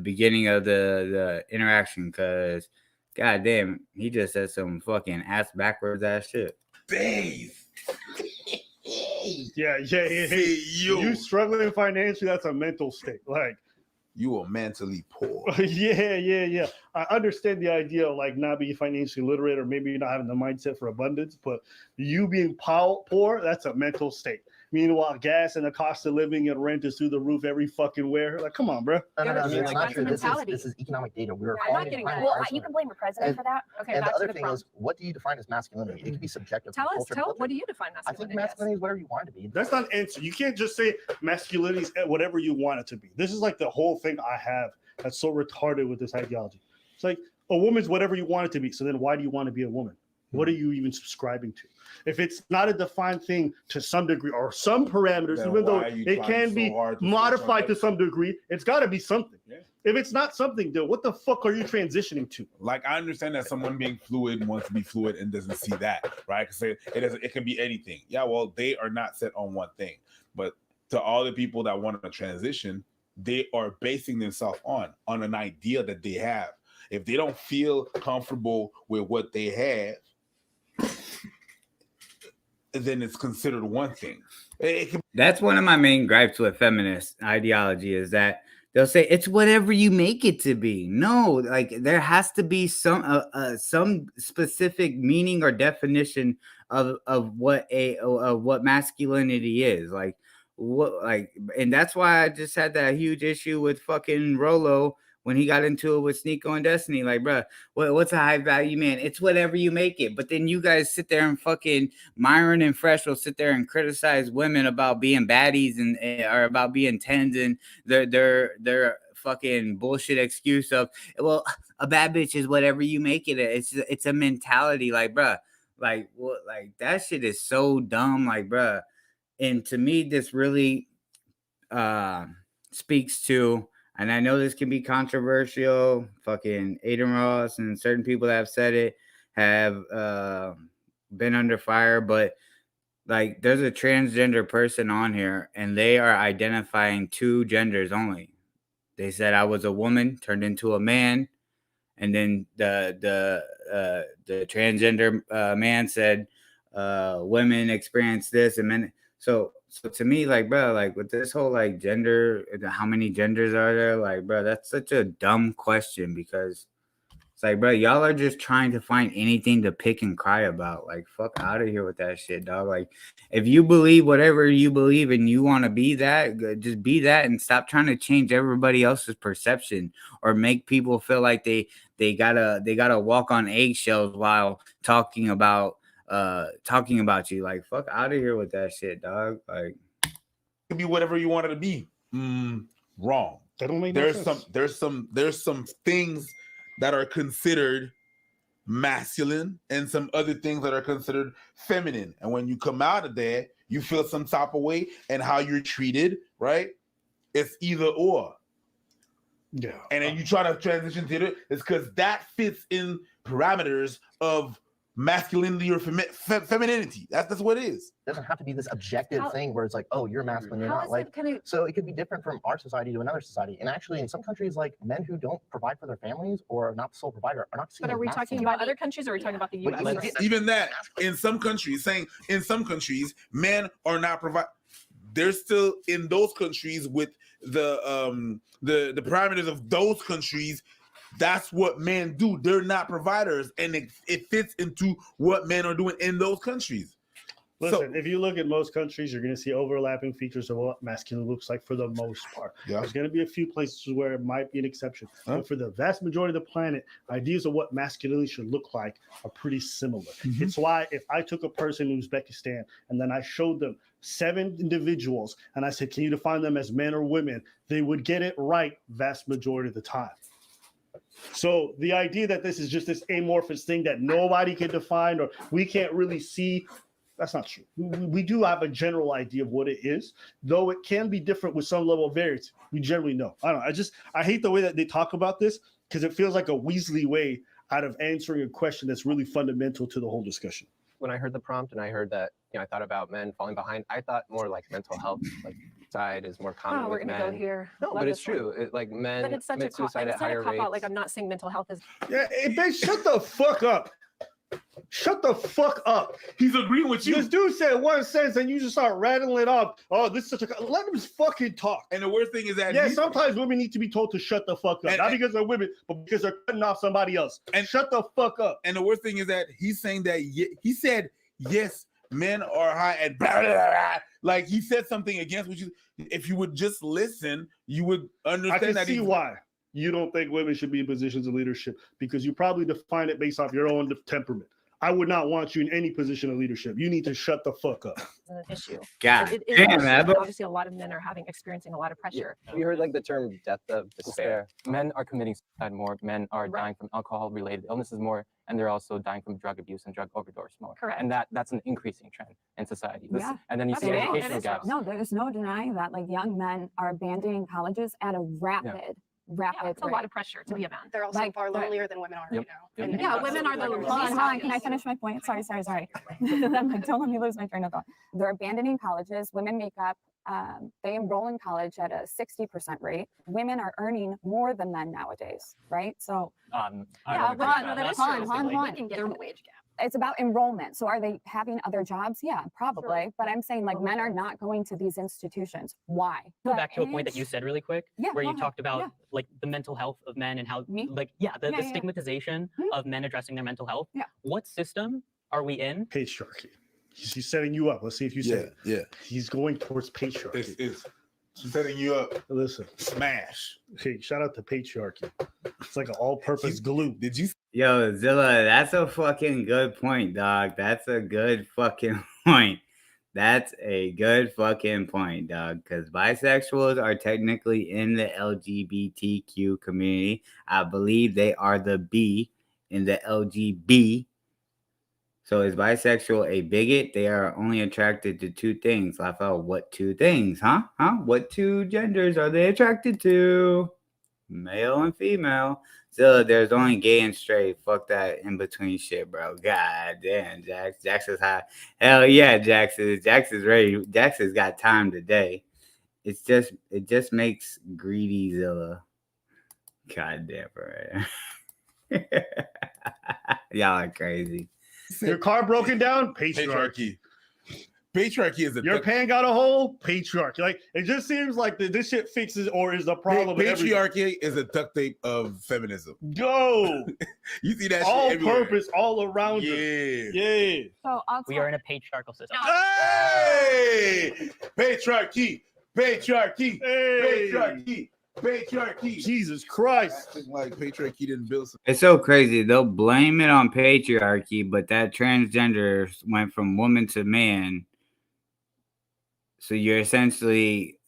beginning of the interaction, because goddamn, he just said some fucking ass backwards ass shit.
Babe.
Yeah. You struggling financially, that's a mental state. Like,
you are mentally poor.
Yeah. I understand the idea of like not being financially literate, or maybe you're not having the mindset for abundance, but you being poor, that's a mental state. Meanwhile, gas and the cost of living and rent is through the roof every fucking where. Like, come on, bro.
No, it's not true. This is economic data. We're falling behind.
Well, you can blame the president for that.
Okay, and the other thing is, what do you define as masculinity? It can be subjective.
Tell us, what do you define
I think masculinity is whatever you want it to be.
That's not an answer. You can't just say masculinity is whatever you want it to be. This is like the whole thing I have that's so retarded with this ideology. It's like a woman's whatever you want it to be. So then why do you want to be a woman? What are you even subscribing to? If it's not a defined thing to some degree or some parameters,
Then
even though
why are you
it
trying
can
so
be
hard to
modified
switch
to some degree, it's got to be something.
Yeah.
If it's not something, then what the fuck are you transitioning to?
Like, I understand that someone being fluid wants to be fluid and doesn't see that, right? Because it can be anything. Yeah, well, they are not set on one thing. But to all the people that want to transition, they are basing themselves on an idea that they have. If they don't feel comfortable with what they have, then it's considered one thing.
That's one of my main gripes with feminist ideology, is that they'll say it's whatever you make it to be. No, like there has to be some specific meaning or definition of what masculinity is. And that's why I just had that huge issue with fucking Rolo when he got into it with Sneeko and Destiny. Like, bro, what's a high value man? It's whatever you make it. But then you guys sit there and fucking Myron and Fresh will sit there and criticize women about being baddies and or about being tens, and their fucking bullshit excuse of, well, a bad bitch is whatever you make it. It's a mentality, like, bro, like what, like that shit is so dumb, like, bro. And to me, this really speaks to, and I know this can be controversial, fucking Aiden Ross and certain people that have said it have been under fire, but like there's a transgender person on here and they are identifying two genders only. They said I was a woman turned into a man, and then the transgender man said women experience this and men. So to me, like, bro, like with this whole like gender, how many genders are there? Like, bro, that's such a dumb question, because it's like, bro, y'all are just trying to find anything to pick and cry about. Like, fuck out of here with that shit, dog. Like, if you believe whatever you believe and you want to be that, just be that, and stop trying to change everybody else's perception or make people feel like they gotta walk on eggshells while talking about you. Like, fuck out of here with that shit, dog. Like,
it could be whatever you want it to be. Wrong.
That don't make no sense.
There's some things that are considered masculine and some other things that are considered feminine. And when you come out of there, you feel some type of way, and how you're treated, right? It's either or.
Yeah.
And then you try to transition to it, it's because that fits in parameters of masculinity or femininity. That's what it is.
It doesn't have to be this objective thing where it's like, oh, you're masculine, you're not. Like, so it could be different from our society to another society. And actually, in some countries, like men who don't provide for their families or are not the sole provider are not seen.
But are we talking about other countries, or are we talking about the U.S.?
Even that, in some countries, men are not provide. They're still in those countries with the parameters of those countries. That's what men do. They're not providers, and it fits into what men are doing in those countries.
Listen, if you look at most countries, you're going to see overlapping features of what masculine looks like for the most part.
Yeah.
There's going to be a few places where it might be an exception. But for the vast majority of the planet, ideas of what masculinity should look like are pretty similar.
Mm-hmm.
It's why if I took a person in Uzbekistan and then I showed them 7 individuals and I said, can you define them as men or women? They would get it right vast majority of the time. So the idea that this is just this amorphous thing that nobody can define or we can't really see That's not true. We do have a general idea of what it is, though it can be different with some level of variance. We generally know. I don't know. I hate the way that they talk about this because it feels like a Weasley way out of answering a question that's really fundamental to the whole discussion.
When I heard the prompt and I heard that, I thought about men falling behind, I thought more like mental health side is more common
Oh, we're
with
gonna
men.
go here.
No,
Love
but it's
this one.
true. Like men
But it's such
commit
a
suicide at
it's not
higher
a cop
rates.
out. Like I'm not saying mental health is.
Yeah, bitch, shut the fuck up. Shut the fuck up.
He's agreeing with you.
This dude said one sentence and you just start rattling off. Oh, this is such a. Let him just fucking talk.
And the worst thing is that
yeah, sometimes women need to be told to shut the fuck up. Not because they're women, but because they're cutting off somebody else. And shut the fuck up.
And the worst thing is that he's saying that he said yes, men are high at blah, blah, blah, blah. Like he said something against what you. If you would just listen, you would understand
I can
that.
see why you don't think women should be in positions of leadership because you probably define it based off your own temperament. I would not want you in any position of leadership. You need to shut the fuck up.
An issue.
God
It is
damn,
an issue.
Abba.
Obviously, a lot of men are experiencing a lot of pressure.
We heard like the term death of despair.
Men are committing suicide more. Men are dying from alcohol-related illnesses more, and they're also dying from drug abuse and drug overdose more.
Correct.
And that's an increasing trend in society.
Yeah.
And then you see educational gaps.
No, there's no denying that. Like young men are abandoning colleges at a rapid
It's a lot of pressure to be a man.
They're also
Like,
far
they're-
lonelier than women are right now. And
Yeah, women are the
Hold
least
on. Can I
obvious.
finish my point? Sorry. I'm like, don't let me lose my train of thought. They're abandoning colleges. Women make up, they enroll in college at a 60% rate. Women are earning more than men nowadays, right? So,
I
yeah,
don't agree with that,
hold
necessarily.
on.
We can get to the wage gap.
It's about enrollment. So are they having other jobs? Yeah, probably. But I'm saying like men are not going to these institutions. Why?
Go back to a point that you said really quick,
Yeah,
where
go
you
ahead.
talked about
Yeah.
like the mental health of men and how the
Yeah,
the
yeah.
stigmatization of men addressing their mental health.
Yeah.
What system are we in?
Patriarchy. He's setting you up. Let's see if you say it.
Yeah.
He's going towards patriarchy.
It's setting you up.
Listen.
Smash.
Hey, shout out to patriarchy. It's like an all-purpose glue.
Did you?
Yo, Zilla, that's a fucking good point, dog. That's a good fucking point. That's a good fucking point, dog. Because bisexuals are technically in the LGBTQ community. I believe they are the B in the LGB. So is bisexual a bigot? They are only attracted to two things. Raphael, what two things? Huh? What two genders are they attracted to? Male and female. So there's only gay and straight. Fuck that in between shit, bro. God damn, Jax. Jax is hot. Hell yeah, Jax is ready. Jax has got time today. It just makes greedy Zilla. God damn, bro. Y'all are crazy.
Your car broken down? Patriarchy.
Patriarchy is
Your pan got a hole? Patriarchy. Like it just seems like this shit fixes or is the problem.
Patriarchy is a duct tape of feminism.
Go.
You see that
all
shit everywhere.
purpose, all around us. Yeah.
So
we are in a patriarchal system.
Hey! Patriarchy. Patriarchy.
Hey!
Patriarchy. Patriarchy.
Jesus Christ.
Acting like patriarchy didn't build some.
It's so crazy. They'll blame it on patriarchy, but that transgender went from woman to man. So you're essentially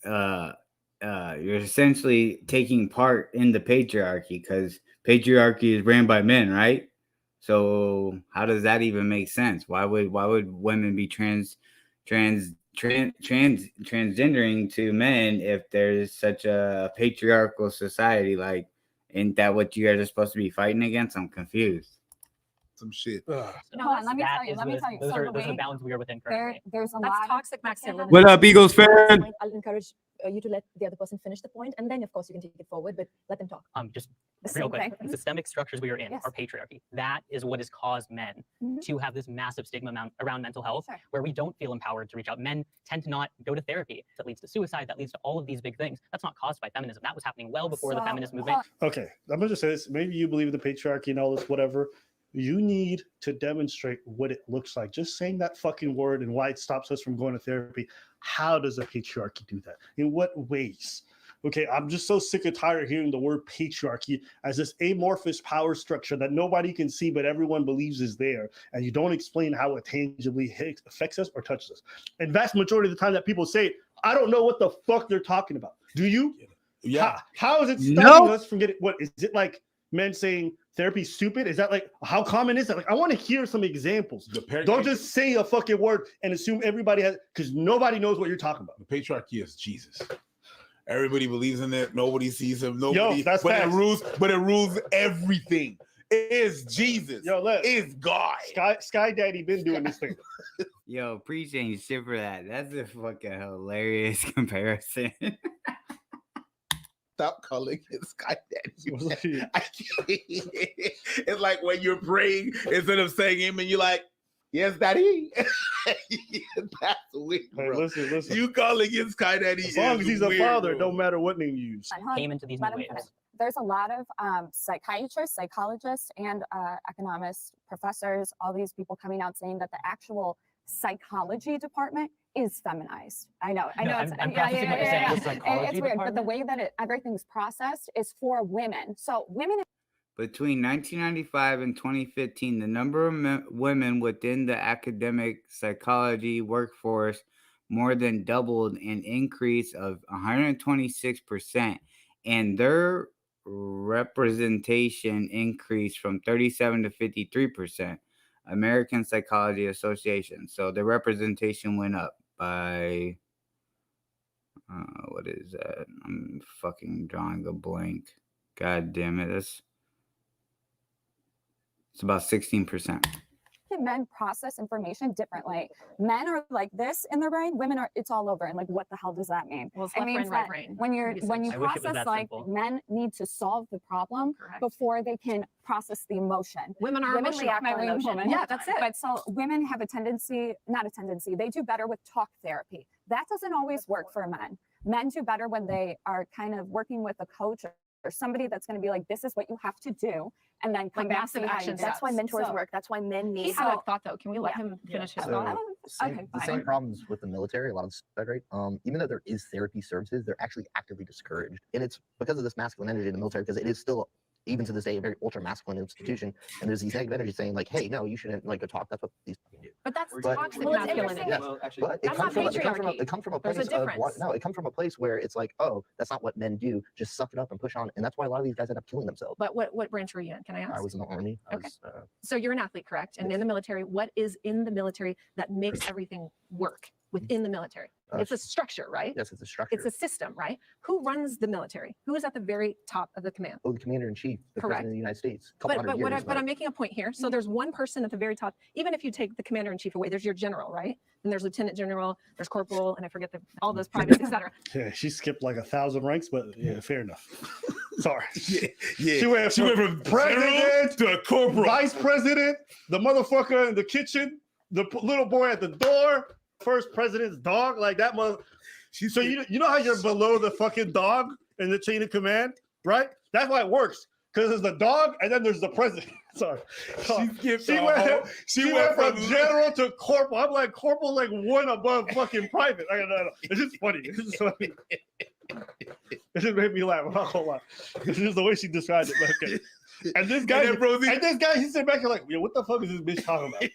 taking part in the patriarchy because patriarchy is ran by men, right? So how does that even make sense? Why would women be transgendering to men if there's such a patriarchal society? Like, isn't that what you guys are supposed to be fighting against? I'm confused.
Some shit.
Hold on, let me tell you.
Those
So
are
the
the
way-
bounds we are within currently.
There's a
That's
lot
toxic masculinity.
What up, Eagles fan?
I'll encourage you to let the other person finish the point, and then of course you can take it forward, but let them talk.
Just
The
real
same
quick,
thing.
the systemic structures we are in
Yes.
are patriarchy. That is what has caused men to have this massive stigma around mental health, where we don't feel empowered to reach out. Men tend to not go to therapy. That leads to suicide. That leads to all of these big things. That's not caused by feminism. That was happening well before the feminist movement.
Okay, I'm gonna just say this. Maybe you believe in the patriarchy and all this, whatever. You need to demonstrate what it looks like. Just saying that fucking word and why it stops us from going to therapy. How does a patriarchy do that? In what ways? Okay, I'm just so sick and tired of hearing the word patriarchy as this amorphous power structure that nobody can see, but everyone believes is there. And you don't explain how it tangibly affects us or touches us. And vast majority of the time that people say it, I don't know what the fuck they're talking about. Do you?
Yeah.
How is it stopping
Nope.
us from getting, what is it like? men saying therapy's stupid? Is that like, how common is that? Like, I want to hear some examples. Don't just say a fucking word and assume everybody has, because nobody knows what you're talking about.
The patriarchy is Jesus. Everybody believes in it. Nobody sees him. Nobody.
That's
but
facts.
it rules everything. It is Jesus. It's God.
Sky Daddy been doing this thing.
Yo, appreciate shit for that. That's a fucking hilarious comparison.
Stop calling it Sky Daddy. I can't. It's like when you're praying, instead of saying him, and you're like, yes, Daddy. That's weird, bro.
Hey, listen.
You calling him Sky Daddy?
As long as he's
weird,
a father,
bro.
don't matter what name you use.
Came into these new waves.
There's a lot of psychiatrists, psychologists, and economists, professors, all these people coming out saying that the actual psychology department is feminized. I know.
I'm processing what you're saying. The psychology
It's weird, but the
department?
way that everything's processed is for women. So women.
Between 1995 and 2015, the number of women within the academic psychology workforce more than doubled, an increase of 126%, and their representation increased from 37 to 53%. American Psychology Association. So the representation went up by what is that? I'm fucking drawing a blank. God damn it. It's about 16%.
Men process information differently. Men are like this in their brain. Women are, it's all over. And like, what the hell does that mean?
Well, it's
it
left
means
brain, right
that
brain.
when you
I wish it was
process,
that
like,
simple.
men need to solve the problem before they can process the emotion.
Women are emotional.
react on emotion.
Yeah, that's it.
But so women have a tendency, not a tendency, they do better with talk therapy. That doesn't always work for men. Men do better when they are kind of working with a coach or somebody that's going to be like, this is what you have to do, and then come
Like
back
massive
to how you
action
do it.
That's why mentors
So-
work. That's why men
He
need
had a
help.
thought though. Can we let him finish his
So
thought?
the same problems with the military, a lot of suicide rate. Even though there is therapy services, they're actually actively discouraged, and it's because of this masculine energy in the military. Because it is still, even to this day, a very ultra masculine institution, and there's these negative energy saying like, "Hey, no, you shouldn't like go talk." That's what these fucking do.
But that's
But-
toxic
Well, it's
masculinity.
Yes, but it
That's
comes
not
from
patriarchy.
it comes from a
There's
place
a
of
difference.
no, it comes from a place where it's like, oh, that's not what men do. Just suck it up and push on, and that's why a lot of these guys end up killing themselves.
But what branch were you in? Can I ask?
I was in the army. I
Okay.
was,
So you're an athlete, correct? And in the military, what is in the military that makes everything work within the military? It's a structure, right?
Yes, it's a structure.
It's a system, right? Who runs the military? Who is at the very top of the command?
Oh, the commander in chief, the
Correct.
president of the United States.
But I'm making a point here. So there's one person at the very top. Even if you take the commander in chief away, there's your general, right? Then there's lieutenant general, there's corporal, and I forget all those privates, etc.
Yeah, she skipped like 1,000 ranks, but yeah, fair enough. Sorry.
Yeah.
She went from president
to corporal,
vice president, the motherfucker in the kitchen, the little boy at the door, first president's dog, like that mother. So you know how you're below the fucking dog in the chain of command, right? That's why it works. Because there's the dog and then there's the president. Sorry. She went from general to corporal. I'm like corporal, like one above fucking private. I don't know. It's just funny. It's just funny. It just made me laugh. I'm not gonna lie. It's just the way she described it. But okay. And this guy, he sit back and like, yo, what the fuck is this bitch talking about?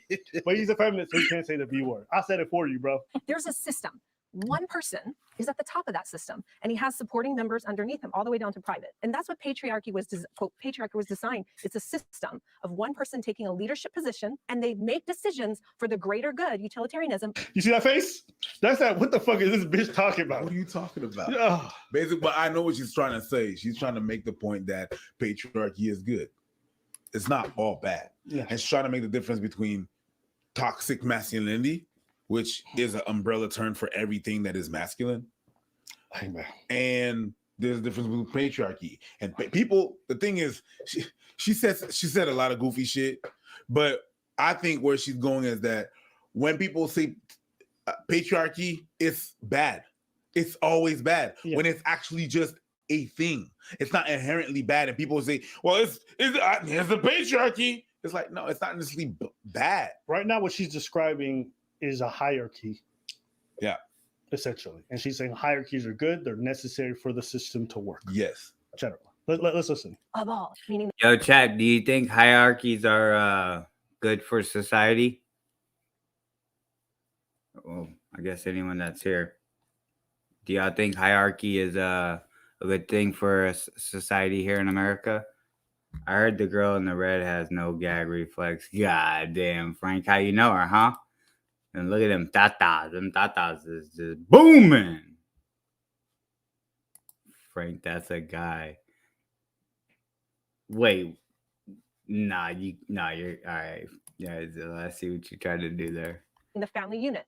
But he's a feminist, so he can't say the B word. I said it for you, bro.
There's a system. One person is at the top of that system, and he has supporting members underneath him, all the way down to private. And that's what patriarchy was. Quote, patriarchy was designed. It's a system of one person taking a leadership position, and they make decisions for the greater good. Utilitarianism.
You see that face? That's that. What the fuck is this bitch talking about?
What are you talking about?
Yeah.
Basically, but I know what she's trying to say. She's trying to make the point that patriarchy is good. It's not all bad.
Yeah.
And she's trying to make the difference between toxic masculinity, which is an umbrella term for everything that is masculine. And there's a difference between patriarchy and people. The thing is, she said a lot of goofy shit, but I think where she's going is that when people say patriarchy, it's bad. It's always bad when it's actually just a thing. It's not inherently bad, and people say, "Well, it's a patriarchy." It's like, no, it's not necessarily bad.
Right now, what she's describing is a hierarchy.
Yeah.
Essentially. And she's saying hierarchies are good. They're necessary for the system to work.
Yes.
Generally. Let's listen.
Of all, meaning
Yo, chat, do you think hierarchies are good for society? Well, I guess anyone that's here. Do y'all think hierarchy is a good thing for society here in America? I heard the girl in the red has no gag reflex. God damn, Frank, how you know her, huh? And look at them tatas. Them tatas is just booming. Frank, that's a guy. Wait, you're all right. Yeah, I see what you tried to do there.
In the family unit.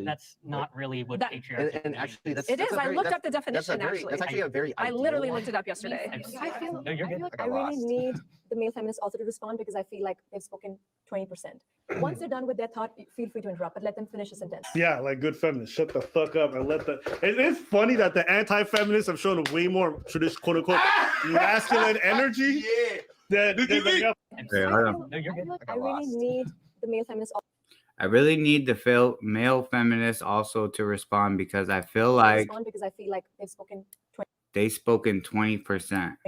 That's not really what
That-
patriarchy
And actually, that's
It
that's
is.
a
I
very-
looked
that's-
up the definition.
That's actually a very.
I literally looked it up yesterday.
I feel,
No, you're
I
good.
feel like
I
I really
lost.
need the male feminists also to respond because I feel like they've spoken 20%. Once they're done with their thought, feel free to interrupt, but let them finish a sentence.
Yeah, like good feminists, shut the fuck up and let the. It's funny that the anti-feminists have shown a way more traditional, quote unquote, masculine energy.
Yeah.
Than the male.
Okay, hold on.
No, you're
I
good.
feel like I really need the male feminists also
I really need the male feminists also to respond because I feel
to
like
respond because I feel like they've spoken
they spoken 20%.
20%.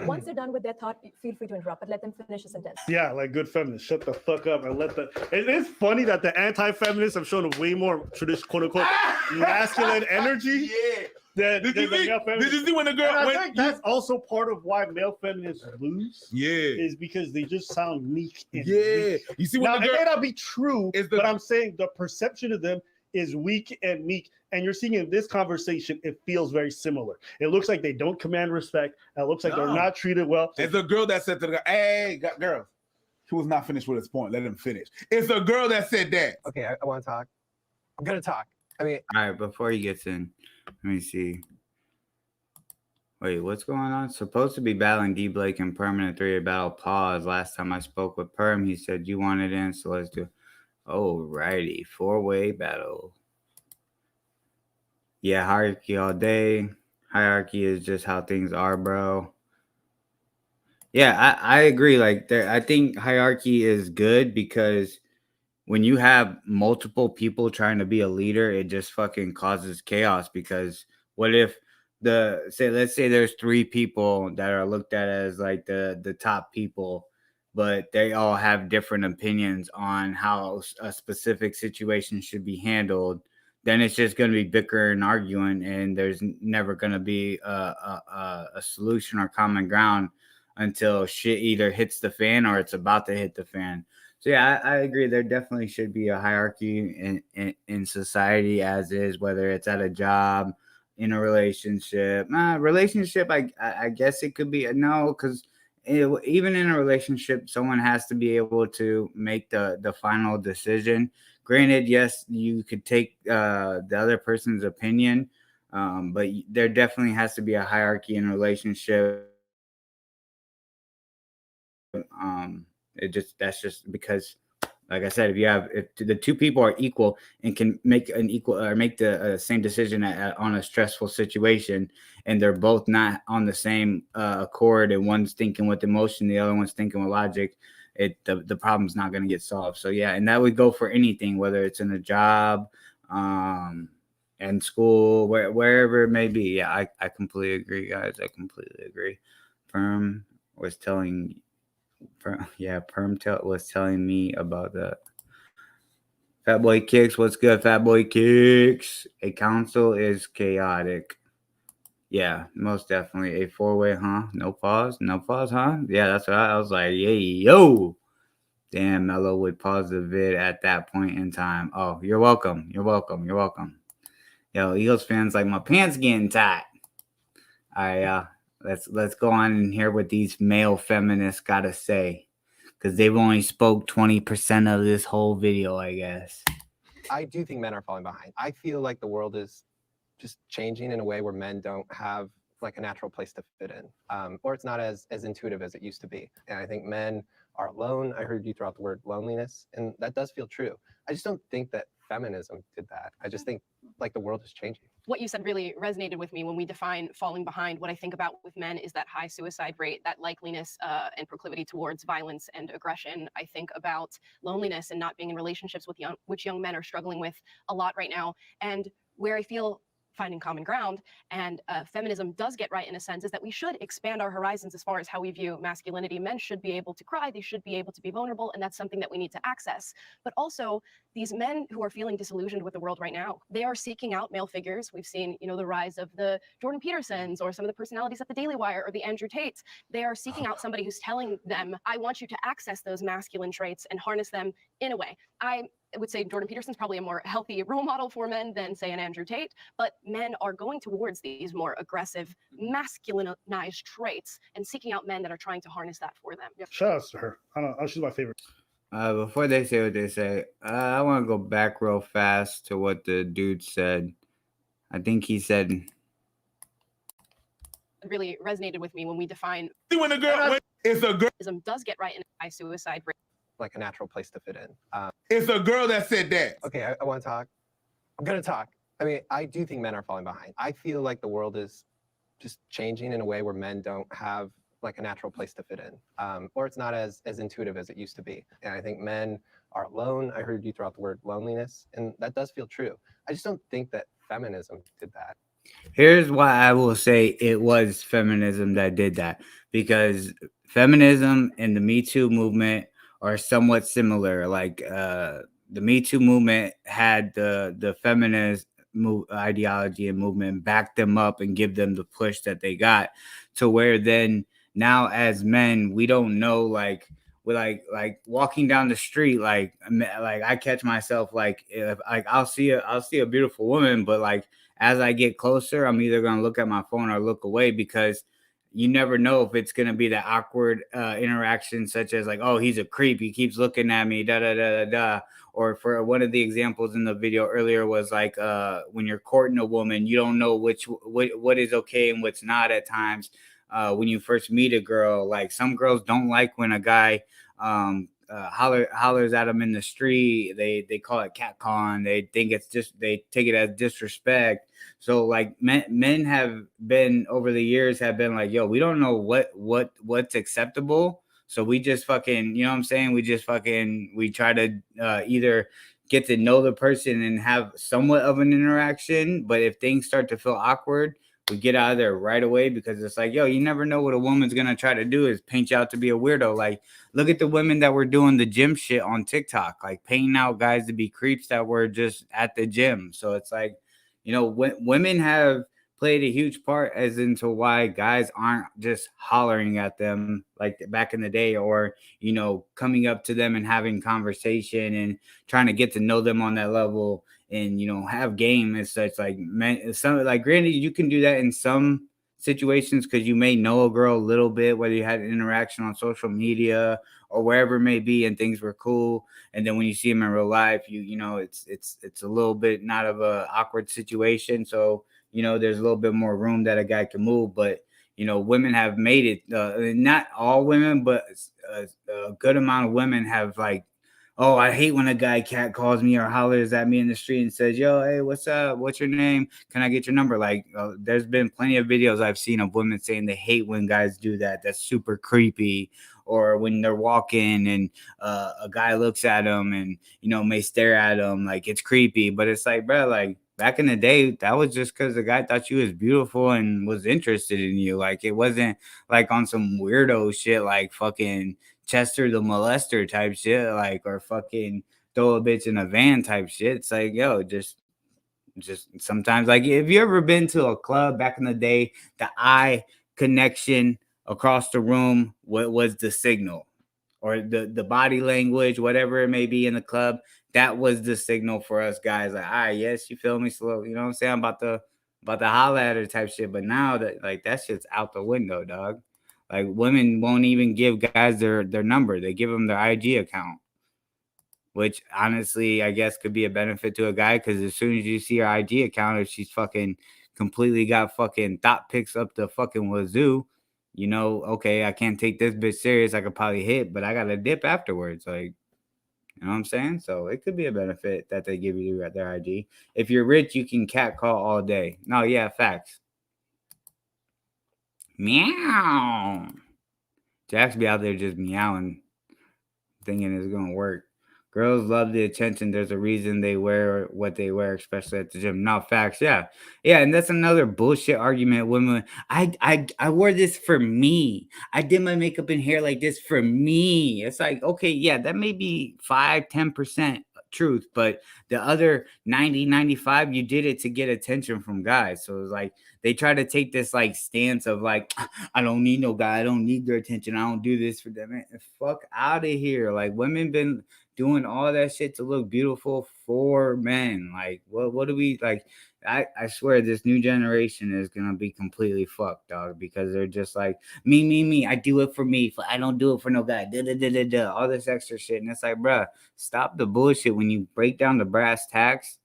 Once they're done with their thought, feel free to interrupt, but let them finish a sentence.
Yeah, like good feminists, shut the fuck up and let the. It's funny that the anti-feminists have shown a way more traditional, quote unquote, masculine energy.
Yeah.
Than
Did
the
you see?
male
Did
feminists.
you see when the girl
And I
went?
think that's also part of why male feminists lose.
Yeah.
Is because they just sound meek. And
Yeah.
weak.
You see when
Now,
the
it may
girl?
not be true, but I'm saying the perception of them is weak and meek. And you're seeing in this conversation, it feels very similar. It looks like they don't command respect. It looks like they're
No.
not treated well.
It's a girl that said to the guy, "Hey, girl." He was not finished with his point. Let him finish. It's a girl that said that.
Okay, I want to talk. I'm gonna talk. I mean,
All right, before he gets in, let me see. Wait, what's going on? Supposed to be battling D Blake in permanent 3-way battle. Pause. Last time I spoke with Perm, he said you wanted in, so let's do. Alrighty, 4-way battle. Yeah, hierarchy all day. Hierarchy is just how things are, bro. Yeah, I agree. Like, I think hierarchy is good because when you have multiple people trying to be a leader, it just fucking causes chaos. Because what if let's say there's 3 people that are looked at as like the top people, but they all have different opinions on how a specific situation should be handled. Then it's just going to be bickering and arguing, and there's never going to be a solution or common ground until shit either hits the fan or it's about to hit the fan. So yeah, I agree. There definitely should be a hierarchy in society as is, whether it's at a job, in a relationship. I guess it could be a no, because even in a relationship, someone has to be able to make the final decision. Granted, yes, you could take the other person's opinion, but there definitely has to be a hierarchy in a relationship. That's just because, like I said, if the 2 people are equal and can make an equal or make the same decision on a stressful situation, and they're both not on the same accord, and one's thinking with emotion, the other one's thinking with logic, the problem's not going to get solved. So yeah, and that would go for anything, whether it's in a job, and school, wherever it may be. Yeah, I completely agree, guys. I completely agree. Perm was telling me about that. Fat Boy Kicks, what's good, Fat Boy Kicks? A council is chaotic. Yeah, most definitely. A 4-way, huh? No pause, huh? Yeah, that's what I was like. Yeah, yo. Damn, Mello would pause the vid at that point in time. Oh, you're welcome. You're welcome. You're welcome. Yo, Eagles fans like my pants getting tight. All right, let's go on and hear what these male feminists gotta say, because they've only spoke 20% of this whole video, I guess.
I do think men are falling behind. I feel like the world is just changing in a way where men don't have like a natural place to fit in, or it's not as intuitive as it used to be. And I think men are alone. I heard you throw out the word loneliness, and that does feel true. I just don't think that feminism did that. I just think like the world is changing.
What you said really resonated with me when we define falling behind. What I think about with men is that high suicide rate, that likeliness and proclivity towards violence and aggression. I think about loneliness and not being in relationships with which young men are struggling with a lot right now. And where I feel finding common ground and feminism does get right in a sense is that we should expand our horizons as far as how we view masculinity. Men should be able to cry, they should be able to be vulnerable, and that's something that we need to access. But also, these men who are feeling disillusioned with the world right now, they are seeking out male figures. We've seen, the rise of the Jordan Petersons or some of the personalities at the Daily Wire or the Andrew Tates. They are seeking out somebody who's telling them, I want you to access those masculine traits and harness them in a way. I would say Jordan Peterson's probably a more healthy role model for men than, say, an Andrew Tate, but men are going towards these more aggressive, masculinized traits and seeking out men that are trying to harness that for them.
Shout out to her. I don't know. She's my favorite.
Before they say what they say, I want to go back real fast to what the dude said. I think he said,
It really resonated with me when we define
when it's a girl
does get right in a suicide rate.
Like a natural place to fit in.
It's a girl that said that.
Okay, I want to talk. I'm going to talk. I mean, I do think men are falling behind. I feel like the world is just changing in a way where men don't have like a natural place to fit in, or it's not as intuitive as it used to be. And I think men are alone. I heard you throw out the word loneliness, and that does feel true. I just don't think that feminism did that.
here's why I will say it was feminism that did that, because feminism and the Me Too movement are somewhat similar. Like the Me Too movement had the feminist ideology and movement back them up and give them the push that they got, to where then now as men we don't know, like we're like walking down the street, like I catch myself like if like I'll see a beautiful woman, but like as I get closer I'm either gonna look at my phone or look away, because you never know if it's gonna be that awkward interaction, such as like, oh, he's a creep, he keeps looking at me, da da da da da. Or for one of the examples in the video earlier was like when you're courting a woman, you don't know what is okay and what's not at times. When you first meet a girl, like some girls don't like when a guy hollers at them in the street. They call it catcalling. They think it's just, they take it as disrespect. So like men have been over the years have been like, yo, we don't know what's acceptable. So we just fucking, you know what I'm saying? We try to either get to know the person and have somewhat of an interaction. But if things start to feel awkward, we get out of there right away, because it's like, yo, you never know what a woman's going to try to do is paint you out to be a weirdo. Like, look at the women that were doing the gym shit on TikTok, like painting out guys to be creeps that were just at the gym. So it's like, you know, women have played a huge part as into why guys aren't just hollering at them like back in the day, or, you know, coming up to them and having conversation and trying to get to know them on that level and, you know, have game and such. Like, granted, you can do that in some situations because you may know a girl a little bit, whether you had an interaction on social media or wherever it may be, and things were cool. And then when you see them in real life, you know, it's a little bit not of a awkward situation. So, you know, there's a little bit more room that a guy can move. But, you know, women have made it, not all women, but a good amount of women have like, oh, I hate when a guy cat calls me or hollers at me in the street and says, yo, hey, what's up? What's your name? Can I get your number? Like, there's been plenty of videos I've seen of women saying they hate when guys do that. That's super creepy. Or when they're walking and a guy looks at them and, you know, may stare at them, like it's creepy. But it's like, bro, like back in the day, that was just because the guy thought you was beautiful and was interested in you. Like, it wasn't like on some weirdo shit like fucking Chester the molester type shit, like, or fucking throw a bitch in a van type shit. It's like, yo, just sometimes, like, if you ever been to a club back in the day, the eye connection across the room, what was the signal, or the body language, whatever it may be in the club, that was the signal for us guys. Like, all right, yes, you feel me, slow, you know what I'm saying, about the holla at her type shit. But now that, like, that shit's out the window, dog. Like, women won't even give guys their number. They give them their IG account, which honestly, I guess could be a benefit to a guy, because as soon as you see her IG account, if she's fucking completely got fucking thought pics up the fucking wazoo, you know, okay, I can't take this bitch serious. I could probably hit, but I got to dip afterwards. Like, you know what I'm saying? So it could be a benefit that they give you at their IG. If you're rich, you can catcall all day. No, yeah, facts. Meow. Jax be out there just meowing, thinking it's gonna work. Girls love the attention. There's a reason they wear what they wear, especially at the gym. No, facts. Yeah. Yeah. And that's another bullshit argument. Women, I wore this for me. I did my makeup and hair like this for me. It's like, okay, yeah, that may be 5-10% truth, but the other 90-95, you did it to get attention from guys. So it's like they try to take this like stance of like, I don't need no guy, I don't need their attention, I don't do this for them. Man, fuck out of here. Like, women been doing all that shit to look beautiful for men. Like, what do we like? I swear this new generation is gonna be completely fucked, dog, because they're just like me. I do it for me. I don't do it for no guy. All this extra shit, and it's like, bruh, stop the bullshit. When you break down the brass tacks,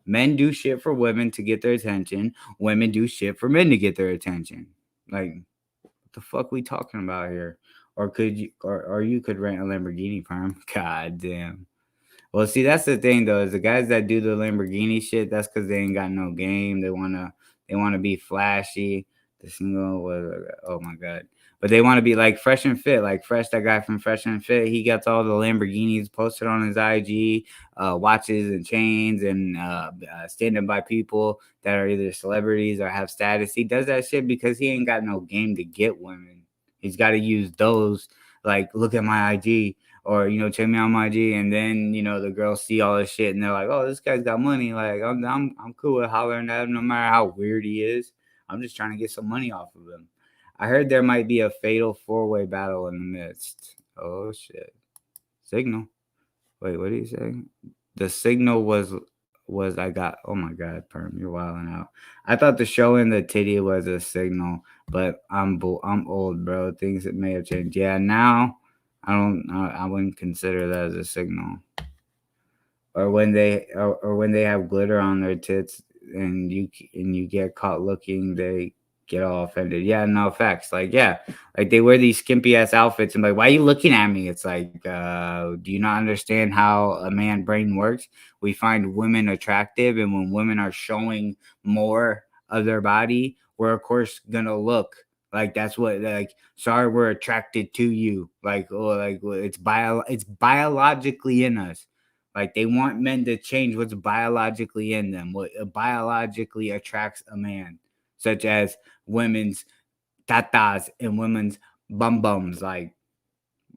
men do shit for women to get their attention. Women do shit for men to get their attention. Like, what the fuck we talking about here? Or could you, or you could rent a Lamborghini, Perm? God damn. Well, see, that's the thing though, is the guys that do the Lamborghini shit, that's because they ain't got no game. They wanna be flashy. The single was, oh my god, but they want to be like Fresh and Fit, like Fresh, that guy from Fresh and Fit. He gets all the Lamborghinis posted on his IG, watches and chains, and standing by people that are either celebrities or have status. He does that shit because he ain't got no game to get women. He's got to use those, like, look at my IG. Or, check me on my IG, and then, the girls see all this shit and they're like, oh, this guy's got money. Like, I'm cool with hollering at him no matter how weird he is. I'm just trying to get some money off of him. I heard there might be a fatal 4-way battle in the midst. Oh, shit. Signal. Wait, what did he say? The signal was I got, oh my God, Perm, you're wilding out. I thought the show in the titty was a signal, but I'm old, bro. Things that may have changed. Yeah, now I wouldn't consider that as a signal. Or when they have glitter on their tits and you get caught looking, they get all offended. Yeah, no, facts. Like, yeah, like they wear these skimpy ass outfits and like, why are you looking at me? It's like, do you not understand how a man brain works? We find women attractive, and when women are showing more of their body, we're of course gonna look. Like, that's what, like, sorry, we're attracted to you. Like, oh, like, it's biologically in us. Like, they want men to change what's biologically in them, what biologically attracts a man, such as women's tatas and women's bum-bums. Like,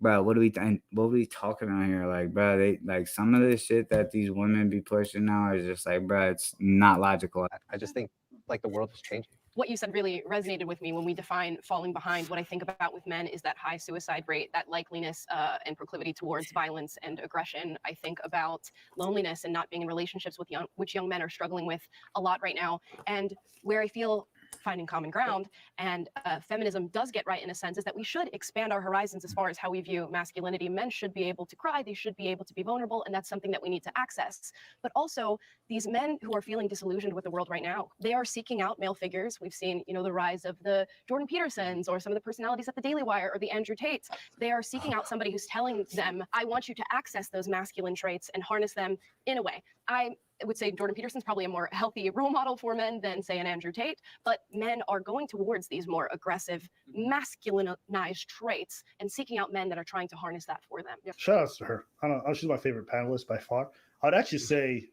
bro, what are we talking about here? Like, bro, they, like, some of this shit that these women be pushing now is just like, bro, it's not logical.
I just think, like, the world is changing.
What you said really resonated with me when we define falling behind. What I think about with men is that high suicide rate, that likeliness and proclivity towards violence and aggression. I think about loneliness and not being in relationships with which young men are struggling with a lot right now. And where I feel finding common ground and feminism does get right in a sense is that we should expand our horizons as far as how we view masculinity. Men should be able to cry, they should be able to be vulnerable, and that's something that we need to access. But also, these men who are feeling disillusioned with the world right now, they are seeking out male figures. We've seen, the rise of the Jordan Petersons or some of the personalities at the Daily Wire or the Andrew Tates. They are seeking out somebody who's telling them, I want you to access those masculine traits and harness them in a way. I would say Jordan Peterson's probably a more healthy role model for men than, say, an Andrew Tate, but men are going towards these more aggressive, masculinized traits and seeking out men that are trying to harness that for them.
Shout out to her. I don't know, she's my favorite panelist by far. I would actually say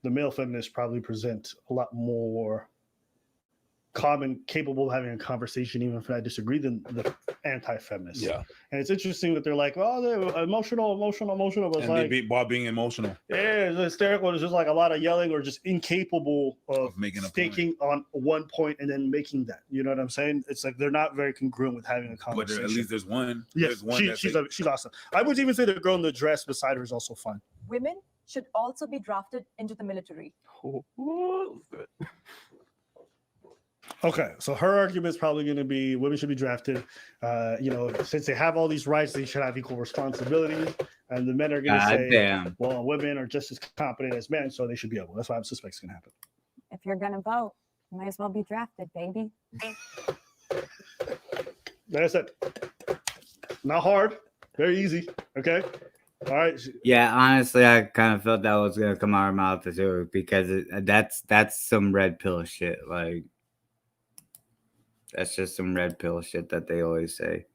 the male feminists probably present a lot more common, capable of having a conversation, even if I disagree, than the anti-feminists.
Yeah.
And it's interesting that they're like, oh, they're emotional. But it's
and
like,
while being emotional.
Yeah, it's hysterical. It's just like a lot of yelling or just incapable of
making a
sticking on one point and then making that. You know what I'm saying? It's like they're not very congruent with having a conversation.
But at least there's one.
Yes, she's awesome. I would even say the girl in the dress beside her is also fun.
Women should also be drafted into the military.
Okay, so her argument is probably going to be women should be drafted. Since they have all these rights, they should have equal responsibilities. And the men are going to say, well, women are just as competent as men, so they should be able. That's why I suspect it's going to happen.
If you're going to vote, you might as well be drafted, baby.
That's it. Not hard. Very easy. Okay. All right.
Yeah, honestly, I kind of felt that was going to come out of her mouth too, because that's some red pill shit. Like, that's just some red pill shit that they always say.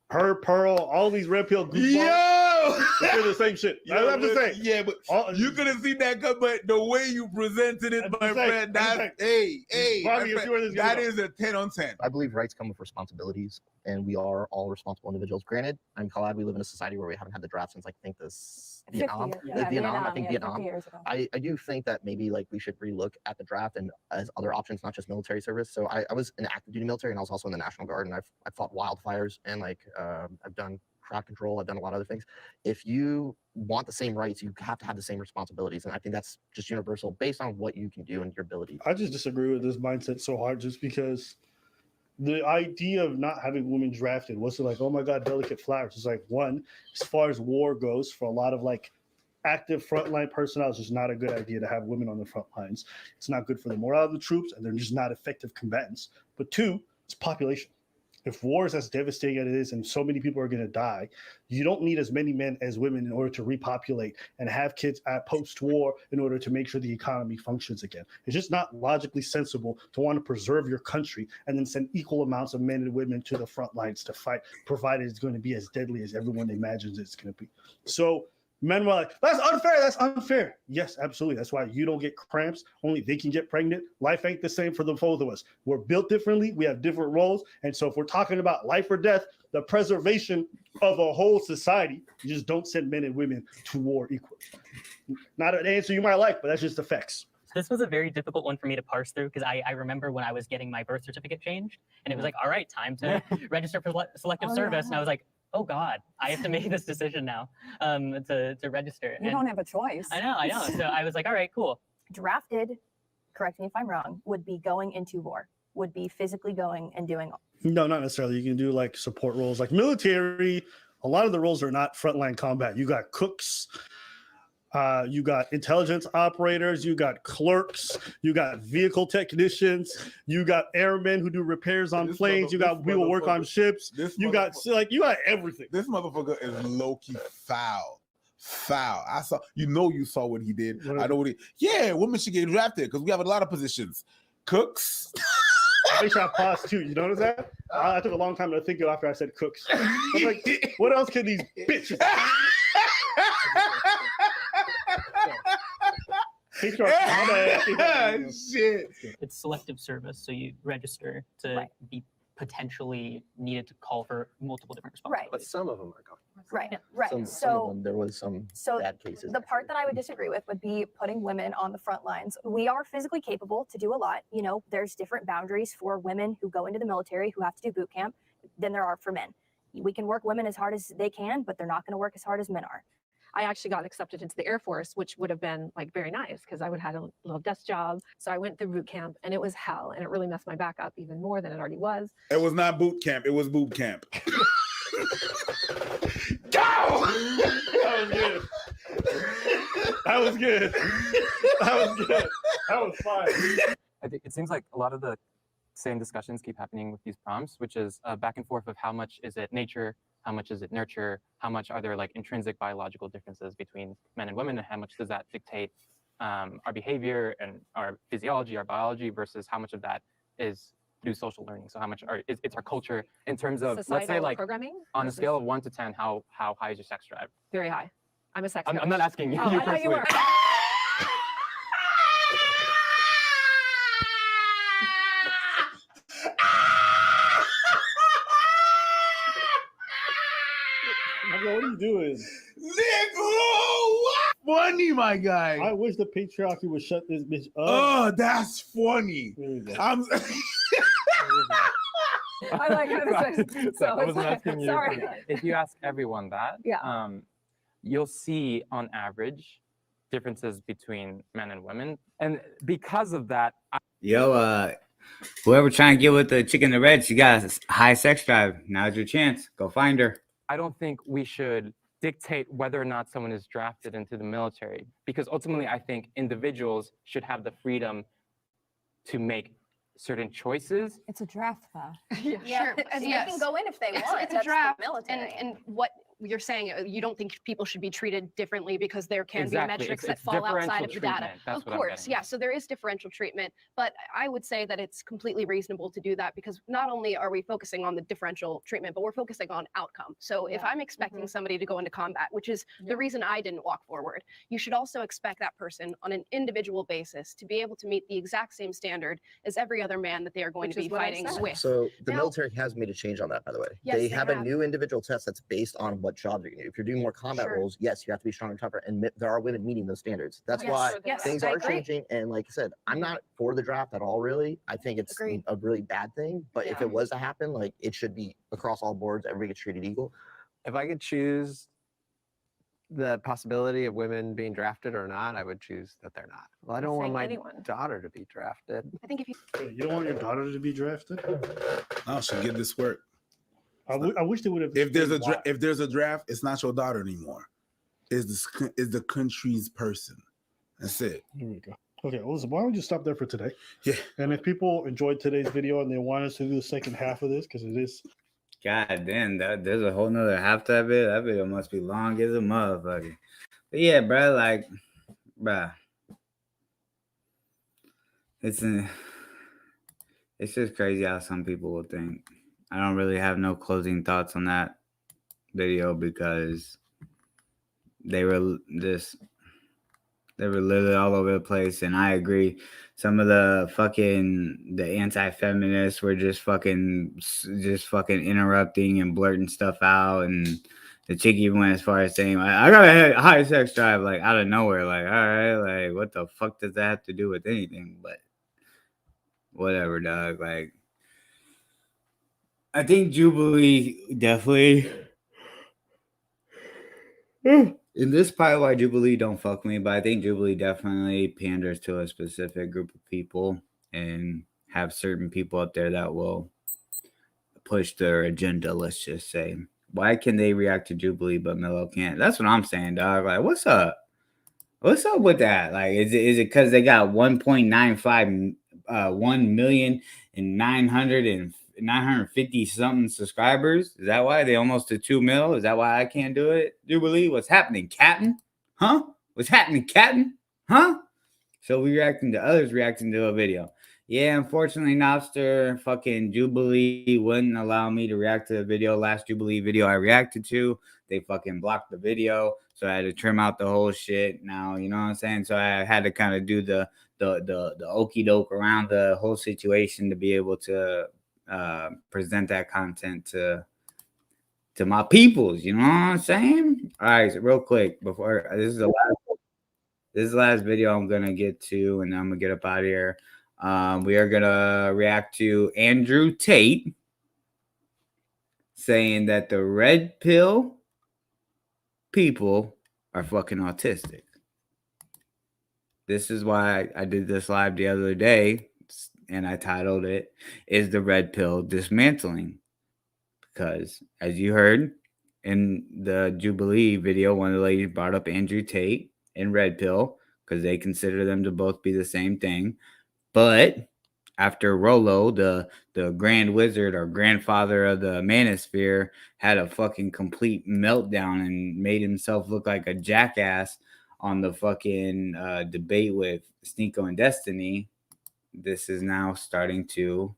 Her, Pearl, all these red pill goofballs.
Yo!
saying the same shit.
You know
I'm just
what?
saying.
Yeah, but you could have seen that come, but the way you presented it, my friend, that's hey,
Bobby,
my
if you were
friend,
this
that
guy-
is a 10 on 10.
I believe rights come with responsibilities, and we are all responsible individuals. Granted, I'm glad we live in a society where we haven't had the draft since I think this
50
Vietnam.
years.
Vietnam,
Yeah,
I think
50
Vietnam.
years ago.
I do think that maybe like we should relook at the draft and as other options, not just military service. So I was in active duty military, and I was also in the National Guard, and I've fought wildfires, and like I've done crowd control. I've done a lot of other things. If you want the same rights, you have to have the same responsibilities, and I think that's just universal based on what you can do and your ability.
I just disagree with this mindset so hard just because the idea of not having women drafted was like, oh my God, delicate flowers. It's like, one, as far as war goes, for a lot of like active frontline personnel, it's just not a good idea to have women on the front lines. It's not good for the morale of the troops, and they're just not effective combatants. But two, it's population. If war is as devastating as it is and so many people are going to die, you don't need as many men as women in order to repopulate and have kids at post-war in order to make sure the economy functions again. It's just not logically sensible to want to preserve your country and then send equal amounts of men and women to the front lines to fight, provided it's going to be as deadly as everyone imagines it's going to be. So men were like, that's unfair, that's unfair. Yes, absolutely. That's why you don't get cramps. Only they can get pregnant. Life ain't the same for the both of us. We're built differently. We have different roles. And so if we're talking about life or death, the preservation of a whole society, you just don't send men and women to war equally. Not an answer you might like, but that's just the facts.
This was a very difficult one for me to parse through because I remember when I was getting my birth certificate changed and it was like, all right, time to register for selective service. And I was like, oh God, I have to make this decision now to register.
You don't have a choice.
I know. So I was like, all right, cool.
Drafted, correct me if I'm wrong, would be going into war, would be physically going and doing.
No, not necessarily. You can do like support roles, like military. A lot of the roles are not frontline combat. You got cooks, you got intelligence operators, you got clerks, you got vehicle technicians, you got airmen who do repairs on planes, you got people work on ships, you got everything.
This motherfucker is low-key foul. I saw, you saw what he did. I know what women should get drafted because we have a lot of positions. Cooks.
I shot pause too. You notice that? I took a long time to think of after I said cooks. I'm like, what else can these bitches?
Shit.
It's selective service, so you register to be potentially needed to call for multiple different responsibilities.
But some of them are gone.
Right.
Some of
So
them, there was some bad cases.
the part that I would disagree with would be putting women on the front lines. We are physically capable to do a lot. You know, there's different boundaries for women who go into the military who have to do boot camp than there are for men. We can work women as hard as they can, but they're not going to work as hard as men are.
I actually got accepted into the Air Force, which would have been like very nice because I would have had a little desk job. So I went through boot camp and it was hell, and it really messed my back up even more than it already was.
It was not boot camp. It was boob camp.
That was good. That was fine.
I think it seems like a lot of the same discussions keep happening with these prompts, which is back and forth of how much is it nature, how much is it nurture, how much are there like intrinsic biological differences between men and women, and how much does that dictate our behavior and our physiology, our biology, versus how much of that is through social learning. So how much it's our culture in terms of, let's say,
Societal
like
programming
on a
versus-
scale of 1 to 10, how high is your sex drive?
Very high. I'm a sex.
I'm
coach.
not asking you.
Oh,
you
I thought you
personally.
were.
Nigga, what are you doing?
Nigga, funny, my guy.
I wish the patriarchy would shut this bitch up.
Oh, that's funny. I'm
I like how this is.
So I wasn't asking you.
Sorry.
If you ask everyone that, you'll see on average differences between men and women, and because of that,
whoever trying to get with the chick in the red, she got a high sex drive. Now's your chance. Go find her.
I don't think we should dictate whether or not someone is drafted into the military, because ultimately I think individuals should have the freedom to make certain choices.
It's a draft, though.
Yeah,
and
yes.
they can go in if they want.
It's a
That's the
draft,
military.
and what you're saying you don't think people should be treated differently because there can
Exactly.
be metrics
It's
that fall outside
differential
of the data.
treatment. That's
Of
what I'm
course,
getting
yeah.
at.
So there is differential treatment, but I would say that it's completely reasonable to do that because not only are we focusing on the differential treatment, but we're focusing on outcome. So if I'm expecting somebody to go into combat, which is the reason I didn't walk forward, you should also expect that person on an individual basis to be able to meet the exact same standard as every other man that they are going Which to be is what I fighting said. with.
So the
Now-
military has made a change on that, by the way.
Yes,
they
they
have
have.
a new individual test that's based on what jobs you're going to do. If you're doing more combat
Sure.
roles, yes, you have to be stronger and tougher, and there are women meeting those standards. That's
Yes,
why
yes,
things
I
are
agree.
changing. And like I said, I'm not for the draft at all, really. I think it's
Agreed.
a really bad thing. But if
Yeah.
it was to happen, like it should be across all boards, everybody gets treated equal.
If I could choose the possibility of women being drafted or not, I would choose that they're not. Well, I don't want
saying
my
anyone.
daughter to be drafted.
I think if you
You don't want your daughter to be drafted?
No, she'll get this work.
I wish they would have.
If there's a
explained why.
if there's a draft, it's not your daughter anymore. Is the country's person. That's it.
Here we go. Okay, well, listen, why don't we just stop there for today?
Yeah.
And if people enjoyed today's video and they want us to do the second half of this, because it is.
God damn, there's a whole nother half to that video. That video must be long as a motherfucker. But yeah, bro, like, bro, it's just crazy how some people will think. I don't really have no closing thoughts on that video because they were literally all over the place, and I agree. Some of the anti-feminists were just fucking interrupting and blurting stuff out, and the chick even went as far as saying, "I got a high sex drive," like out of nowhere. Like, all right, like what the fuck does that have to do with anything? But whatever, dog. Like, I think Jubilee definitely. In this part, why Jubilee don't fuck me, but I think Jubilee definitely panders to a specific group of people and have certain people out there that will push their agenda, let's just say. Why can they react to Jubilee but Melo can't? That's what I'm saying, dog. Like, what's up? What's up with that? Like, is it because they got 1.95 1,950 something subscribers? Is that why they almost to 2 mil? Is that why I can't do it? Jubilee, what's happening, Captain? Huh? What's happening, Captain? Huh? So we reacting to others reacting to a video. Yeah, unfortunately, Napster fucking Jubilee wouldn't allow me to react to the video. Last Jubilee video I reacted to, they fucking blocked the video, so I had to trim out the whole shit. Now, you know what I'm saying? So I had to kind of do the okey doke around the whole situation to be able to present that content to my peoples. You know what I'm saying? All right, so real quick before this is the last video I'm gonna get to, and then I'm gonna get up out of here. We are gonna react to Andrew Tate saying that the red pill people are fucking autistic. This is why I did this live the other day, and I titled it, "Is the Red Pill Dismantling?" Because as you heard in the Jubilee video, one of the ladies brought up Andrew Tate and red pill because they consider them to both be the same thing. But after Rolo, the grand wizard or grandfather of the manosphere, had a fucking complete meltdown and made himself look like a jackass on the fucking debate with Sneeko and Destiny, this is now starting to,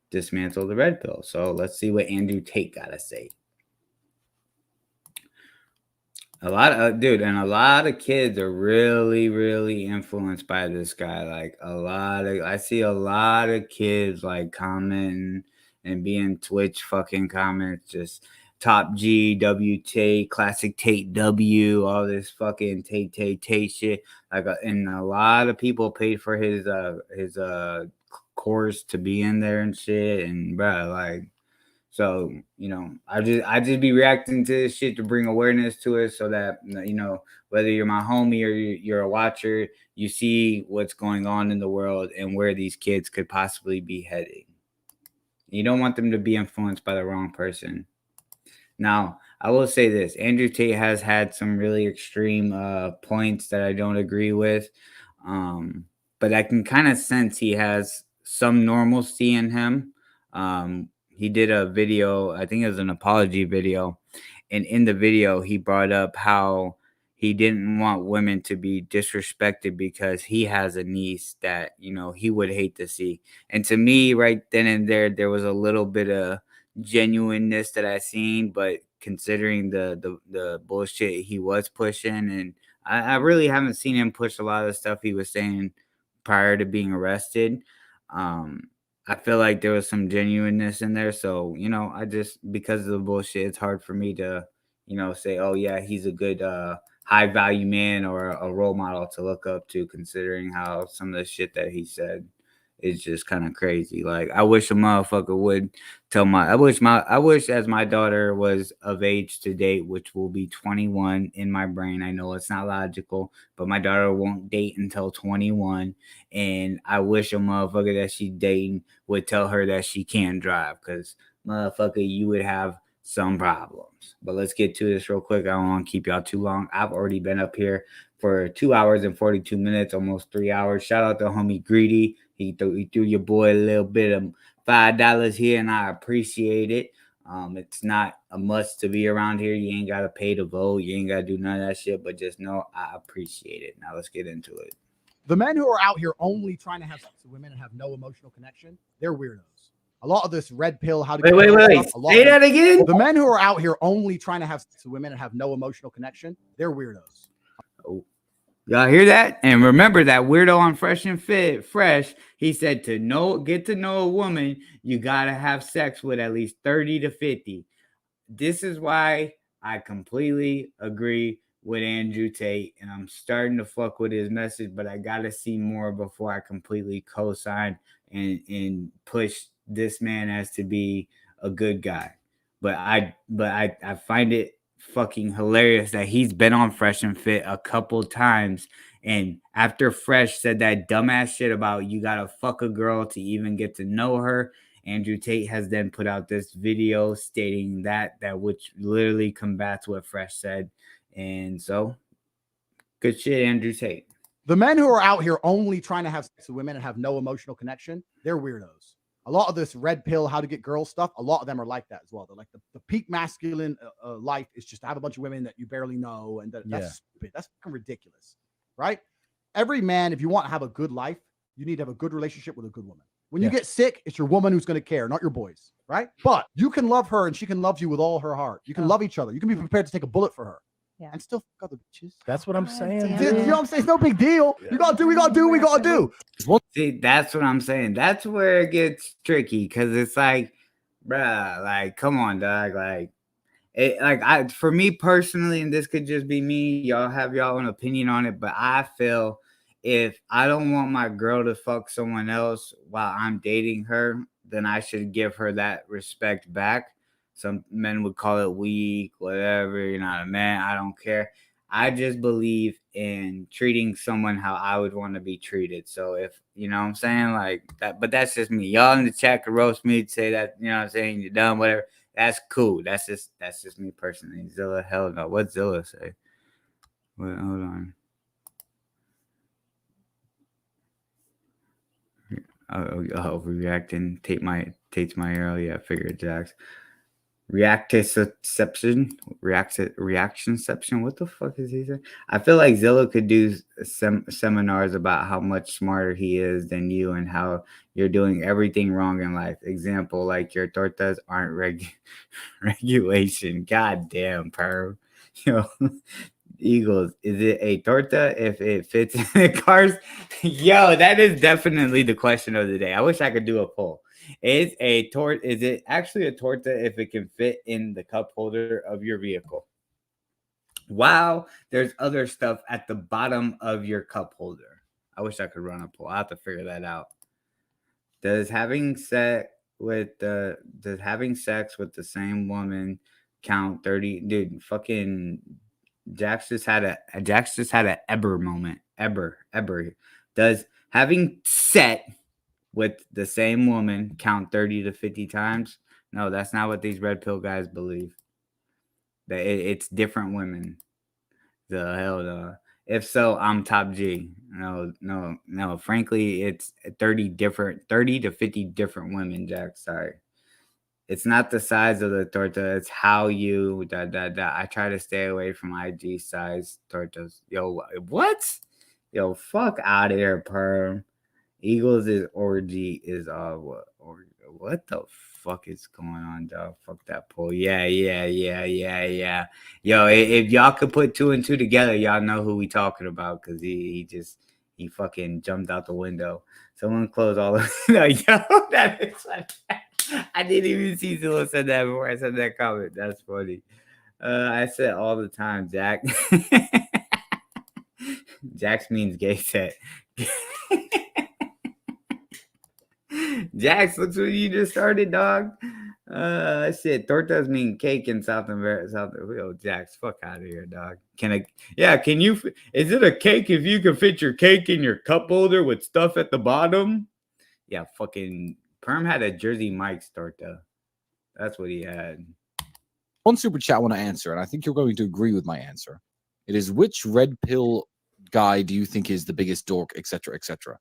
dismantle the red pill. So let's see what Andrew Tate got to say. A lot of kids are really, really influenced by this guy. Like I see a lot of kids like commenting and being Twitch fucking comments, just top G, W Tate, classic Tate W, all this fucking Tate shit. And a lot of people paid for his course to be in there and shit. And bro, like. So, I just be reacting to this shit to bring awareness to it so that, whether you're my homie or you're a watcher, you see what's going on in the world and where these kids could possibly be heading. You don't want them to be influenced by the wrong person. Now, I will say this. Andrew Tate has had some really extreme points that I don't agree with. But I can kind of sense he has some normalcy in him. He did a video, I think it was an apology video, And in the video, he brought up how he didn't want women to be disrespected because he has a niece that, you know, he would hate to see. And to me, right then and there was a little bit of genuineness that I seen, but considering the bullshit he was pushing, and I really haven't seen him push a lot of the stuff he was saying prior to being arrested. I feel like there was some genuineness in there. So, you know, I just, because of the bullshit, it's hard for me to, you know, say, oh yeah, he's a good high value man or a role model to look up to, considering how some of the shit that he said is just kind of crazy. Like, I wish a motherfucker would tell I wish as my daughter was of age to date, which will be 21 in my brain. I know it's not logical, but my daughter won't date until 21. And I wish a motherfucker that she's dating would tell her that she can drive, because motherfucker, you would have some problems. But let's get to this real quick. I don't want to keep y'all too long. I've already been up here for 2 hours and 42 minutes, almost 3 hours. Shout out to homie Greedy. He threw your boy a little bit of $5 here, and I appreciate it. It's not a must to be around here. You ain't got to pay to vote. You ain't got to do none of that shit, but just know I appreciate it. Now let's get into it.
The men who are out here only trying to have sex with women and have no emotional connection, they're weirdos. A lot of this red pill, how to
wait. Say that again.
The men who are out here only trying to have sex with women and have no emotional connection, they're weirdos.
Oh, y'all hear that? And remember that weirdo on Fresh and Fit, Fresh, he said get to know a woman, you gotta have sex with at least 30 to 50. This is why I completely agree with Andrew Tate, and I'm starting to fuck with his message, but I gotta see more before I completely co-sign and push this man as to be a good guy. But I find it fucking hilarious that he's been on Fresh and Fit a couple times, and after Fresh said that dumbass shit about you gotta fuck a girl to even get to know her, Andrew Tate has then put out this video stating that which literally combats what Fresh said. And so, good shit, Andrew Tate.
The men who are out here only trying to have sex with women and have no emotional connection, they're weirdos. A lot of this red pill, how to get girls stuff, a lot of them are like that as well. They're like the peak masculine life is just to have a bunch of women that you barely know, and that's stupid. That's fucking ridiculous, right? Every man, if you want to have a good life, you need to have a good relationship with a good woman. When you get sick, it's your woman who's going to care, not your boys, right? But you can love her and she can love you with all her heart. You can love each other. You can be prepared to take a bullet for her. Yeah. And still fuck other bitches.
That's what I'm saying.
You know what I'm saying? It's no big deal. You gotta do, we gotta do.
See, that's what I'm saying. That's where it gets tricky, because it's like, bruh, like, come on, dog. Like, for me personally, and this could just be me, y'all have y'all own opinion on it, but I feel if I don't want my girl to fuck someone else while I'm dating her, then I should give her that respect back. Some men would call it weak, whatever. You're not a man. I don't care. I just believe in treating someone how I would want to be treated. So if, you know what I'm saying, like that, but that's just me. Y'all in the chat could roast me, say that, you know what I'm saying, you're done, whatever. That's cool. That's just me personally. Zilla, hell no. What's Zilla say? Wait, hold on. Oh, reacting. Tate's my hero. Yeah, I figured Jax. Reactionception. What the fuck is he saying? I feel like Zilla could do some seminars about how much smarter he is than you and how you're doing everything wrong in life. Example, like your tortas aren't regulation. God damn, perv. Yo, Eagles, is it a torta if it fits in the cars? Yo, that is definitely the question of the day. I wish I could do a poll. Is it actually a torta if it can fit in the cup holder of your vehicle? Wow, there's other stuff at the bottom of your cup holder. I wish I could run a poll. I'll have to figure that out. Does having sex with the same woman count 30? Dude, fucking Jax just had a Eber moment. Eber. Does having sex with the same woman count 30 to 50 times? No, that's not what these red pill guys believe. That it's different women. The hell no. If so, I'm top G. No. Frankly, it's 30 to 50 different women, Jack. Sorry. It's not the size of the torta, it's how you I try to stay away from IG size tortas. Yo, what? Yo, fuck out of here, perm. Eagles is orgy is what the fuck is going on, dog? Fuck that poll. Yeah. Yo, if y'all could put 2 and 2 together, y'all know who we talking about, because he fucking jumped out the window. Someone close all of no, yo, that is like I didn't even see someone said that before I said that comment. That's funny. I said all the time, Jack. Jax means gay set. Jax, looks what you just started, dog. Shit, tortas mean cake in South America. Yo, Jax, fuck out of here, dog. Can you, is it a cake if you can fit your cake in your cup holder with stuff at the bottom? Yeah, fucking Perm had a Jersey Mike's torta. That's what he had.
One super chat I want to answer, and I think you're going to agree with my answer. It is, which red pill guy do you think is the biggest dork, etc., etc.?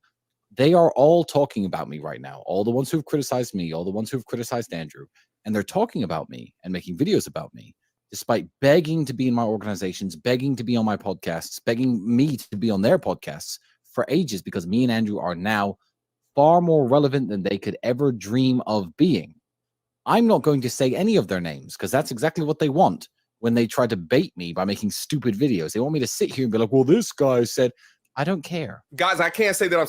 They are all talking about me right now. All the ones who've criticized me, all the ones who've criticized Andrew, and they're talking about me and making videos about me, despite begging to be in my organizations, begging to be on my podcasts, begging me to be on their podcasts for ages, because me and Andrew are now far more relevant than they could ever dream of being. I'm not going to say any of their names, because that's exactly what they want when they try to bait me by making stupid videos. They want me to sit here and be like, well, this guy said, I don't care.
Guys, I can't say that I'm...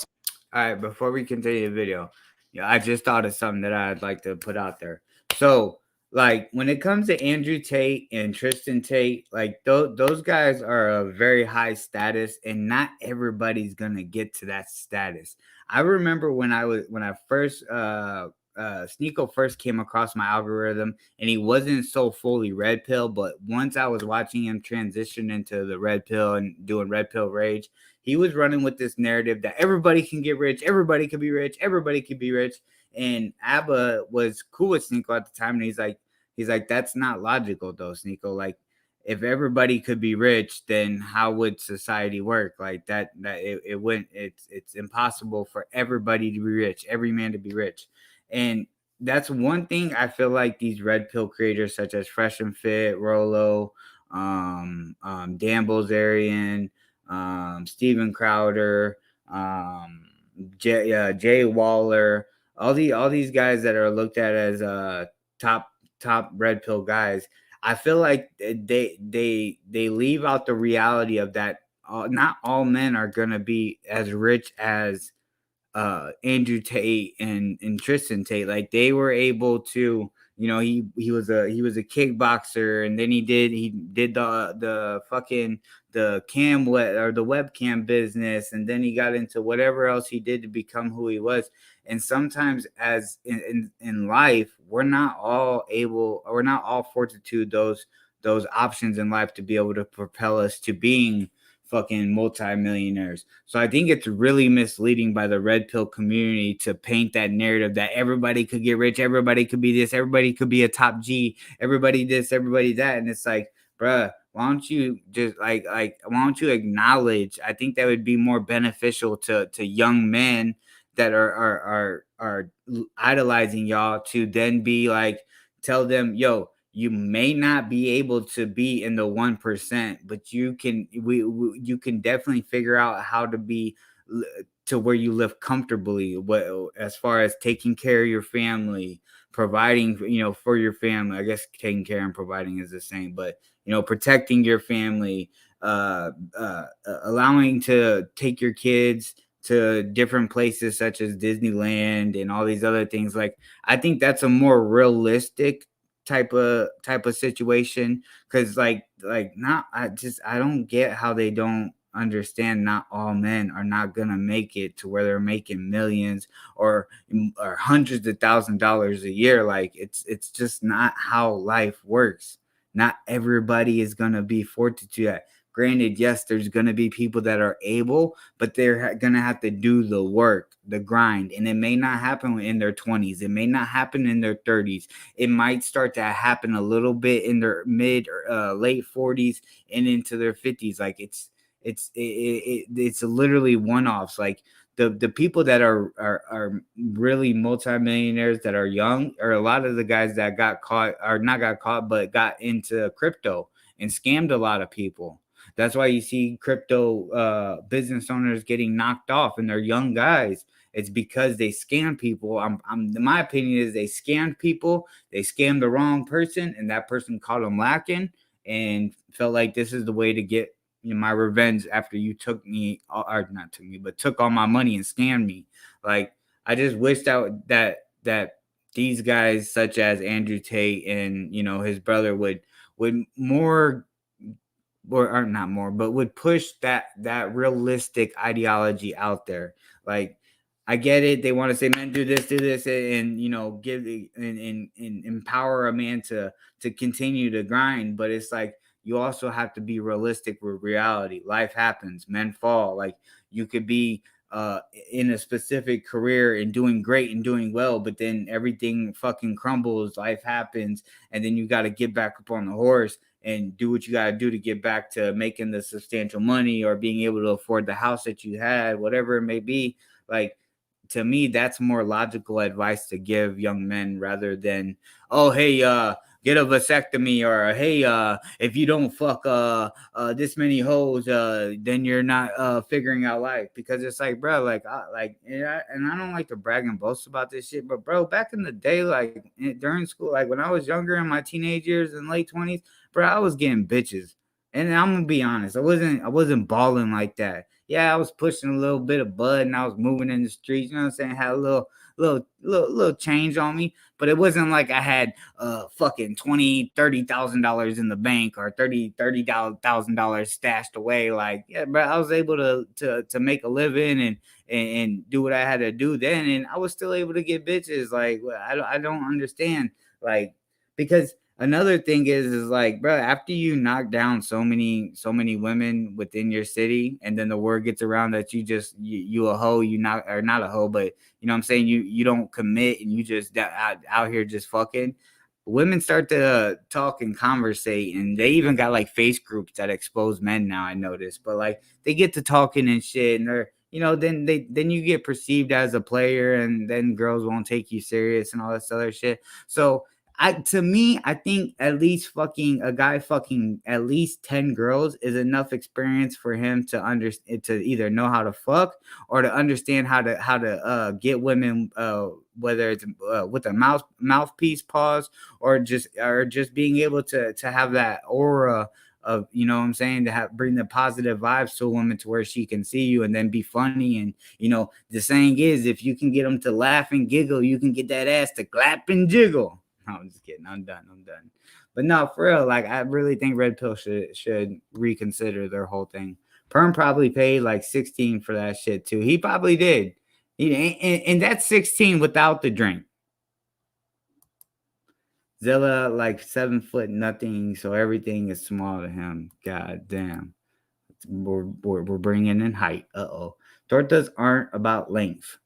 All right, before we continue the video, I just thought of something that I'd like to put out there. So, like, when it comes to Andrew Tate and Tristan Tate, like, those guys are a very high status, and not everybody's going to get to that status. I remember when I first... Sneeko first came across my algorithm, and he wasn't so fully red pill, but once I was watching him transition into the red pill and doing red pill rage, he was running with this narrative that everybody can get rich, everybody can be rich, everybody can be rich. And Abba was cool with Sneeko at the time, and he's like, that's not logical though, Sneeko. Like, if everybody could be rich, then how would society work? Like that it wouldn't. It's impossible for everybody to be rich, every man to be rich. And that's one thing I feel like these red pill creators such as Fresh and Fit, Rolo, Dan Bilzerian, Steven Crowder, Jay Waller, all these guys that are looked at as top red pill guys. I feel like they leave out the reality of that. Not all men are gonna be as rich as Andrew Tate and Tristan Tate. Like, they were able to, he was a kickboxer, and then he did the fucking the webcam business, and then he got into whatever else he did to become who he was. And sometimes, as in life, we're not all fortitude those options in life to be able to propel us to being fucking multimillionaires. So I think it's really misleading by the red pill community to paint that narrative that everybody could get rich, everybody could be this, everybody could be a top G, everybody this, everybody that. And it's like, bruh, why don't you just why don't you acknowledge? I think that would be more beneficial to young men that are idolizing y'all, to then be like, tell them, yo, you may not be able to be in the 1%, but you can definitely figure out how to be to where you live comfortably. As far as taking care of your family, providing, for your family. I guess taking care and providing is the same, but protecting your family, allowing to take your kids to different places such as Disneyland and all these other things. Like, I think that's a more realistic type of situation, because I don't get how they don't understand not all men are not gonna make it to where they're making millions or hundreds of $1,000s a year. Like, it's just not how life works. Not everybody is gonna be fortunate to that. Granted, yes, there's going to be people that are able, but they're going to have to do the work, the grind. And it may not happen in their 20s. It may not happen in their 30s. It might start to happen a little bit in their mid or late 40s and into their 50s. Like, it's literally one-offs. Like, the people that are really multimillionaires that are young are a lot of the guys that got caught, or not got caught, but got into crypto and scammed a lot of people. That's why you see crypto business owners getting knocked off, and they're young guys. It's because they scam people. My opinion is they scammed people. They scammed the wrong person, and that person caught them lacking and felt like this is the way to get my revenge after you took me, or not took me, but took all my money and scammed me. Like, I just wish that these guys, such as Andrew Tate and his brother, would more, or not more, but would push that realistic ideology out there. Like, I get it. They want to say, men, do this, and give and empower a man to continue to grind. But it's like, you also have to be realistic with reality. Life happens. Men fall. Like, you could be in a specific career and doing great and doing well, but then everything fucking crumbles. Life happens, and then you got to get back up on the horse and do what you got to do to get back to making the substantial money or being able to afford the house that you had, whatever it may be. Like, to me, that's more logical advice to give young men rather than, oh, hey, get a vasectomy, or hey, if you don't fuck this many hoes, then you're not figuring out life. Because it's like, bro, like, and I don't like to brag and boast about this shit, but bro, back in the day, like during school, like when I was younger in my teenage years and late 20s, bro, I was getting bitches. And I'm gonna be honest, I wasn't balling like that. Yeah, I was pushing a little bit of bud and I was moving in the streets, you know what I'm saying? Had a little change on me, but it wasn't like I had fucking $20,000-$30,000 in the bank, or $30,000 stashed away. Like, yeah, bro, I was able to make a living and do what I had to do then, and I was still able to get bitches. Like, I don't understand, like, because another thing is like, bro, after you knock down so many women within your city, and then the word gets around that you a hoe, you not, or not a hoe, but you know what I'm saying, you don't commit, and you just out here just fucking. Women start to talk and conversate, and they even got like face groups that expose men now, I noticed. But like, they get to talking and shit, and they're, then you get perceived as a player, and then girls won't take you serious and all this other shit. So to me, I think at least a guy fucking at least 10 girls is enough experience for him to either know how to fuck, or to understand how to get women, whether it's with a mouthpiece pause, or just being able to have that aura of, you know what I'm saying, to bring the positive vibes to a woman to where she can see you and then be funny. And the saying is, if you can get them to laugh and giggle, you can get that ass to clap and jiggle. No, I'm just kidding. I'm done. But no, for real, like, I really think Red Pill should reconsider their whole thing. Perm probably paid like 16 for that shit too. He probably did. And that's 16 without the drink. Zilla, like 7 foot nothing, so everything is small to him. God damn. We're bringing in height. Tortas aren't about length.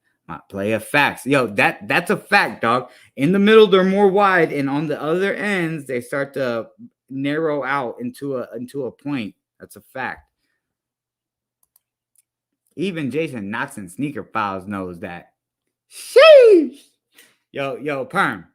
Play of facts. Yo, that's a fact, dog. In the middle, they're more wide, and on the other ends, they start to narrow out into a point. That's a fact. Even Jason Knox and Sneaker Files knows that. Sheesh. Yo, Perm,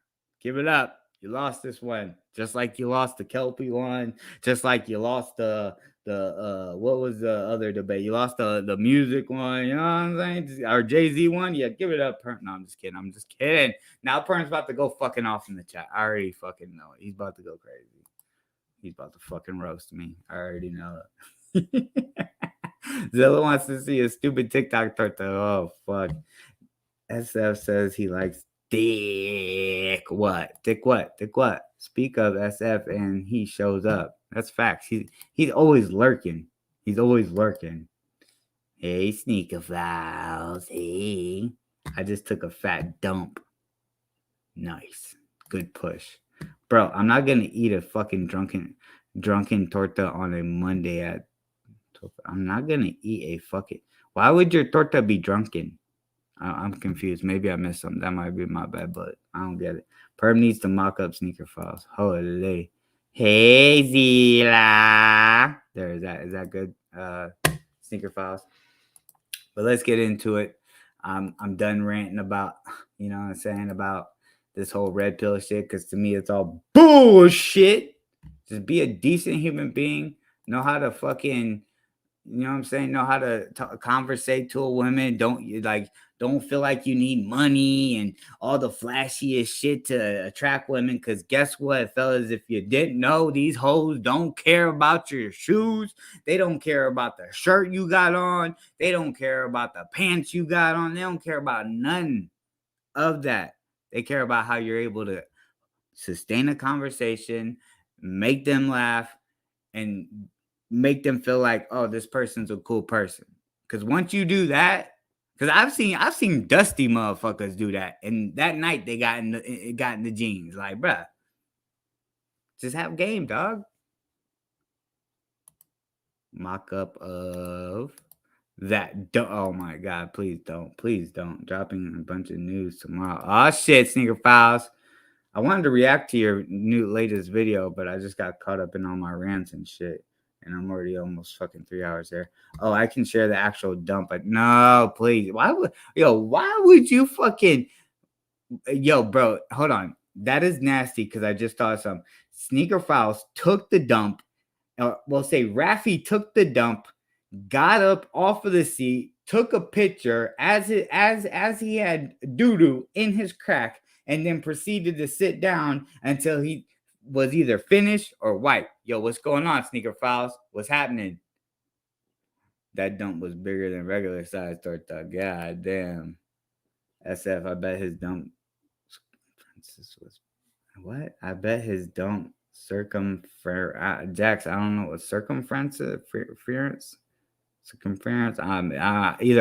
give it up. You lost this one, just like you lost the Kelpie one, just like you lost the what was the other debate? You lost the music one, you know what I'm saying? Or Jay-Z one. Yeah, give it up, Perm. No, I'm just kidding. Now Perm's about to go fucking off in the chat. I already fucking know it. He's about to go crazy. He's about to fucking roast me. I already know it. Zilla wants to see a stupid TikTok torta. Oh, fuck. SF says he likes dick what? Speak of SF and he shows up. That's facts. He's always lurking. Hey, Sneaker Files. Hey. I just took a fat dump. Nice. Good push. Bro, I'm not gonna eat a fucking drunken torta on a Monday I'm not gonna eat a fucking. Why would your torta be drunken? I'm confused. Maybe I missed something. That might be my bad, but I don't get it. Perm needs to mock up Sneaker Files. Holy. Hey, Zila. There, is that good? Sneaker Files. But let's get into it. I'm done ranting about, you know what I'm saying, about this whole red pill shit, because to me it's all bullshit. Just be a decent human being. Know how to fucking, you know what I'm saying, know how to conversate to a woman. Don't feel like you need money and all the flashiest shit to attract women. Because guess what, fellas? If you didn't know, these hoes don't care about your shoes. They don't care about the shirt you got on. They don't care about the pants you got on. They don't care about none of that. They care about how you're able to sustain a conversation, make them laugh, and make them feel like, oh, this person's a cool person. Because once you do that, because I've seen dusty motherfuckers do that, and that night they got in the jeans. Like, bruh, just have game, dog. Mock up of that. Oh my god, please don't, dropping a bunch of news tomorrow. Oh shit, Sneaker Files. I wanted to react to your latest video, but I just got caught up in all my rants and shit. And I'm already almost fucking 3 hours there. Oh, I can share the actual dump, but no, please. Why would you fucking, yo, bro, hold on. That is nasty, because I just thought some Sneaker Files took the dump. We'll say Rafi took the dump, got up off of the seat, took a picture as he had doo-doo in his crack, and then proceeded to sit down until he was either finished or wiped. Yo, what's going on, Sneaker Files? What's happening? That dump was bigger than regular size torta. God damn. SF, I bet his dump was what? I bet his dump Jax, I don't know what circumference. Either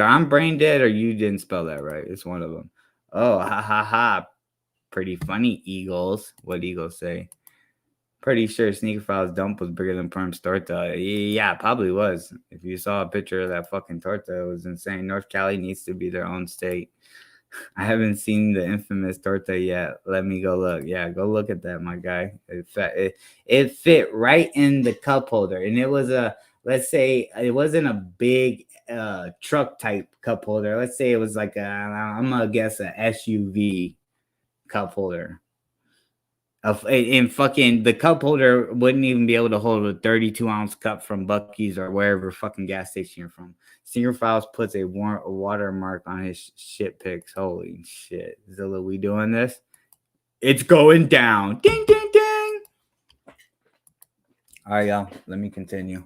I'm brain dead or you didn't spell that right. It's one of them. Oh, ha ha ha. Pretty funny, Eagles. What Eagles say? Pretty sure Sneaker Files dump was bigger than Perm's torta. Yeah, probably was. If you saw a picture of that fucking torta, it was insane. North Cali needs to be their own state. I haven't seen the infamous torta yet. Let me go look. Yeah, go look at that, my guy. It fit right in the cup holder. And it was let's say it wasn't a big truck type cup holder. Let's say it was like I'm going to guess a SUV cup holder. And fucking the cup holder wouldn't even be able to hold a 32-ounce cup from Buc-ee's or wherever fucking gas station you're from. Senior Files puts a watermark on his shit pics. Holy shit. Zilla, we doing this? It's going down. Ding, ding, ding. All right, y'all. Let me continue.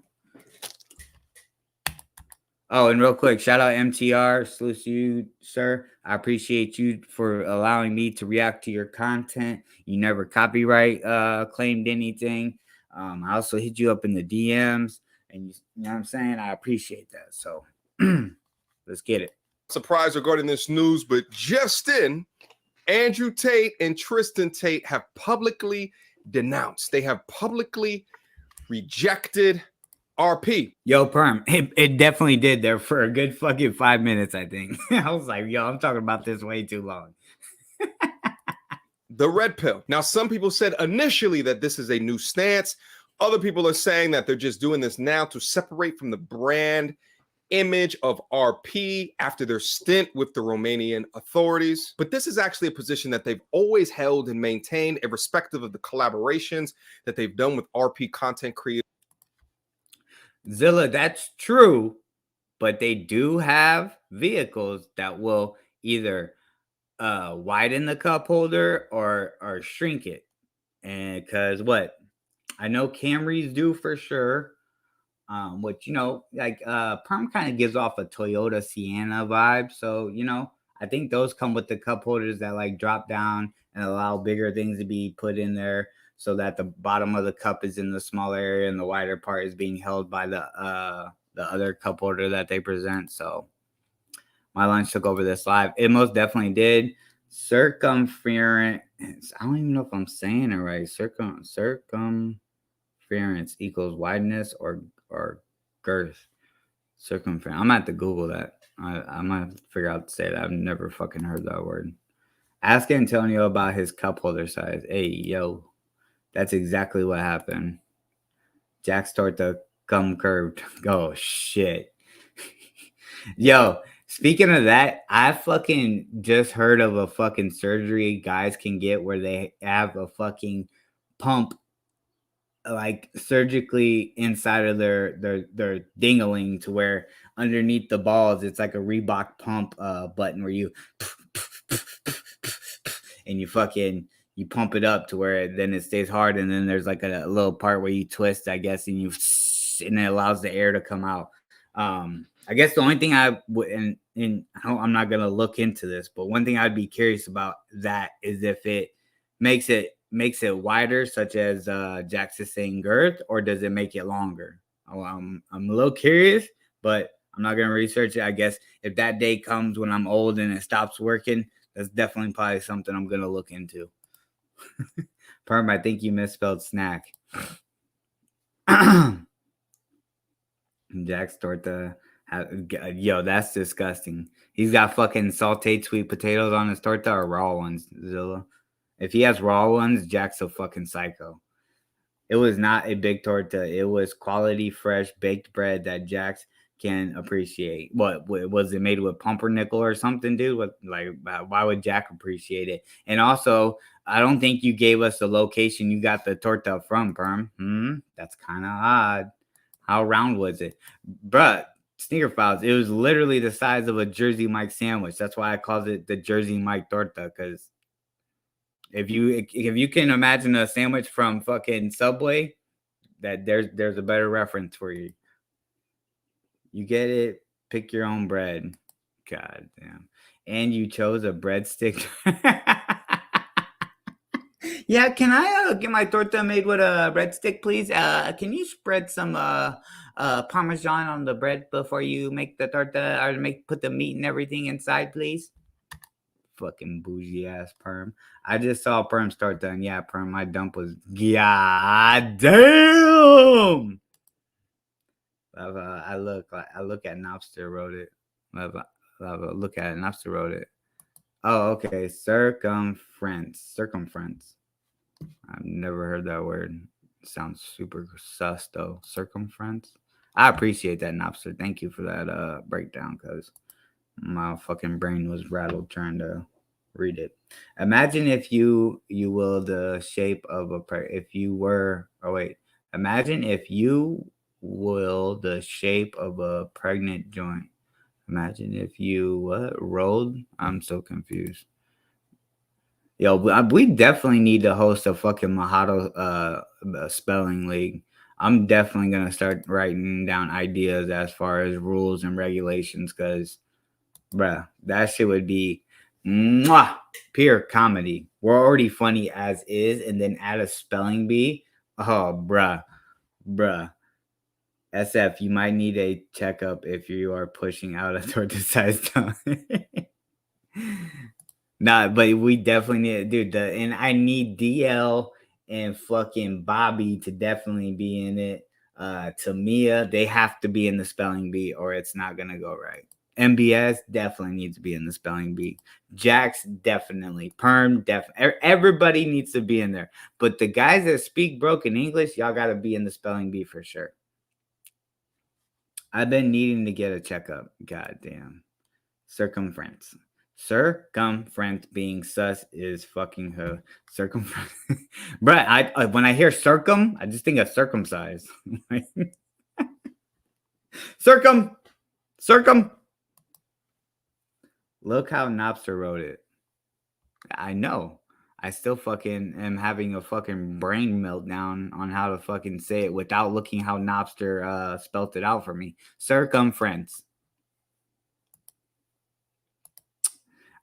Oh, and real quick, shout out MTR. Salute to you, sir. I appreciate you for allowing me to react to your content. You never copyright claimed anything. I also hit you up in the DMs, and you know what I'm saying? I appreciate that. So let's get it.
Surprise regarding this news, but just in, Andrew Tate and Tristan Tate have publicly denounced. They have publicly rejected RP.
Yo, Perm, it definitely did there for a good fucking 5 minutes, I think. I was like, yo, I'm talking about this way too long.
The red pill. Now, some people said initially that this is a new stance. Other people are saying that they're just doing this now to separate from the brand image of RP after their stint with the Romanian authorities. But this is actually a position that they've always held and maintained, irrespective of the collaborations that they've done with RP content creators.
Zilla, that's true, but they do have vehicles that will either widen the cup holder or shrink it. And because what I know Camrys do for sure, which, you know, like Perm kind of gives off a Toyota Sienna vibe. So, you know, I think those come with the cup holders that like drop down and allow bigger things to be put in there, so that the bottom of the cup is in the smaller area and the wider part is being held by the other cup holder that they present. So my lunch took over this live. It most definitely did. Circumference. I don't even know if I'm saying it right. Circumference equals wideness or girth. Circumference. I'm gonna have to Google that. I'm gonna figure out to say that. I've never fucking heard that word. Ask Antonio about his cup holder size. Hey, yo. That's exactly what happened. Jack's torta come curved. Oh, shit. Yo, Speaking of that, I fucking just heard of a fucking surgery guys can get where they have a fucking pump like surgically inside of their dingling to where underneath the balls it's like a Reebok pump button where you and you pump it up to where then it stays hard, and then there's like a little part where you twist, I guess, and it allows the air to come out. I guess the only thing I would, and I'm not gonna look into this, but one thing I'd be curious about that is if it makes it wider, such as Jax is saying girth, or does it make it longer? I'm a little curious, but I'm not gonna research it. I guess if that day comes when I'm old and it stops working, that's definitely probably something I'm gonna look into. Perm, I think you misspelled snack. Jack's torta. Yo, that's disgusting. He's got fucking sauteed sweet potatoes on his torta or raw ones, Zilla. If he has raw ones, Jack's a fucking psycho. It was not a big torta. It was quality, fresh, baked bread that Jack's can appreciate. What was it made with pumpernickel or something, dude? What, like, why would Jack appreciate it? And also, I don't think you gave us the location you got the torta from, Perm. That's kind of odd. How round was it? Bruh, Sneaker Files, it was literally the size of a Jersey Mike sandwich. That's why I called it the Jersey Mike torta, because if you can imagine a sandwich from fucking Subway, that there's a better reference for you. You get it, pick your own bread. God damn. And you chose a breadstick. Yeah, can I get my torta made with a breadstick, please? Can you spread some Parmesan on the bread before you make the torta, or put the meat and everything inside, please? Fucking bougie ass Perm. I just saw Perm's torta, and yeah, Perm, my dump was god damn. I look at Napster wrote it. Look at it. Napster wrote it. Oh, okay. Circumference. I've never heard that word. It sounds super sus though. Circumference. I appreciate that, Napster. Thank you for that breakdown, because my fucking brain was rattled trying to read it. Imagine if you will the shape of a imagine if you will the shape of a pregnant joint. Imagine if you rolled. I'm so confused. Yo, we definitely need to host a fucking Mojado spelling league. I'm definitely gonna start writing down ideas as far as rules and regulations, because, bruh, that shit would be pure comedy. We're already funny as is, and then add a spelling bee. Oh, bruh. SF, you might need a checkup if you are pushing out a torta-sized tongue. Nah, but we definitely need, dude. And I need DL and fucking Bobby to definitely be in it. Tamia, they have to be in the spelling bee, or it's not gonna go right. MBS definitely needs to be in the spelling bee. Jax definitely. Perm definitely. Everybody needs to be in there. But the guys that speak broken English, y'all gotta be in the spelling bee for sure. I've been needing to get a checkup. God damn. Circumference being sus is fucking her. Circumference. Bruh, I when I hear circum, I just think of circumcised. Circum. Look how Napster wrote it. I know. I still fucking am having a fucking brain meltdown on how to fucking say it without looking how Napster spelt it out for me. Circumference.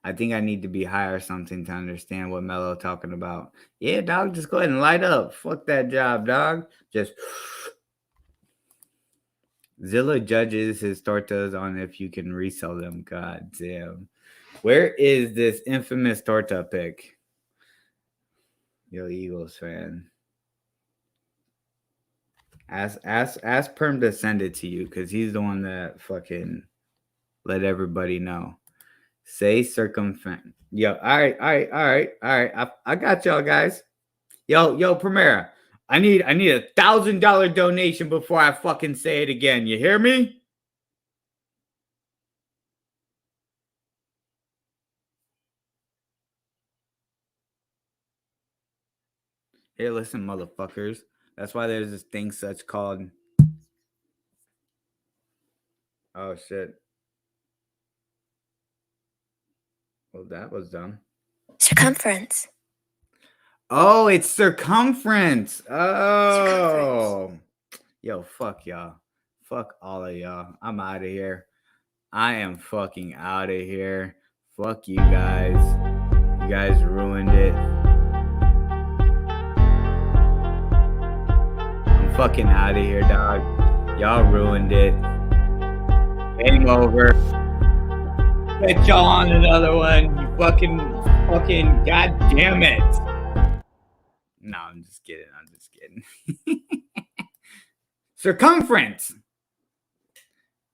I think I need to be high or something to understand what Mello talking about. Yeah, dog, just go ahead and light up. Fuck that job, dog. Just Zilla judges his tortas on if you can resell them. God damn. Where is this infamous torta pic? Yo, Eagles fan. Ask Perm to send it to you, because he's the one that fucking let everybody know. Say circumference. Yo, all right. I got y'all guys. Yo, Primera. I need $1,000 donation before I fucking say it again. You hear me? Here, listen, motherfuckers. That's why there's this thing such called. Oh shit. Well, that was dumb.
Circumference.
Oh, it's circumference. Oh. Yo, fuck y'all. Fuck all of y'all. I'm out of here. I am fucking out of here. Fuck you guys. You guys ruined it. I'm fucking out of here, dog. Y'all ruined it. Game over. Get y'all on another one. You fucking god damn it. No, I'm just kidding. Circumference.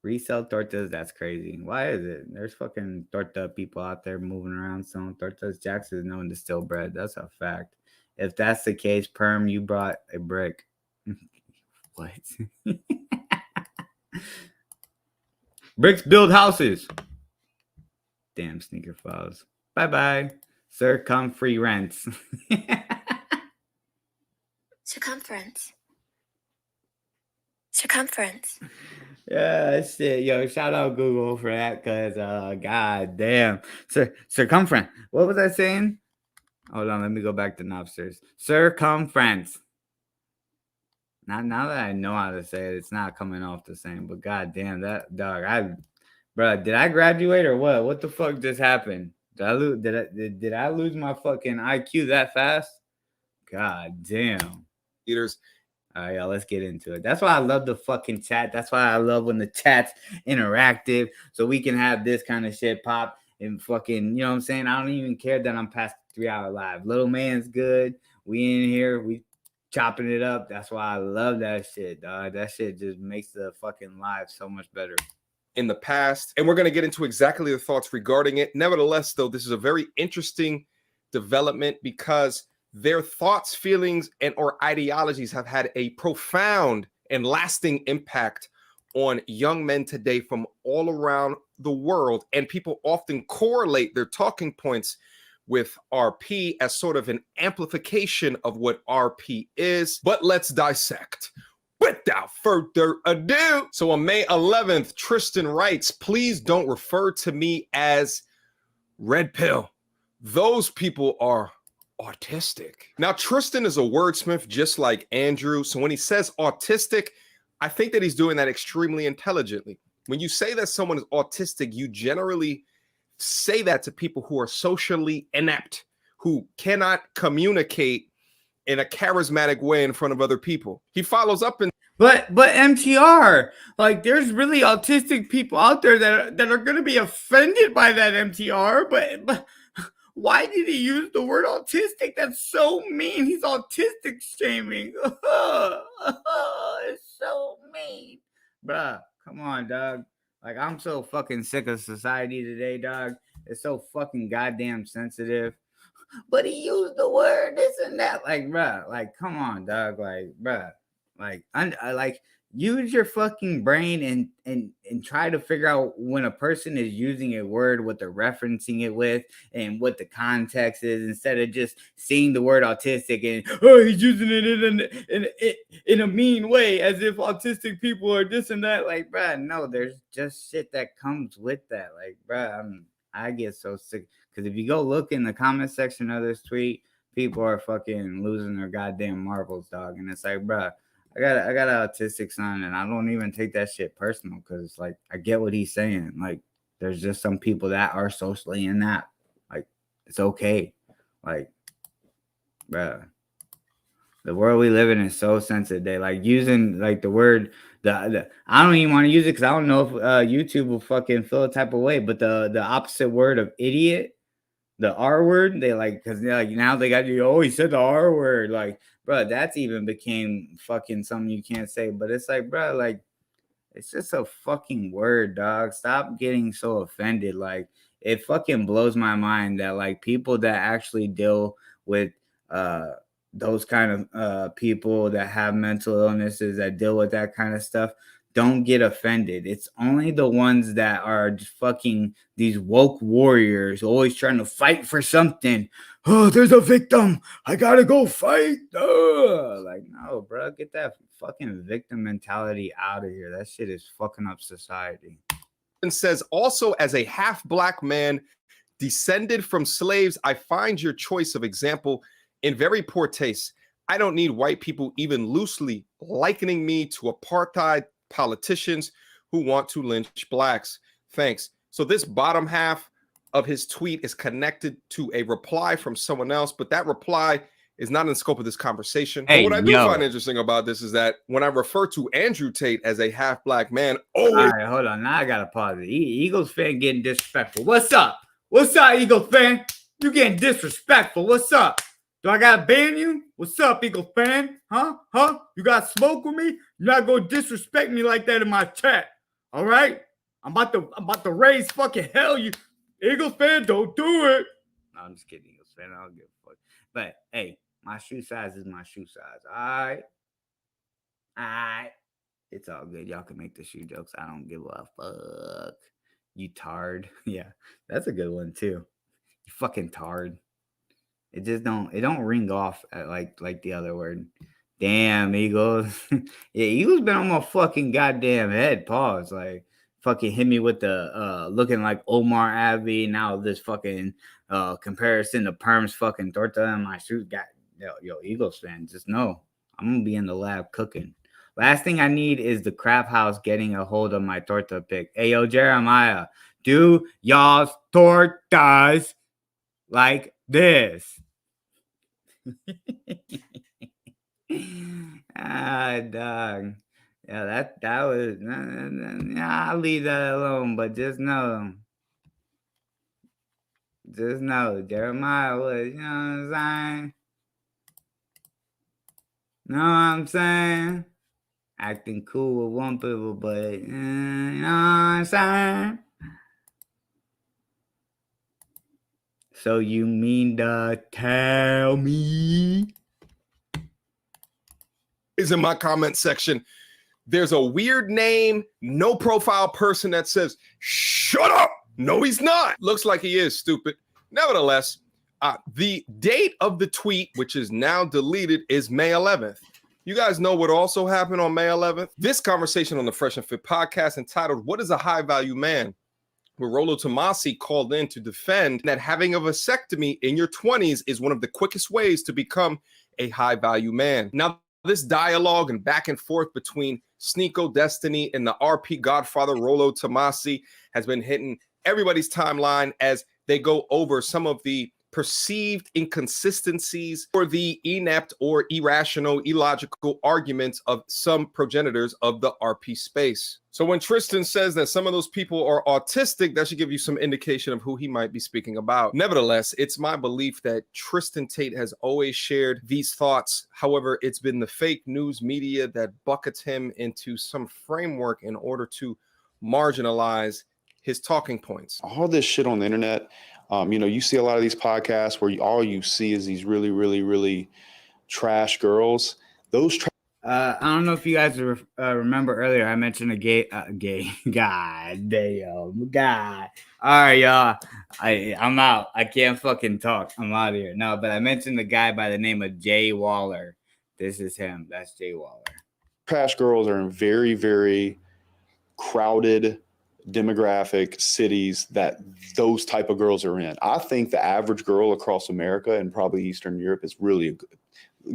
Resell tortas, that's crazy. Why is it? There's fucking torta people out there moving around selling tortas. Jax is known to steal bread. That's a fact. If that's the case, Perm, you brought a brick. What? Bricks build houses. Damn sneaker files. Bye-bye. Circumference.
Circumference. Circumference.
Yeah, shit. Yo, shout out Google for that, because god damn. Circumference. What was I saying? Hold on, let me go back to Napsters. Circumference. Now that I know how to say it, it's not coming off the same. But god damn, that dog. Bro, did I graduate or what? What the fuck just happened? Did I lose my fucking IQ that fast? God damn.
Leaders.
All right, y'all, let's get into it. That's why I love the fucking chat. That's why I love when the chat's interactive, so we can have this kind of shit pop and fucking, you know what I'm saying? I don't even care that I'm past 3 hour live. Little man's good. We in here. We chopping it up. That's why I love that shit, dog. That shit just makes the fucking live so much better.
In the past, and we're going to get into exactly the thoughts regarding it. Nevertheless, though, this is a very interesting development because their thoughts, feelings, and or ideologies have had a profound and lasting impact on young men today from all around the world. And people often correlate their talking points with RP as sort of an amplification of what RP is. But let's dissect. Without further ado. So on May 11th, Tristan writes, please don't refer to me as red pill. Those people are autistic. Now, Tristan is a wordsmith just like Andrew. So when he says autistic, I think that he's doing that extremely intelligently. When you say that someone is autistic, you generally say that to people who are socially inept, who cannot communicate in a charismatic way in front of other people. He follows up and
But MTR, like there's really autistic people out there that are going to be offended by that MTR, but why did he use the word autistic? That's so mean. He's autistic shaming. It's so mean. Bruh, come on, dog. Like, I'm so fucking sick of society today, dog. It's so fucking goddamn sensitive. But he used the word this and that. Like, bruh, like, come on, dog. Like, bruh. Like, like, use your fucking brain and try to figure out when a person is using a word, what they're referencing it with, and what the context is, instead of just seeing the word autistic and he's using it in a mean way, as if autistic people are this and that. Like, bruh, no, there's just shit that comes with that. Like, bruh, I get so sick because if you go look in the comment section of this tweet, people are fucking losing their goddamn marbles, dog, and it's like, bruh. I got an autistic son, and I don't even take that shit personal because, like, I get what he's saying. Like, there's just some people that are socially inept. Like, it's okay. Like, bruh, the world we live in is so sensitive. They like using like the word. I don't even want to use it because I don't know if YouTube will fucking feel a type of way. But the opposite word of idiot, the R word, they like because they're like now they got you. Oh, he said the R word, like. Bro, that's even became fucking something you can't say. But it's like, bro, like, it's just a fucking word, dog. Stop getting so offended. Like, it fucking blows my mind that, like, people that actually deal with those kind of people that have mental illnesses, that deal with that kind of stuff, don't get offended. It's only the ones that are just fucking these woke warriors always trying to fight for something. Oh, there's a victim. I gotta go fight. Like, no, bro, get that fucking victim mentality out of here. That shit is fucking up society.
And says, also as a half black man descended from slaves, I find your choice of example in very poor taste. I don't need white people even loosely likening me to apartheid politicians who want to lynch blacks. Thanks. So this bottom half of his tweet is connected to a reply from someone else, but that reply is not in the scope of this conversation.
Hey,
but what I do
yo.
find interesting about this is that when I refer to Andrew Tate as a half black man,
All right, hold on. Now I gotta pause it. Eagles fan getting disrespectful. What's up? What's up, Eagles fan? You getting disrespectful. What's up? Do I gotta ban you? What's up, Eagles fan? Huh? You got smoke with me? You're not gonna disrespect me like that in my chat. All right? I'm about to raise fucking hell. You Eagles fan, don't do it. No, I'm just kidding, Eagles fan. I don't give a fuck. But hey, my shoe size is my shoe size. All right. It's all good. Y'all can make the shoe jokes. I don't give a fuck. You tard. Yeah, that's a good one too. You fucking tard. It just don't ring off at like the other word. Damn, Eagles. Yeah, Eagles been on my fucking goddamn head. Pause. Like fucking hit me with the looking like Omar Abbey. Now this fucking comparison to Perm's fucking torta and my shoes got yo Eagles fan. Just know I'm gonna be in the lab cooking. Last thing I need is the crap house getting a hold of my torta pick. Hey yo, Jeremiah, do y'all's tortas like this. Dog. Yeah, that was. I'll leave that alone, but just know, Jeremiah was. You know what I'm saying? Know what I'm saying? Acting cool with one people, but you know what I'm saying? So you mean to tell me?
Is in my comment section. There's a weird name, no profile person that says, shut up. No, he's not. Looks like he is, stupid. Nevertheless, the date of the tweet, which is now deleted, is May 11th. You guys know what also happened on May 11th? This conversation on the Fresh and Fit podcast entitled, What is a High Value Man? Where Rollo Tomasi called in to defend that having a vasectomy in your 20s is one of the quickest ways to become a high value man. Now, this dialogue and back and forth between Sneeko Destiny and the RP Godfather Rollo Tomasi has been hitting everybody's timeline as they go over some of the perceived inconsistencies or the inept or irrational, illogical arguments of some progenitors of the RP space. So when Tristan says that some of those people are autistic, that should give you some indication of who he might be speaking about. Nevertheless, it's my belief that Tristan Tate has always shared these thoughts. However, it's been the fake news media that buckets him into some framework in order to marginalize his talking points.
All this shit on the internet, you see a lot of these podcasts where all you see is these really, really, really trash girls. Those
I don't know if you guys remember earlier, I mentioned a gay guy. Damn, God. All right, y'all. I'm out. I can't fucking talk. I'm out of here. No, but I mentioned a guy by the name of Jay Waller. This is him. That's Jay Waller.
trash girls are in very, very crowded demographic cities that those type of girls are in. I think the average girl across America and probably Eastern Europe is really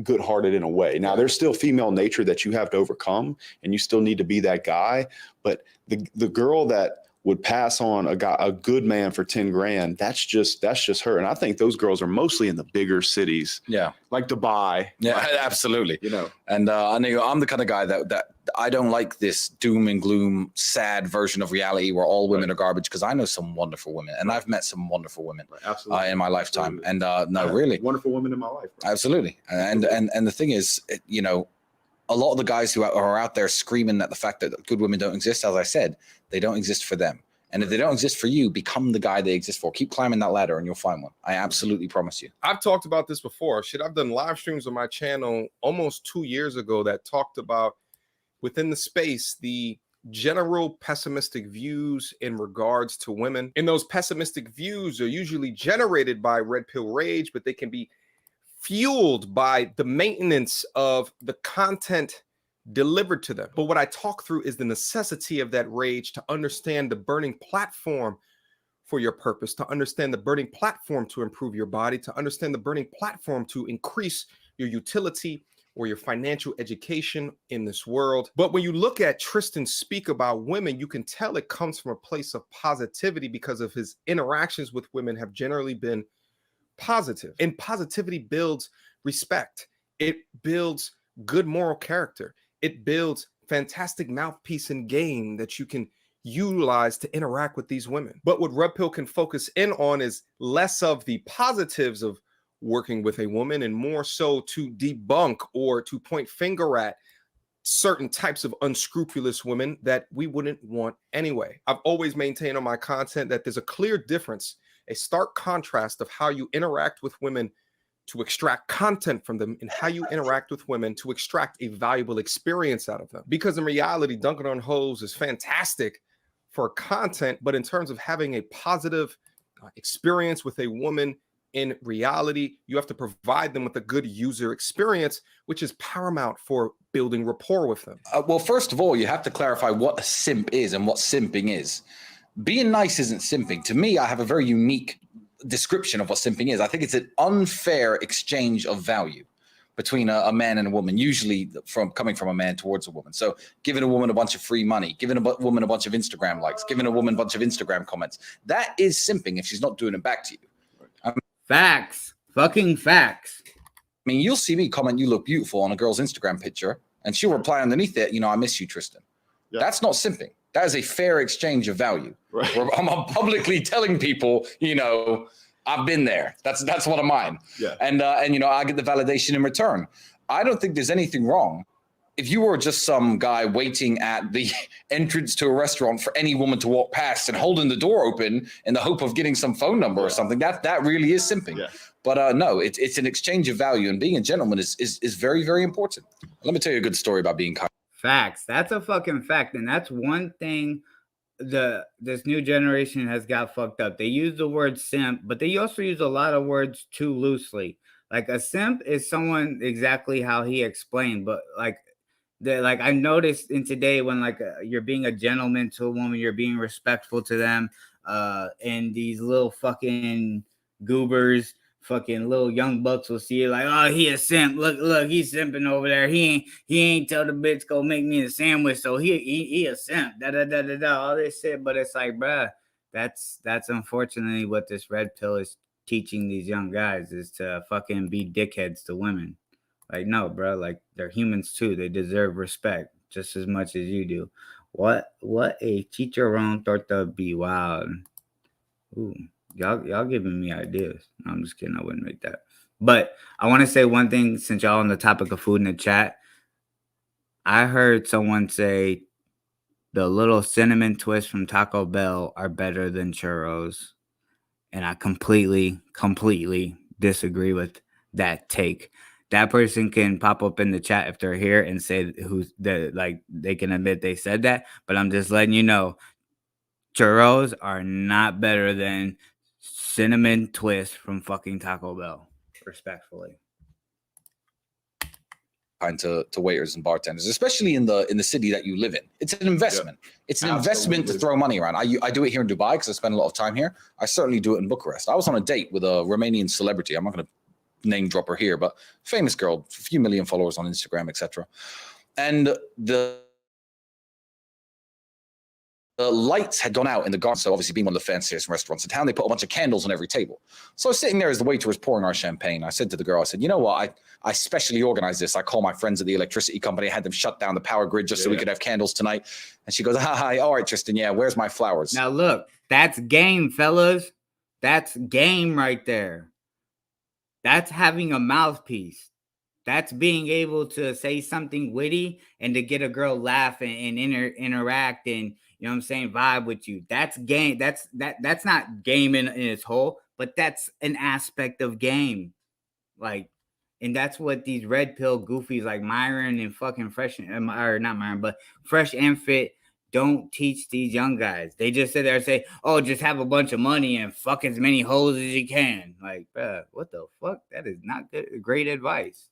good-hearted in a way. Now, there's still female nature that you have to overcome, and you still need to be that guy. But the girl that would pass on a good man for 10 grand, that's just her. And I think those girls are mostly in the bigger cities.
Yeah.
Like Dubai.
Yeah, absolutely. You know, and I know I'm the kind of guy that I don't like this doom and gloom, sad version of reality where all women are garbage, because I know some wonderful women, and I've met some wonderful women in my lifetime. And no, really
wonderful women in my life. Bro.
Absolutely. And the thing is, you know, a lot of the guys who are out there screaming at the fact that good women don't exist, as I said, they don't exist for them. And if they don't exist for you, become the guy they exist for. Keep climbing that ladder and you'll find one. I absolutely promise you.
I've talked about this before. I've done live streams on my channel almost 2 years ago that talked about within the space, the general pessimistic views in regards to women. And those pessimistic views are usually generated by red pill rage, but they can be fueled by the maintenance of the content delivered to them. But what I talk through is the necessity of that rage to understand the burning platform for your purpose, to understand the burning platform to improve your body, to understand the burning platform to increase your utility or your financial education in this world. But when you look at Tristan speak about women, you can tell it comes from a place of positivity because of his interactions with women have generally been positive. And positivity builds respect. It builds good moral character. It builds fantastic mouthpiece and game that you can utilize to interact with these women. But what Red Pill can focus in on is less of the positives of working with a woman and more so to debunk or to point finger at certain types of unscrupulous women that we wouldn't want anyway. I've always maintained on my content that there's a clear difference, a stark contrast of how you interact with women to extract content from them and how you interact with women to extract a valuable experience out of them. Because in reality, dunking on hoes is fantastic for content, but in terms of having a positive experience with a woman in reality, you have to provide them with a good user experience, which is paramount for building rapport with them.
Well, first of all, you have to clarify what a simp is and what simping is. Being nice isn't simping. To me, I have a very unique description of what simping is. I think it's an unfair exchange of value between a man and a woman, usually coming from a man towards a woman. So giving a woman a bunch of free money, giving a woman a bunch of Instagram likes, giving a woman a bunch of Instagram comments, that is simping if she's not doing it back to you.
Facts. Fucking facts.
I mean, you'll see me comment, "You look beautiful," on a girl's Instagram picture, and she'll reply underneath it, "I miss you, Tristan." Yeah. That's not simping. That is a fair exchange of value. Right. Where I'm publicly telling people, I've been there. That's one of mine. Yeah. And I get the validation in return. I don't think there's anything wrong. If you were just some guy waiting at the entrance to a restaurant for any woman to walk past and holding the door open in the hope of getting some phone number or something, that really is simping. Yeah. But no, it's an exchange of value, and being a gentleman is very, very important. Let me tell you a good story about being kind.
Facts. That's a fucking fact. And that's one thing this new generation has got fucked up. They use the word simp, but they also use a lot of words too loosely. Like a simp is someone exactly how he explained, but I noticed in today when you're being a gentleman to a woman, you're being respectful to them, and these little fucking goobers, fucking little young bucks will see it like, "Oh, he a simp. Look, he's simping over there. He ain't tell the bitch go make me a sandwich, so he a simp." All this shit, but it's like, bruh, that's unfortunately what this red pill is teaching these young guys, is to fucking be dickheads to women. Like, no, bro, like they're humans too. They deserve respect just as much as you do. What a chicharron torta be wild. Ooh, y'all giving me ideas. No, I'm just kidding. I wouldn't make that. But I want to say one thing since y'all on the topic of food in the chat. I heard someone say the little cinnamon twists from Taco Bell are better than churros. And I completely disagree with that take. That person can pop up in the chat if they're here and say they can admit they said that. But I'm just letting you know, churros are not better than cinnamon twist from fucking Taco Bell. Respectfully.
To waiters and bartenders, especially in the city that you live in. It's an investment. Yeah. It's an investment to throw money around. I do it here in Dubai because I spend a lot of time here. I certainly do it in Bucharest. I was on a date with a Romanian celebrity. I'm not going to name drop her here, but famous girl, a few million followers on Instagram, etc. And the lights had gone out in the garden. So obviously being one of the fanciest restaurants in town, they put a bunch of candles on every table. So I was sitting there as the waiter was pouring our champagne. I said to the girl, I said, "You know what? I specially organized this. I called my friends at the electricity company. I had them shut down the power grid just so we could have candles tonight." And she goes, "Hi, all right, Tristan. Yeah, where's my flowers?"
Now look, that's game, fellas. That's game right there. That's having a mouthpiece. That's being able to say something witty and to get a girl laugh and interact and, you know what I'm saying, vibe with you. That's game. That's not game in its whole, but that's an aspect of game. And that's what these red pill goofies like Myron and fucking Fresh, or not Myron, but Fresh and Fit don't teach these young guys. They just sit there and say, "Oh, just have a bunch of money and fuck as many hoes as you can." Like, bruh, what the fuck? That is not good, great advice.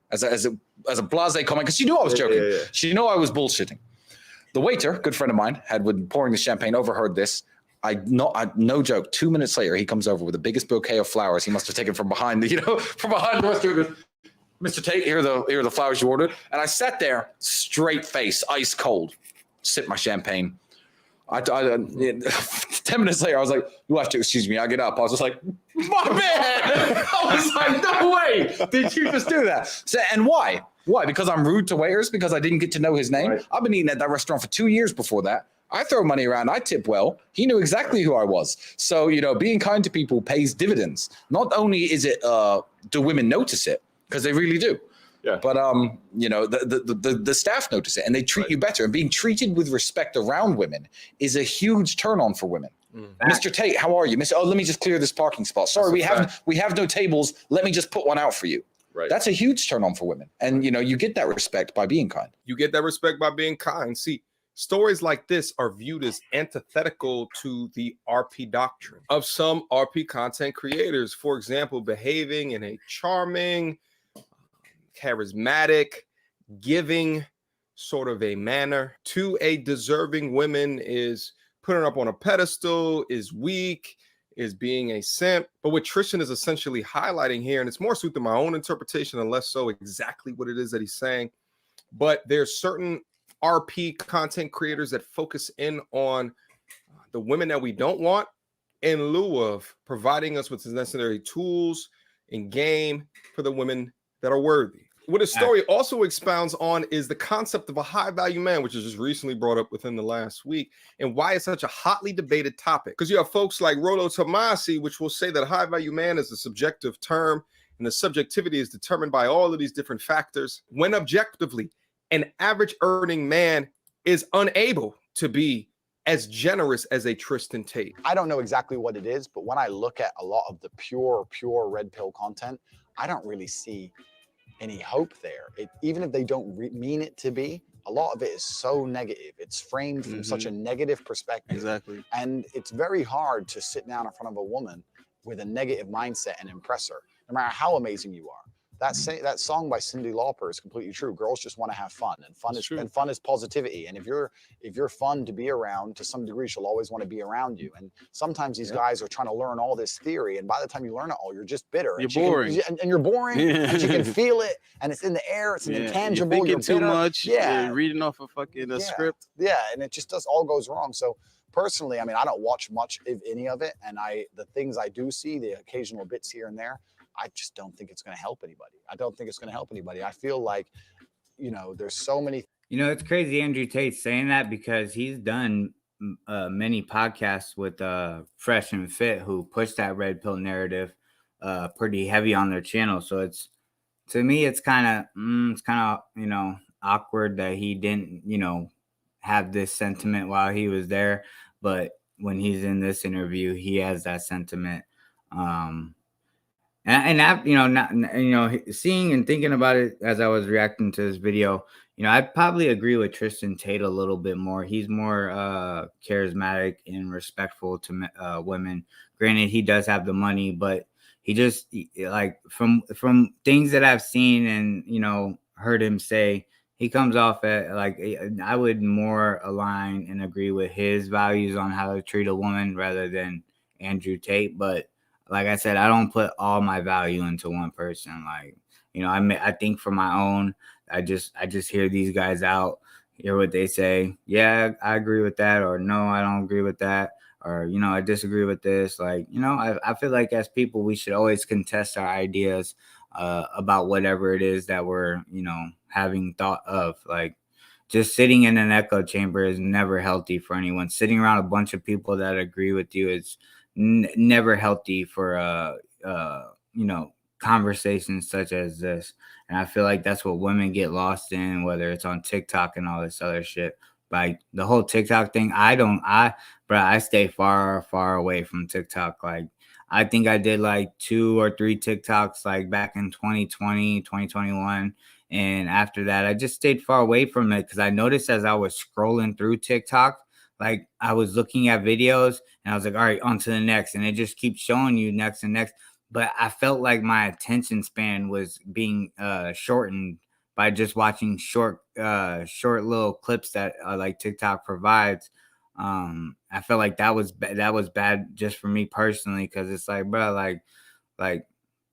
As a blase comment, because she knew I was joking. She knew I was bullshitting. The waiter, good friend of mine, had been pouring the champagne, overheard this. No joke. 2 minutes later, he comes over with the biggest bouquet of flowers. He must have taken from behind from behind the restaurant. Mr. Tate, here are the flowers you ordered. And I sat there, straight face, ice cold, sip my champagne. 10 minutes later, I was like, "You have to excuse me." I get up. I was just like, "My man!" I was like, "No way! Did you just do that?" So, and why? Why? Because I'm rude to waiters? Because I didn't get to know his name? Right. I've been eating at that restaurant for 2 years before that. I throw money around. I tip well. He knew exactly who I was. So, being kind to people pays dividends. Not only is it, do women notice it? Because they really do. Yeah. But the staff notice it and they treat you better. And being treated with respect around women is a huge turn on for women. Mr. Tate, how are you? Let me just clear this parking spot. Sorry, we have no tables. Let me just put one out for you. Right. That's a huge turn on for women. And you get that respect by being kind.
You get that respect by being kind. See, stories like this are viewed as antithetical to the RP doctrine of some RP content creators. For example, behaving in a charming, charismatic, giving sort of a manner to a deserving woman is putting up on a pedestal, is weak, is being a simp. But what Tristan is essentially highlighting here, and it's more so to my own interpretation and less so exactly what it is that he's saying, but there's certain RP content creators that focus in on the women that we don't want in lieu of providing us with the necessary tools and game for the women that are worthy. What the story also expounds on is the concept of a high value man, which was just recently brought up within the last week, and why it's such a hotly debated topic. Because you have folks like Rollo Tomasi, which will say that high value man is a subjective term, and the subjectivity is determined by all of these different factors. When objectively, an average earning man is unable to be as generous as a Tristan Tate.
I don't know exactly what it is, but when I look at a lot of the pure red pill content, I don't really see any hope there. Even if they don't mean it to be, a lot of it is so negative. It's framed from such a negative perspective. Exactly. And it's very hard to sit down in front of a woman with a negative mindset and impress her, no matter how amazing you are. That song by Cyndi Lauper is completely true. Girls just want to have fun, and fun is positivity. And if you're fun to be around, to some degree, she'll always want to be around you. And sometimes these guys are trying to learn all this theory, and by the time you learn it all, you're just bitter.
You're boring,
and you're boring, and you can feel it, and it's in the air. It's intangible.
You're thinking too much.
Yeah,
you're reading off a fucking script.
Yeah, and it just all goes wrong. So personally, I mean, I don't watch much, if any of it, and the things I do see, the occasional bits here and there, I just don't think it's going to help anybody. I feel like, there's so many.
It's crazy Andrew Tate's saying that because he's done many podcasts with Fresh and Fit, who push that red pill narrative pretty heavy on their channel. So to me, it's kind of, awkward that he didn't, have this sentiment while he was there. But when he's in this interview, he has that sentiment. Seeing and thinking about it as I was reacting to this video, I probably agree with Tristan Tate a little bit more. He's more charismatic and respectful to women. Granted, he does have the money, but he just like from things that I've seen and heard him say, he comes off at like I would more align and agree with his values on how to treat a woman rather than Andrew Tate, but. Like I said, I don't put all my value into one person. Like, I think for my own, I just hear these guys out, hear what they say. Yeah, I agree with that. Or no, I don't agree with that. Or, I disagree with this. Like, I feel like as people, we should always contest our ideas about whatever it is that we're, having thought of. Like, just sitting in an echo chamber is never healthy for anyone. Sitting around a bunch of people that agree with you is never healthy for conversations such as this. And I feel like that's what women get lost in, whether it's on TikTok and all this other shit. Like the whole TikTok thing, I stay far away from TikTok. Like I think I did like 2 or 3 TikToks like back in 2020, 2021. And after that, I just stayed far away from it because I noticed as I was scrolling through TikTok, like I was looking at videos and I was like, all right, on to the next. And it just keeps showing you next and next. But I felt like my attention span was being shortened by just watching short little clips that like TikTok provides. I felt like that was bad just for me personally, because it's like, bro, like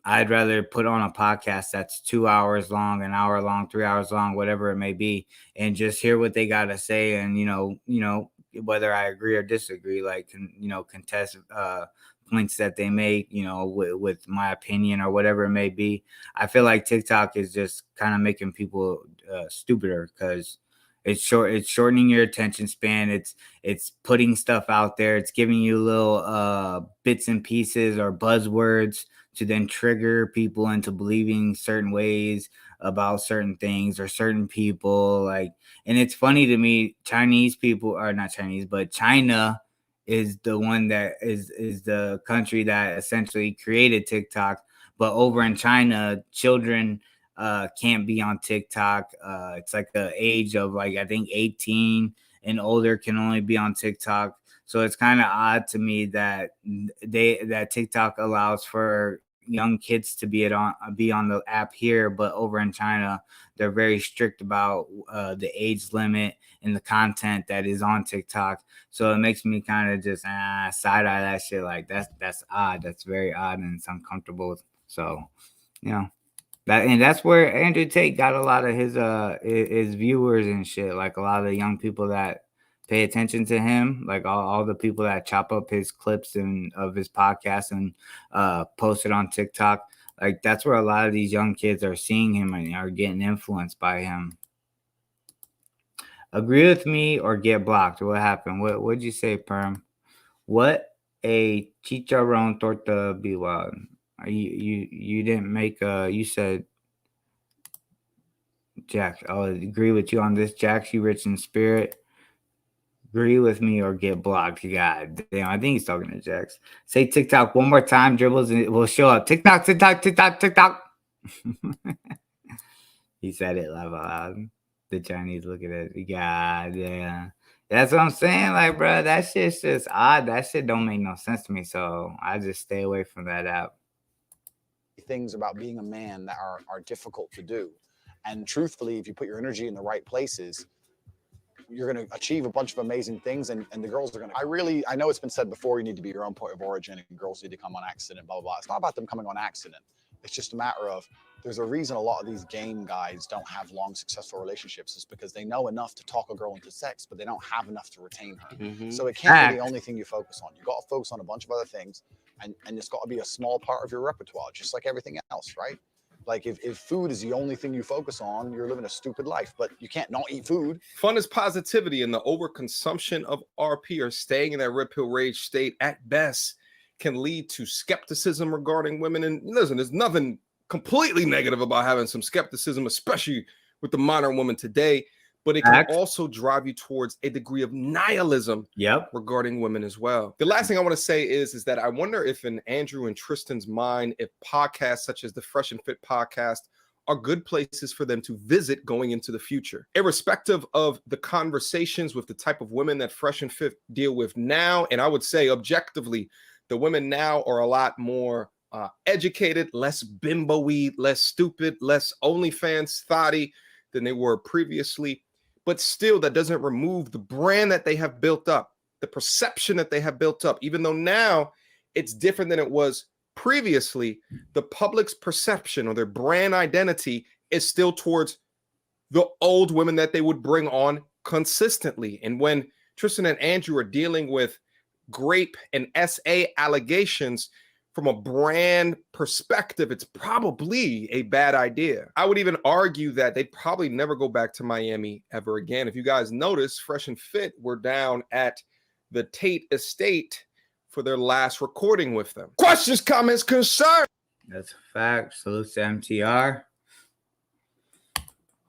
I'd rather put on a podcast that's 2 hours long, an hour long, 3 hours long, whatever it may be, and just hear what they got to say. And, whether I agree or disagree, like, contest points that they make, with my opinion or whatever it may be. I feel like TikTok is just kind of making people stupider because it's shortening your attention span. It's putting stuff out there. It's giving you little bits and pieces or buzzwords to then trigger people into believing certain ways about certain things or certain people. And it's funny to me, Chinese people are not Chinese, but China is the one that is the country that essentially created TikTok. But over in China, children can't be on TikTok. It's like the age of I think 18 and older can only be on TikTok. So it's kind of odd to me that TikTok allows for young kids to be on the app here, but over in China, they're very strict about the age limit and the content that is on TikTok. So it makes me kind of just side eye that shit. Like that's odd. That's very odd and it's uncomfortable. So that's where Andrew Tate got a lot of his viewers and shit. Like a lot of the young people that pay attention to him, like all the people that chop up his clips of his podcast and post it on TikTok. Like that's where a lot of these young kids are seeing him and are getting influenced by him. Agree with me or get blocked? What happened? What'd you say, Perm? What a chicharron torta be wild. You didn't make you said Jax. I'll agree with you on this, Jax. You rich in spirit. Agree with me or get blocked. God damn, I think he's talking to Jax. Say TikTok one more time, dribbles, and it will show up. TikTok, TikTok, TikTok, TikTok. He said it loud. The Chinese look at it. God damn. That's what I'm saying. Like, bro, that shit's just odd. That shit don't make no sense to me. So I just stay away from that app.
Things about being a man that are difficult to do. And truthfully, if you put your energy in the right places, you're going to achieve a bunch of amazing things, and the girls are going to, I know it's been said before, you need to be your own point of origin and girls need to come on accident, blah, blah, blah. It's not about them coming on accident. It's just a matter of, there's a reason a lot of these game guys don't have long, successful relationships. It's because they know enough to talk a girl into sex, but they don't have enough to retain her. So it can't be the only thing you focus on. You got to focus on a bunch of other things, and it's got to be a small part of your repertoire, just like everything else, right? Like if food is the only thing you focus on, you're living a stupid life, but you can't not eat food.
Fun is positivity, and the overconsumption of RP or staying in that red pill rage state at best can lead to skepticism regarding women. And listen, there's nothing completely negative about having some skepticism, especially with the modern woman today, but it can also drive you towards a degree of nihilism regarding women as well. The last thing I want to say is that I wonder if in Andrew and Tristan's mind, if podcasts such as the Fresh and Fit podcast are good places for them to visit going into the future, irrespective of the conversations with the type of women that Fresh and Fit deal with now. And I would say objectively, the women now are a lot more educated, less bimbo-y, less stupid, less OnlyFans thotty than they were previously. But still, that doesn't remove the brand that they have built up, the perception that they have built up. Even though now it's different than it was previously, the public's perception or their brand identity is still towards the old women that they would bring on consistently. And when Tristan and Andrew are dealing with grape and SA allegations, from a brand perspective, it's probably a bad idea. I would even argue that they'd probably never go back to Miami ever again. If you guys notice, Fresh and Fit were down at the Tate estate for their last recording with them. Questions, comments, concerns?
That's a fact. Salute to MTR.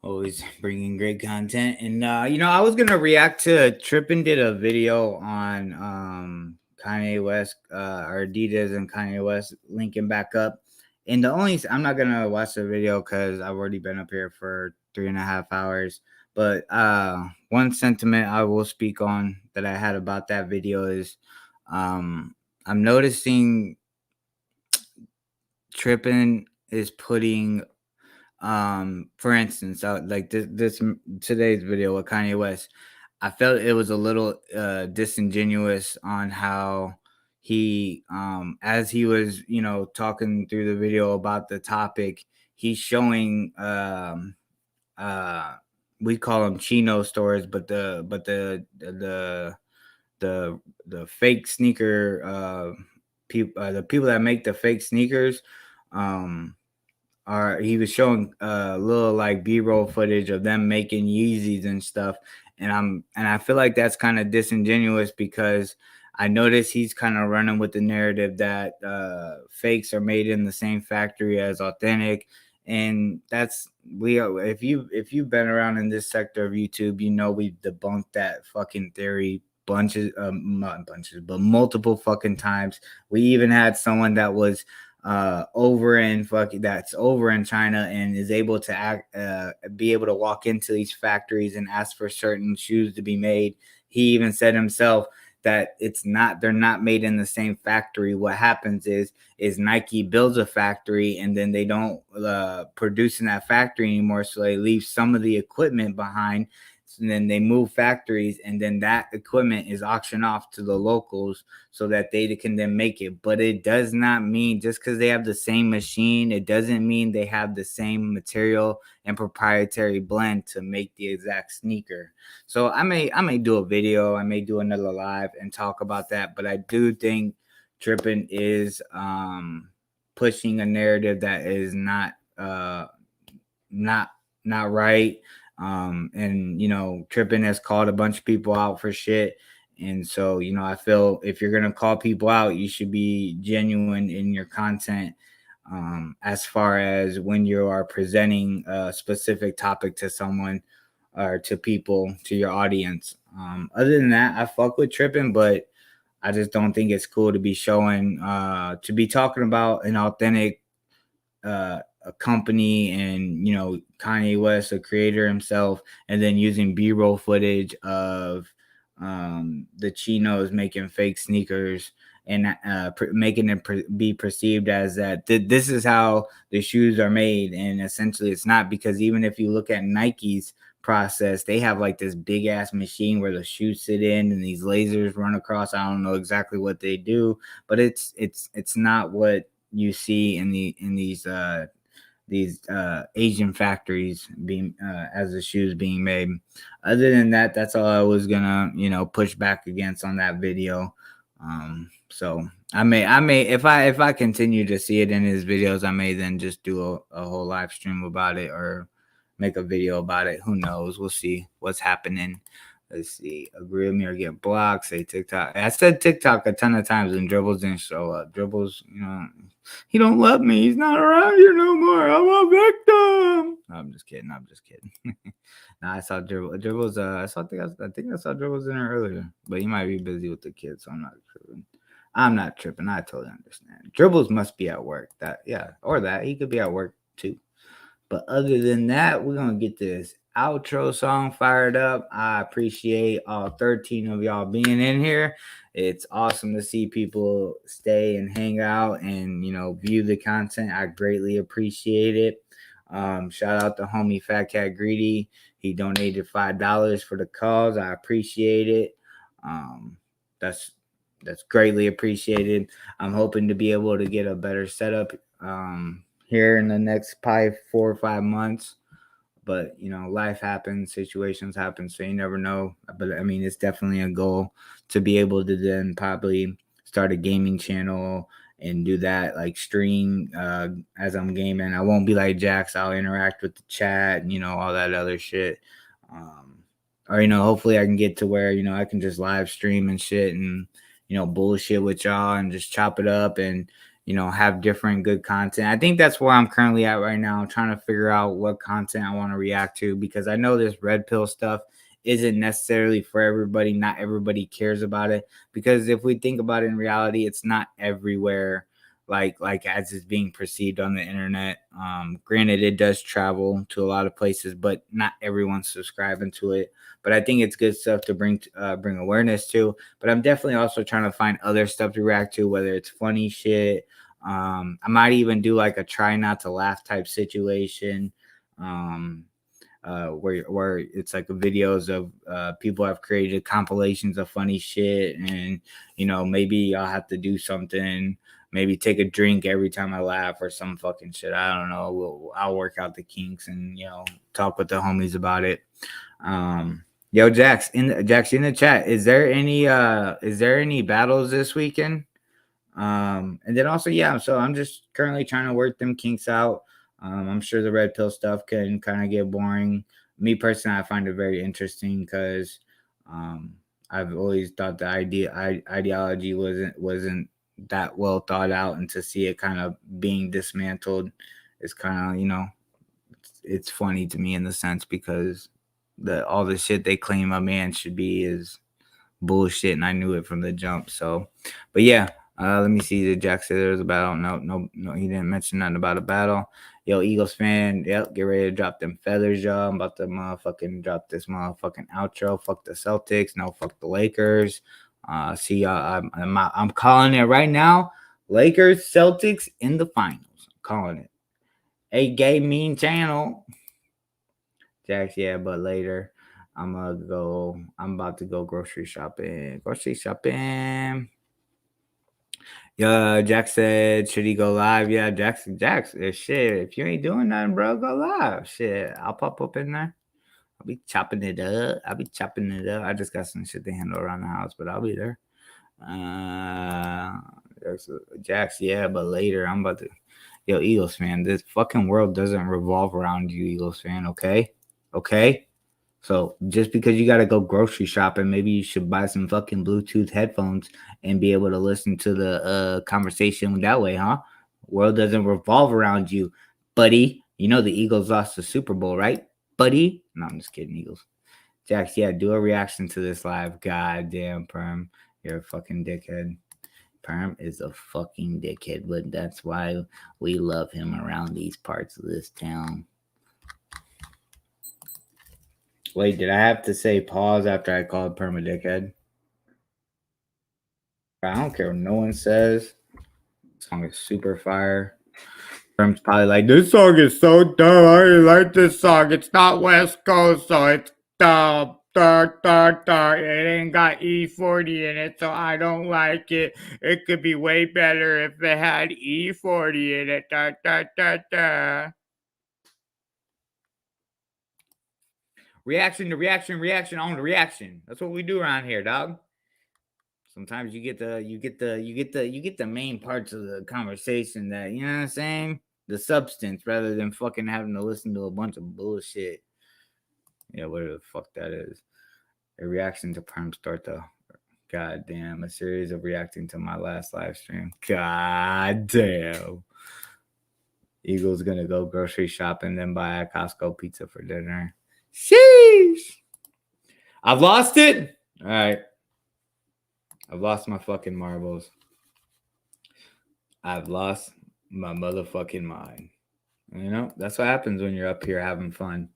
Always bringing great content. And, I was going to react to Trippin did a video on Kanye West or Adidas and Kanye West linking back up. And the only I'm not gonna watch the video because I've already been up here for 3.5 hours. But one sentiment I will speak on that I had about that video is I'm noticing Trippin is putting for instance, like this today's video with Kanye West, I felt it was a little disingenuous on how he as he was, you know, talking through the video about the topic, he's showing we call them chino stores, but the fake sneaker people, the people that make the fake sneakers, he was showing a little like B-roll footage of them making Yeezys and stuff, and I feel like that's kind of disingenuous because I noticed he's kind of running with the narrative that fakes are made in the same factory as authentic. And that's if you've been around in this sector of YouTube, you know we've debunked that fucking theory not bunches, but multiple fucking times. We even had someone that was over in China and is able to be able to walk into these factories and ask for certain shoes to be made. He even said himself that they're not made in the same factory. What happens is Nike builds a factory and then they don't produce in that factory anymore, so they leave some of the equipment behind. And then they move factories, and then that equipment is auctioned off to the locals so that they can then make it. But it does not mean just because they have the same machine, it doesn't mean they have the same material and proprietary blend to make the exact sneaker. So I may do a video, I may do another live and talk about that. But I do think Trippin is pushing a narrative that is not right. And you know, Trippin has called a bunch of people out for shit, and so you know, I feel if you're gonna call people out, you should be genuine in your content as far as when you are presenting a specific topic to someone or to people, to your audience. Other than that, I fuck with Trippin, but I just don't think it's cool to be showing to be talking about an authentic a company and, you know, Kanye West, a creator himself, and then using B-roll footage of the chinos making fake sneakers and making it be perceived as that this is how the shoes are made. And essentially it's not, because even if you look at Nike's process, they have like this big ass machine where the shoes sit in and these lasers run across. I don't know exactly what they do, but it's not what you see in these Asian factories being as the shoes being made. Other than that, that's all I was gonna, you know, push back against on that video. So I may if I continue to see it in his videos, I may then just do a whole live stream about it or make a video about it. Who knows? We'll see what's happening. Let's see. Agree with me or get blocked. Say TikTok. I said TikTok a ton of times and Dribbles didn't show up. Dribbles, you know, he don't love me. He's not around here no more. I'm a victim. No, I'm just kidding. Nah, I saw Dribbles. I think I saw Dribbles in there earlier, but he might be busy with the kids, so I'm not tripping. I totally understand. Dribbles must be at work. He could be at work too. But other than that, we're gonna get this outro song fired up. I appreciate all 13 of y'all being in here. It's awesome to see people stay and hang out and, you know, view the content. I greatly appreciate it. Shout out to homie Fat Cat Greedy. He donated $5 for the cause. I appreciate it. That's greatly appreciated. I'm hoping to be able to get a better setup here in the next probably 4 or 5 months. But, you know, life happens, situations happen, so you never know. But, I mean, it's definitely a goal to be able to then probably start a gaming channel and do that, like stream as I'm gaming. I won't be like Jax. I'll interact with the chat and, you know, all that other shit. Or, you know, hopefully I can get to where, you know, I can just live stream and shit and, you know, bullshit with y'all and just chop it up and, you know, have different good content. I think that's where I'm currently at right now. I'm trying to figure out what content I want to react to, because I know this red pill stuff isn't necessarily for everybody. Not everybody cares about it, because if we think about it in reality, it's not everywhere. like as it's being perceived on the internet. Granted, it does travel to a lot of places, but not everyone's subscribing to it. But I think it's good stuff to bring awareness to. But I'm definitely also trying to find other stuff to react to, whether it's funny shit. I might even do like a try not to laugh type situation. Where it's like videos of people have created compilations of funny shit, and maybe I'll have to do something, maybe take a drink every time I laugh or some fucking shit. I don't know. I'll work out the kinks and talk with the homies about it. Yo, Jax in the chat, is there any battles this weekend? And then also, so I'm just currently trying to work them kinks out. I'm sure the red pill stuff can kind of get boring. Me personally, I find it very interesting because I've always thought the ideology wasn't that well thought out, and to see it kind of being dismantled is kind of it's funny to me in the sense because all the shit they claim a man should be is bullshit, and I knew it from the jump. So, but yeah. Let me see. Did Jack say there was a battle? No, he didn't mention nothing about a battle. Yo, Eagles fan, yep, get ready to drop them feathers, y'all. I'm about to motherfucking drop this motherfucking outro. Fuck the Celtics. No, fuck the Lakers. See y'all. I'm calling it right now. Lakers, Celtics in the finals. I'm calling it. A gay mean channel. Jax, yeah, but later. I'm about to go grocery shopping. Yeah, Jack said, should he go live? Yeah, Jax, shit. If you ain't doing nothing, bro, go live. Shit, I'll pop up in there. I'll be chopping it up. I just got some shit to handle around the house, but I'll be there. Jax, yeah, but later I'm about to. Yo, Eagles fan, this fucking world doesn't revolve around you, Eagles fan. Okay. So just because you got to go grocery shopping, maybe you should buy some fucking Bluetooth headphones and be able to listen to the conversation that way, huh? World doesn't revolve around you, buddy. You know the Eagles lost the Super Bowl, right, buddy? No, I'm just kidding, Eagles. Jax, yeah, do a reaction to this live. God damn, Perm, you're a fucking dickhead. Perm is a fucking dickhead, but that's why we love him around these parts of this town. Wait, did I have to say pause after I called Perm a dickhead? I don't care what no one says. This song is super fire. Perm's probably like, this song is so dumb. I didn't like this song. It's not West Coast, so it's dumb. It ain't got E40 in it, so I don't like it. It could be way better if it had E40 in it. Reaction to reaction on the reaction. That's what we do around here, dog. Sometimes you get the main parts of the conversation that, you know what I'm saying? The substance, rather than fucking having to listen to a bunch of bullshit. Yeah, whatever the fuck that is. A reaction to Perm start though. God damn, a series of reacting to my last live stream. God damn. Eagle's gonna go grocery shopping, then buy a Costco pizza for dinner. Sheesh. I've lost it. All right. I've lost my fucking marbles. I've lost my motherfucking mind. You know, that's what happens when you're up here having fun.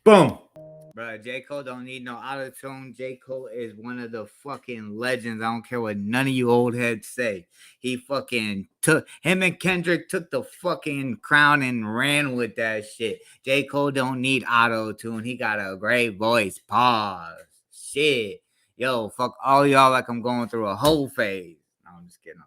Boom. Bro, J. Cole don't need no auto-tune. J. Cole is one of the fucking legends. I don't care what none of you old heads say. He fucking took, him and Kendrick took the fucking crown and ran with that shit. J. Cole don't need auto-tune. He got a great voice. Pause. Shit. Yo, fuck all y'all like I'm going through a whole phase. No, I'm just kidding.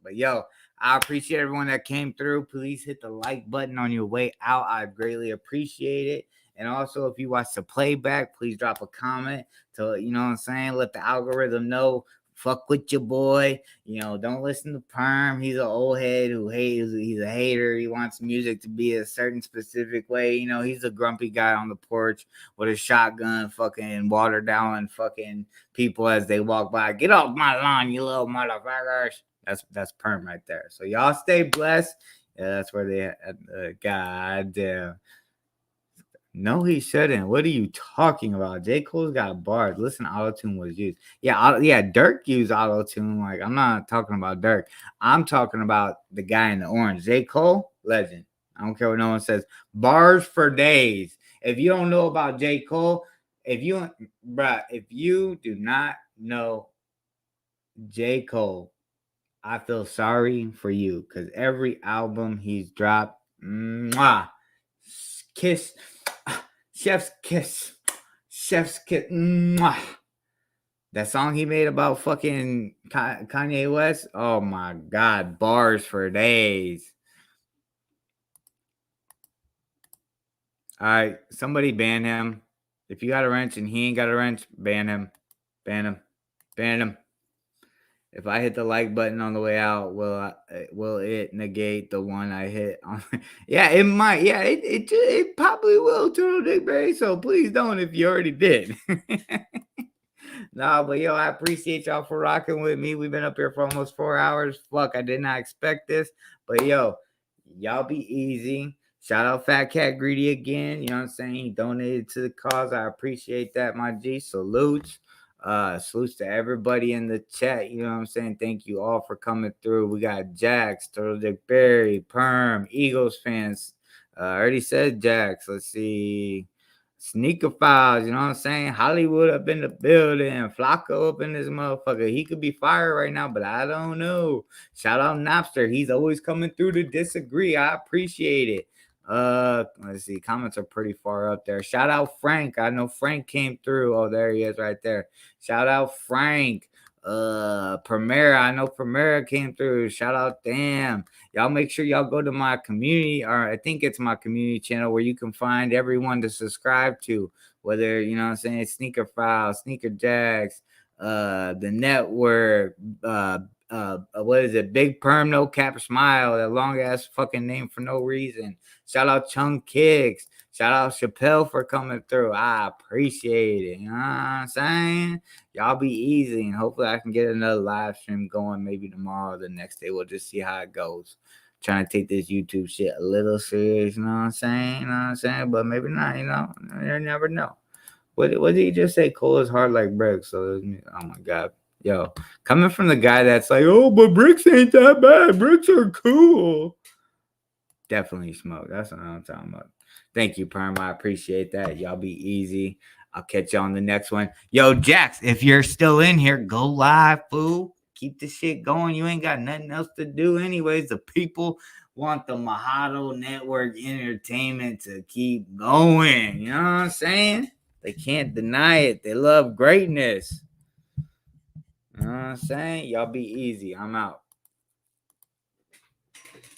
But yo, I appreciate everyone that came through. Please hit the like button on your way out. I greatly appreciate it. And also, if you watch the playback, please drop a comment to, you know what I'm saying, let the algorithm know, fuck with your boy. You know, don't listen to Perm. He's an old head who hates, he's a hater. He wants music to be a certain specific way. You know, he's a grumpy guy on the porch with a shotgun, fucking water down fucking people as they walk by. Get off my lawn, you little motherfuckers. That's Perm right there. So y'all stay blessed. Yeah, that's where they at. God damn. No, he shouldn't. What are you talking about? J. Cole's got bars. Listen, auto-tune was used. Yeah, Dirk used auto-tune. Like, I'm not talking about Dirk. I'm talking about the guy in the orange. J. Cole, legend. I don't care what no one says. Bars for days. If you don't know about J. Cole, if you do not know J. Cole, I feel sorry for you because every album he's dropped, kiss, chef's kiss, that song he made about fucking Kanye West, oh my God, bars for days. All right, somebody ban him. If you got a wrench and he ain't got a wrench, ban him. If I hit the like button on the way out, will it negate the one I hit on? Yeah, it might. Yeah, it probably will, Turtle Dick Berry. So please don't if you already did. Nah, but yo, I appreciate y'all for rocking with me. We've been up here for almost 4 hours. Fuck, I did not expect this. But yo, y'all be easy. Shout out Fat Cat Greedy again. You know what I'm saying? He donated to the cause. I appreciate that, my G. Salutes. Salutes to everybody in the chat. You know what I'm saying? Thank you all for coming through. We got Jax, Turtle Dick Berry, Perm, Eagles fans. I already said Jax. Let's see. Sneaker Files, you know what I'm saying? Hollywood up in the building. Flacco up in this motherfucker. He could be fired right now, but I don't know. Shout out Napster. He's always coming through to disagree. I appreciate it. Let's see. Comments are pretty far up there. Shout out Frank. I know Frank came through. Oh, there he is right there. Shout out Frank. Primera. I know Primera came through. Shout out them. Y'all make sure y'all go to my community, or I think it's my community channel where you can find everyone to subscribe to, whether, you know what I'm saying, Sneaker Files, Sneaker Jags, the network, what is it? Big Perm, No Cap Smile, that long ass fucking name for no reason. Shout out Chung Kicks. Shout out Chappelle for coming through. I appreciate it. You know what I'm saying? Y'all be easy, and hopefully I can get another live stream going maybe tomorrow or the next day. We'll just see how it goes. Trying to take this YouTube shit a little serious, you know what I'm saying? You know what I'm saying? But maybe not, you know? You never know. What did he just say? Coal is hard like bricks. So, oh my God. Yo, coming from the guy that's like, oh, but bricks ain't that bad. Bricks are cool. Definitely smoke. That's what I'm talking about. Thank you, Perm. I appreciate that. Y'all be easy. I'll catch you on the next one. Yo, Jax, if you're still in here, go live, fool. Keep the shit going. You ain't got nothing else to do anyways. The people want the Mahado Network Entertainment to keep going. You know what I'm saying? They can't deny it. They love greatness. You know what I'm saying? Y'all be easy. I'm out.